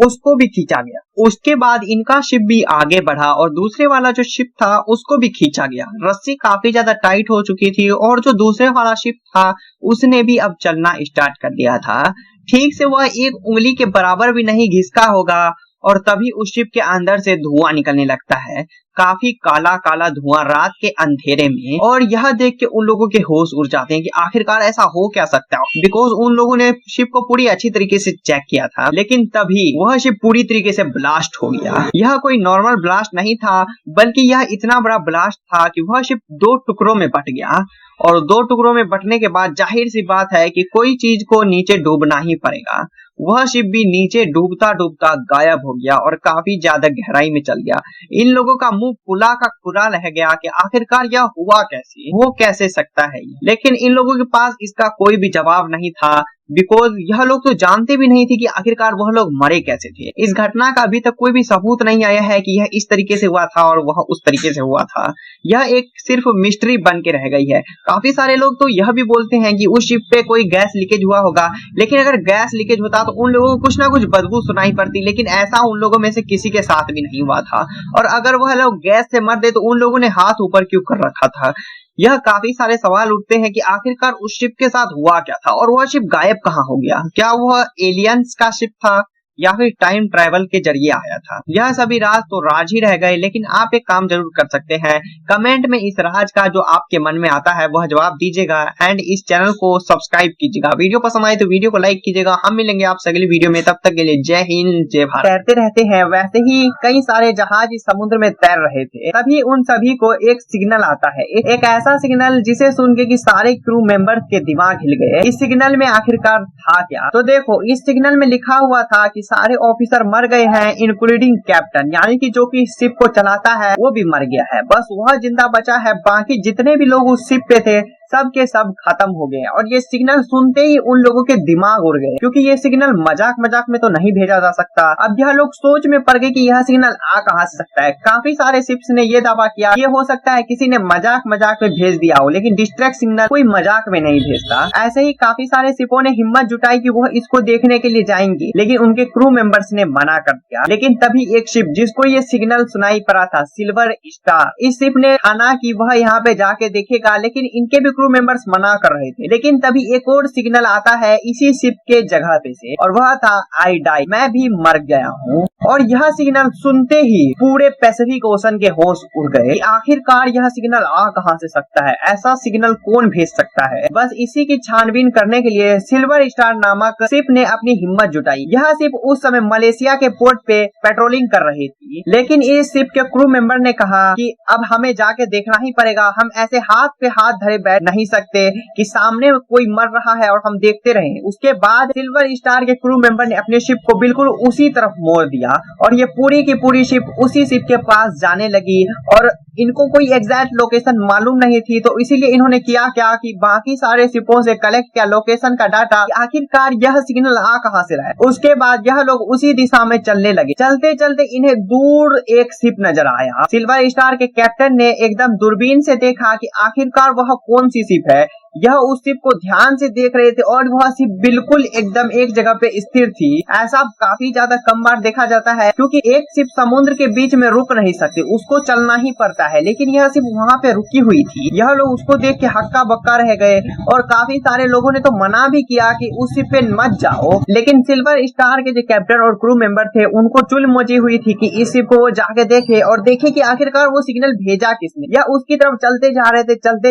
उसको भी खींचा गया। उसके बाद इनका शिप भी आगे बढ़ा और दूसरे वाला जो शिप था उसको भी खींचा गया। रस्सी काफी ज्यादा टाइट हो चुकी थी और जो दूसरे वाला शिप था उसने भी अब चलना स्टार्ट कर दिया था। ठीक से वह एक उंगली के बराबर भी नहीं घिसका होगा और तभी उस शिप के अंदर से धुआं निकलने लगता है, काफी काला काला धुआं रात के अंधेरे में। और यह देख के उन लोगों के होश उड़ जाते हैं कि आखिरकार ऐसा हो क्या सकता है। बिकॉज उन लोगों ने शिप को पूरी अच्छी तरीके से चेक किया था। लेकिन तभी वह शिप पूरी तरीके से ब्लास्ट हो गया। यह कोई नॉर्मल ब्लास्ट नहीं था बल्कि यह इतना बड़ा ब्लास्ट था कि वह शिप 2 टुकड़ों में बट गया। और 2 टुकड़ों में बटने के बाद जाहिर सी बात है कि कोई चीज को नीचे डूबना ही पड़ेगा। वह शिप भी नीचे डूबता डूबता गायब हो गया और काफी ज्यादा गहराई में चल गया। इन लोगों का मुंह फुला का खुला रह गया कि आखिरकार यह हुआ कैसे, हो कैसे सकता है। लेकिन इन लोगों के पास इसका कोई भी जवाब नहीं था। बिकॉज यह लोग तो जानते भी नहीं थे कि आखिरकार वह लोग मरे कैसे थे। इस घटना का अभी तक कोई भी सबूत नहीं आया है कि यह इस तरीके से हुआ था और वह उस तरीके से हुआ था। यह एक सिर्फ मिस्ट्री बन के रह गई है। काफी सारे लोग तो यह भी बोलते हैं कि उस शिप पे कोई गैस लीकेज हुआ होगा। लेकिन अगर गैस लीकेज होता तो उन लोगों को कुछ ना कुछ बदबू सुनाई पड़ती। लेकिन ऐसा उन लोगों में से किसी के साथ भी नहीं हुआ था। और अगर वह लोग गैस से मर दे तो उन लोगों ने हाथ ऊपर क्यों कर रखा था। यह काफी सारे सवाल उठते हैं कि आखिरकार उस शिप के साथ हुआ क्या था और वह शिप गायब कहाँ हो गया। क्या वह एलियंस का शिप था या फिर टाइम ट्रैवल के जरिए आया था। यह सभी राज तो राज ही रह गए। लेकिन आप एक काम जरूर कर सकते हैं, कमेंट में इस राज का जो आपके मन में आता है वह जवाब दीजिएगा एंड इस चैनल को सब्सक्राइब कीजिएगा। वीडियो पसंद आए तो वीडियो को लाइक कीजिएगा। हम मिलेंगे आपसे अगली वीडियो में, तब तक के लिए जय हिंद जय भारत। तैरते रहते हैं वैसे ही कई सारे जहाज इस समुद्र में तैर रहे थे। तभी उन सभी को एक सिग्नल आता है, एक ऐसा सिग्नल जिसे सुन के कि सारे क्रू मेंबर्स के दिमाग हिल गए। इस सिग्नल में आखिरकार था क्या? तो देखो, इस सिग्नल में लिखा हुआ था कि सारे ऑफिसर मर गए हैं इंक्लूडिंग कैप्टन, यानी कि जो कि शिप को चलाता है वो भी मर गया है। बस वह जिंदा बचा है, बाकी जितने भी लोग उस शिप पे थे सब के सब खत्म हो गए। और ये सिग्नल सुनते ही उन लोगों के दिमाग उड़ गए, क्योंकि ये सिग्नल मजाक मजाक में तो नहीं भेजा जा सकता। अब यह लोग सोच में पड़ गए कि यह सिग्नल आ कहां से सकता है। काफी सारे शिप्स ने ये दावा किया ये हो सकता है किसी ने मजाक मजाक में भेज दिया हो, लेकिन डिस्ट्रैक्ट सिग्नल कोई मजाक में नहीं भेजता। ऐसे ही काफी सारे शिपों ने हिम्मत जुटाई कि वह इसको देखने के लिए जाएंगे, लेकिन उनके क्रू मेंबर्स ने मना कर दिया। लेकिन तभी एक शिप जिसको ये सिग्नल सुनाई पड़ा था, सिल्वर स्टार, इस शिप ने ठाना कि वह यहाँ पे जाके देखेगा। लेकिन इनके भी क्रू मेंबर्स मना कर रहे थे, लेकिन तभी एक और सिग्नल आता है इसी शिप के जगह पे से, और वह था आई डाई, मैं भी मर गया हूँ। और यह सिग्नल सुनते ही पूरे पैसिफिक ओशन के होश उड़ गए। आखिरकार यह सिग्नल आ कहां से सकता है, ऐसा सिग्नल कौन भेज सकता है। बस इसी की छानबीन करने के लिए सिल्वर स्टार नामक शिप ने अपनी हिम्मत जुटाई। यह शिप उस समय मलेशिया के पोर्ट पे पेट्रोलिंग कर रही थी, लेकिन इस शिप के क्रू मेंबर ने कहा कि अब हमें जाके देखना ही पड़ेगा, हम ऐसे हाथ पे हाथ धरे बैठ नहीं सकते कि सामने कोई मर रहा है और हम देखते रहें। उसके बाद सिल्वर स्टार के क्रू मेंबर ने अपने शिप को बिल्कुल उसी तरफ मोड़ दिया और ये पूरी की पूरी शिप उसी शिप के पास जाने लगी। और इनको कोई एग्जैक्ट लोकेशन मालूम नहीं थी, तो इसीलिए इन्होंने किया क्या कि बाकी सारे शिपों से कलेक्ट किया लोकेशन का डाटा, आखिरकार यह सिग्नल आ कहां से रहा है। उसके बाद यह लोग उसी दिशा में चलने लगे। चलते चलते इन्हें दूर एक शिप नजर आया। सिल्वर स्टार के कैप्टन ने एकदम दूरबीन से देखा कि आखिरकार वह कौन सी शिप है। यह उस शिप को ध्यान से देख रहे थे और वह शिप बिल्कुल एकदम एक जगह पे स्थिर थी। ऐसा काफी ज्यादा कम बार देखा जाता है, क्योंकि एक शिप समुद्र के बीच में रुक नहीं सकती, उसको चलना ही पड़ता है, लेकिन यह शिप वहाँ पे रुकी हुई थी। यह लोग उसको देख के हक्का बक्का रह गए और काफी सारे लोगों ने तो मना भी किया कि उस शिप पे मत जाओ, लेकिन सिल्वर स्टार के जो कैप्टन और क्रू मेंबर थे उनको चुल मची हुई थी कि इस शिप को वो जाके देखे और देखे कि आखिरकार वो सिग्नल भेजा किसने, या उसकी तरफ चलते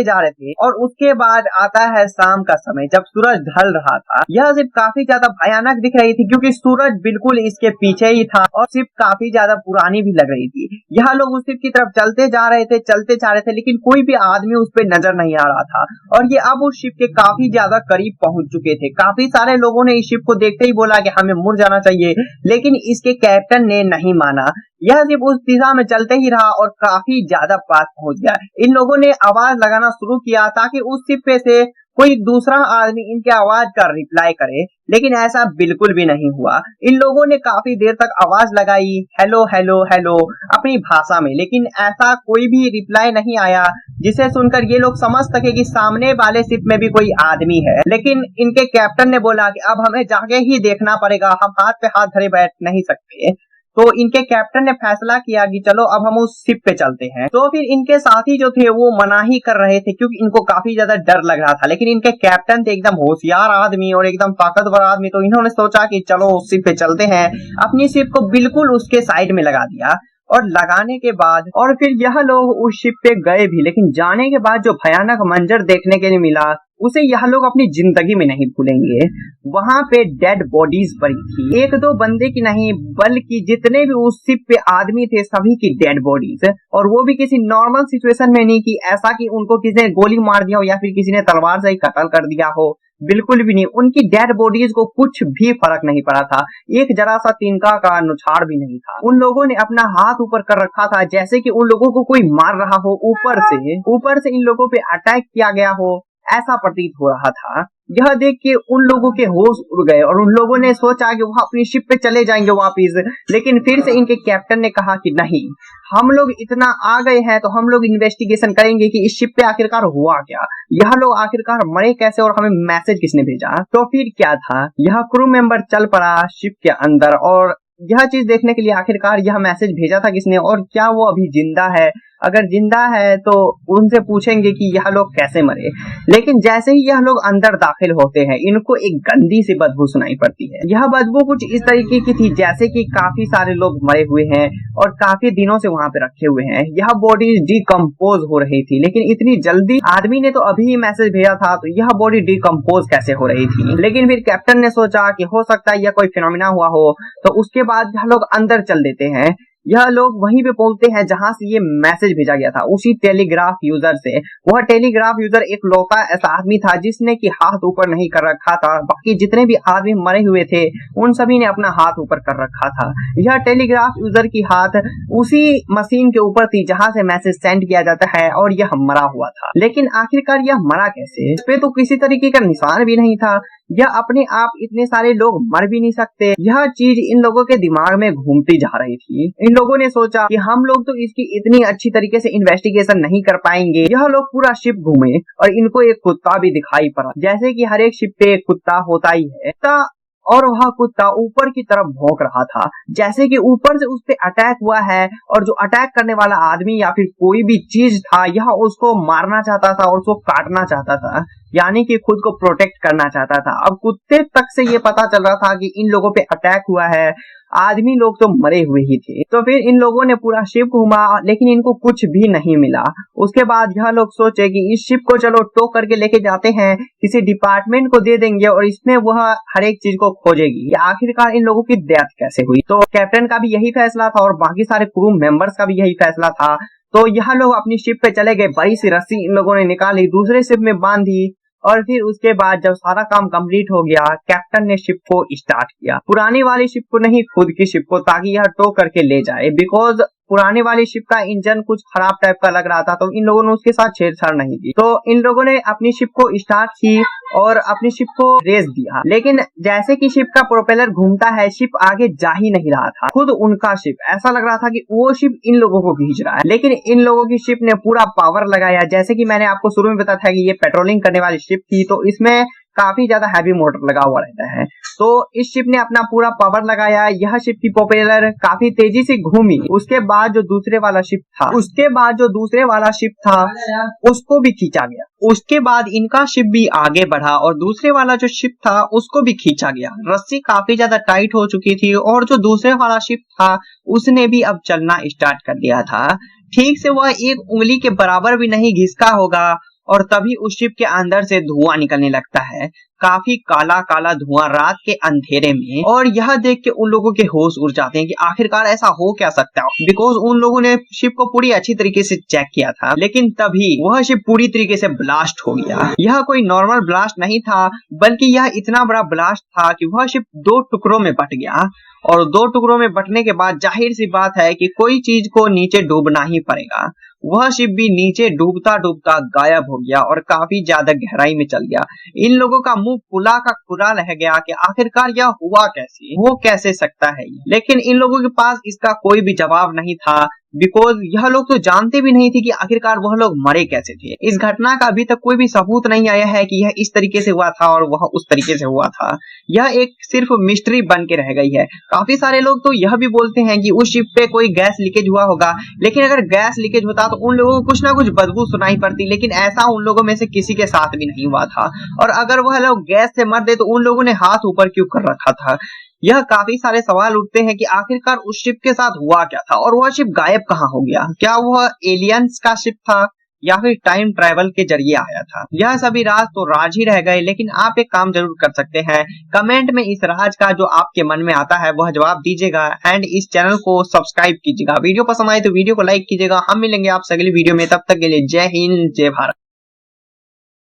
जा रहे थे। और उसके बाद आता है शाम का समय, जब सूरज ढल रहा था। यह शिप काफी ज्यादा भयानक दिख रही थी, क्योंकि सूरज बिल्कुल इसके पीछे ही था और शिप काफी ज्यादा पुरानी भी लग रही थी। यह लोग उस शिप की तरफ चलते जा रहे थे, लेकिन कोई भी आदमी उस पर नजर नहीं आ रहा था। और ये अब उस शिप के काफी ज्यादा करीब पहुंच चुके थे। काफी सारे लोगों ने इस शिप को देखते ही बोला कि हमें मुड़ जाना चाहिए, लेकिन इसके कैप्टन ने नहीं माना। यह शिप उस दिशा में चलते ही रहा और काफी ज्यादा पास पहुंच गया। इन लोगों ने आवाज लगाना शुरू किया ताकि उस शिप पे से कोई दूसरा आदमी इनके आवाज का रिप्लाई करे, लेकिन ऐसा बिल्कुल भी नहीं हुआ। इन लोगों ने काफी देर तक आवाज लगाई, हेलो हेलो हेलो, अपनी भाषा में, लेकिन ऐसा कोई भी रिप्लाई नहीं आया जिसे सुनकर ये लोग समझ सके कि सामने वाले शिप में भी कोई आदमी है। लेकिन इनके कैप्टन ने बोला कि अब हमें जाके ही देखना पड़ेगा, हम हाथ पे हाथ धरे बैठ नहीं सकते। तो इनके कैप्टन ने फैसला किया कि चलो अब हम उस शिप पे चलते हैं। तो फिर इनके साथी जो थे वो मना ही कर रहे थे, क्योंकि इनको काफी ज्यादा डर लग रहा था, लेकिन इनके कैप्टन थे एकदम होशियार आदमी और एकदम ताकतवर आदमी, तो इन्होंने सोचा कि चलो उस शिप पे चलते हैं। अपनी शिप को बिल्कुल उसके साइड में लगा दिया और लगाने के बाद और फिर यह लोग उस शिप पे गए भी, लेकिन जाने के बाद जो भयानक मंजर देखने के लिए मिला उसे यह लोग अपनी जिंदगी में नहीं भूलेंगे। वहां पे डेड बॉडीज पड़ी थी, एक दो बंदे की नहीं बल्कि जितने भी उस शिप पे आदमी थे सभी की डेड बॉडीज, और वो भी किसी नॉर्मल सिचुएशन में नहीं कि ऐसा कि उनको किसी ने गोली मार दिया हो या फिर किसी ने तलवार से ही कत्ल कर दिया हो, बिल्कुल भी नहीं। उनकी डेड बॉडीज को कुछ भी फर्क नहीं पड़ा था, एक जरा सा तिनका का नुछाड़ भी नहीं था। उन लोगों ने अपना हाथ ऊपर कर रखा था जैसे कि उन लोगों को कोई मार रहा हो, ऊपर से इन लोगों पे अटैक किया गया हो, ऐसा प्रतीत हो रहा था। यह देख के उन लोगों के होश उड़ गए और उन लोगों ने सोचा कि वह अपनी शिप पे चले जाएंगे वापिस, लेकिन फिर से इनके कैप्टन ने कहा कि नहीं, हम लोग इतना आ गए हैं तो हम लोग इन्वेस्टिगेशन करेंगे कि इस शिप पे आखिरकार हुआ क्या, यह लोग आखिरकार मरे कैसे और हमें मैसेज किसने भेजा। तो फिर क्या था, यह क्रू मेंबर चल पड़ा शिप के अंदर और यह चीज देखने के लिए आखिरकार यह मैसेज भेजा था किसने और क्या वो अभी जिंदा है। अगर जिंदा है तो उनसे पूछेंगे कि यह लोग कैसे मरे। लेकिन जैसे ही यह लोग अंदर दाखिल होते हैं इनको एक गंदी सी बदबू सुनाई पड़ती है। यह बदबू कुछ इस तरीके की थी जैसे कि काफी सारे लोग मरे हुए हैं और काफी दिनों से वहां पे रखे हुए हैं। यह बॉडी डिकम्पोज हो रही थी, लेकिन इतनी जल्दी, आदमी ने तो अभी ही मैसेज भेजा था तो यह बॉडी डिकम्पोज कैसे हो रही थी। लेकिन फिर कैप्टन ने सोचा कि हो सकता है यह कोई फिनोमिना हुआ हो, तो उसके बाद यह लोग अंदर चल देते हैं। यह लोग वहीं पे पहुंचते हैं जहां से ये मैसेज भेजा गया था, उसी टेलीग्राफ यूजर से। वह टेलीग्राफ यूजर एक लौता ऐसा आदमी था जिसने कि हाथ ऊपर नहीं कर रखा था, बाकी जितने भी आदमी मरे हुए थे उन सभी ने अपना हाथ ऊपर कर रखा था। यह टेलीग्राफ यूजर की हाथ उसी मशीन के ऊपर थी जहां से मैसेज सेंड किया जाता है और यह मरा हुआ था। लेकिन आखिरकार यह मरा कैसे, इस पे तो किसी तरीके का निशान भी नहीं था। यह अपने आप, इतने सारे लोग मर भी नहीं सकते, यह चीज इन लोगों के दिमाग में घूमती जा रही थी। इन लोगों ने सोचा कि हम लोग तो इसकी इतनी अच्छी तरीके से इन्वेस्टिगेशन नहीं कर पाएंगे। यह लोग पूरा शिप घूमे और इनको एक कुत्ता भी दिखाई पड़ा, जैसे कि हर एक शिप पे एक कुत्ता होता ही है। और वह कुत्ता ऊपर की तरफ भौंक रहा था, जैसे कि ऊपर से उस पे अटैक हुआ है और जो अटैक करने वाला आदमी या फिर कोई भी चीज था यह उसको मारना चाहता था और उसको काटना चाहता था, यानी कि खुद को प्रोटेक्ट करना चाहता था। अब कुत्ते तक से ये पता चल रहा था कि इन लोगों पे अटैक हुआ है, आदमी लोग तो मरे हुए ही थे। तो फिर इन लोगों ने पूरा शिप घूमा लेकिन इनको कुछ भी नहीं मिला। उसके बाद यह लोग सोचे कि इस शिप को चलो टो करके लेके जाते हैं, किसी डिपार्टमेंट को दे देंगे और इसमें वह हर एक चीज को खोजेगी आखिरकार इन लोगों की डेथ कैसे हुई। तो कैप्टन का भी यही फैसला था और बाकी सारे क्रू मेंबर्स का भी यही फैसला था। तो यह लोग अपनी शिप पे चले गए, बड़ी सी रस्सी इन लोगों ने निकाली, दूसरे शिप में बांध दी और फिर उसके बाद जब सारा काम कंप्लीट हो गया, कैप्टन ने शिप को स्टार्ट किया, पुरानी वाली शिप को नहीं, खुद की शिप को, ताकि यह टो करके ले जाए। बिकॉज पुराने वाली शिप का इंजन कुछ खराब टाइप का लग रहा था, तो इन लोगों ने उसके साथ छेड़छाड़ नहीं की। तो इन लोगों ने अपनी शिप को स्टार्ट की और अपनी शिप को रेस दिया, लेकिन जैसे कि शिप का प्रोपेलर घूमता है, शिप आगे जा ही नहीं रहा था। खुद उनका शिप, ऐसा लग रहा था कि वो शिप इन लोगों को खींच रहा है, लेकिन इन लोगों की शिप ने पूरा पावर लगाया। जैसे कि मैंने आपको शुरू में बताया था कि ये पेट्रोलिंग करने वाली शिप थी, तो इसमें काफी ज्यादा हैवी मोटर लगा हुआ रहता है। तो इस शिप ने अपना पूरा पावर लगाया, यह शिप की प्रोपेलर काफी तेजी से घूमी। उसके बाद जो दूसरे वाला शिप था उसको भी खींचा गया। उसके बाद इनका शिप भी आगे बढ़ा और दूसरे वाला जो शिप था उसको भी खींचा गया। रस्सी काफी ज्यादा टाइट हो चुकी थी और जो दूसरे वाला शिप था उसने भी अब चलना स्टार्ट कर दिया था। ठीक से वह एक उंगली के बराबर भी नहीं घिसका होगा और तभी उस शिप के अंदर से धुआं निकलने लगता है, काफी काला काला धुआं रात के अंधेरे में। और यह देख के उन लोगों के होश उड़ जाते हैं कि आखिरकार ऐसा हो क्या सकता है, बिकॉज उन लोगों ने शिप को पूरी अच्छी तरीके से चेक किया था। लेकिन तभी वह शिप पूरी तरीके से ब्लास्ट हो गया। यह कोई नॉर्मल ब्लास्ट नहीं था, बल्कि यह इतना बड़ा ब्लास्ट था कि वह शिप 2 टुकड़ों में बट गया। और 2 टुकड़ों में बटने के बाद जाहिर सी बात है कि कोई चीज को नीचे डूबना ही पड़ेगा। वह शिप भी नीचे डूबता डूबता गायब हो गया और काफी ज्यादा गहराई में चल गया। इन लोगों का मुंह खुला का खुला रह गया कि आखिरकार यह हुआ कैसे, हो कैसे सकता है। लेकिन इन लोगों के पास इसका कोई भी जवाब नहीं था, बिकॉज यह लोग तो जानते भी नहीं थे कि आखिरकार वह लोग मरे कैसे थे। इस घटना का अभी तक कोई भी सबूत नहीं आया है कि यह इस तरीके से हुआ था और वह उस तरीके से हुआ था। यह एक सिर्फ मिस्ट्री बन के रह गई है। काफी सारे लोग तो यह भी बोलते हैं कि उस शिप पे कोई गैस लीकेज हुआ होगा, लेकिन अगर गैस लीकेज होता तो उन लोगों को कुछ ना कुछ बदबू सुनाई पड़ती, लेकिन ऐसा उन लोगों में से किसी के साथ भी नहीं हुआ था। और अगर वह लोग गैस से मर दे तो उन लोगों ने हाथ ऊपर क्यों कर रखा था। यह काफी सारे सवाल उठते हैं कि आखिरकार उस शिप के साथ हुआ क्या था और वह शिप गायब कहाँ हो गया। क्या वह एलियंस का शिप था या फिर टाइम ट्रैवल के जरिए आया था। यह सभी राज तो राज ही रह गए, लेकिन आप एक काम जरूर कर सकते हैं, कमेंट में इस राज का जो आपके मन में आता है वह जवाब दीजिएगा एंड इस चैनल को सब्सक्राइब कीजिएगा। वीडियो पसंद आए तो वीडियो को लाइक कीजिएगा। हम मिलेंगे आपसे अगली वीडियो में, तब तक के लिए जय हिंद जय भारत।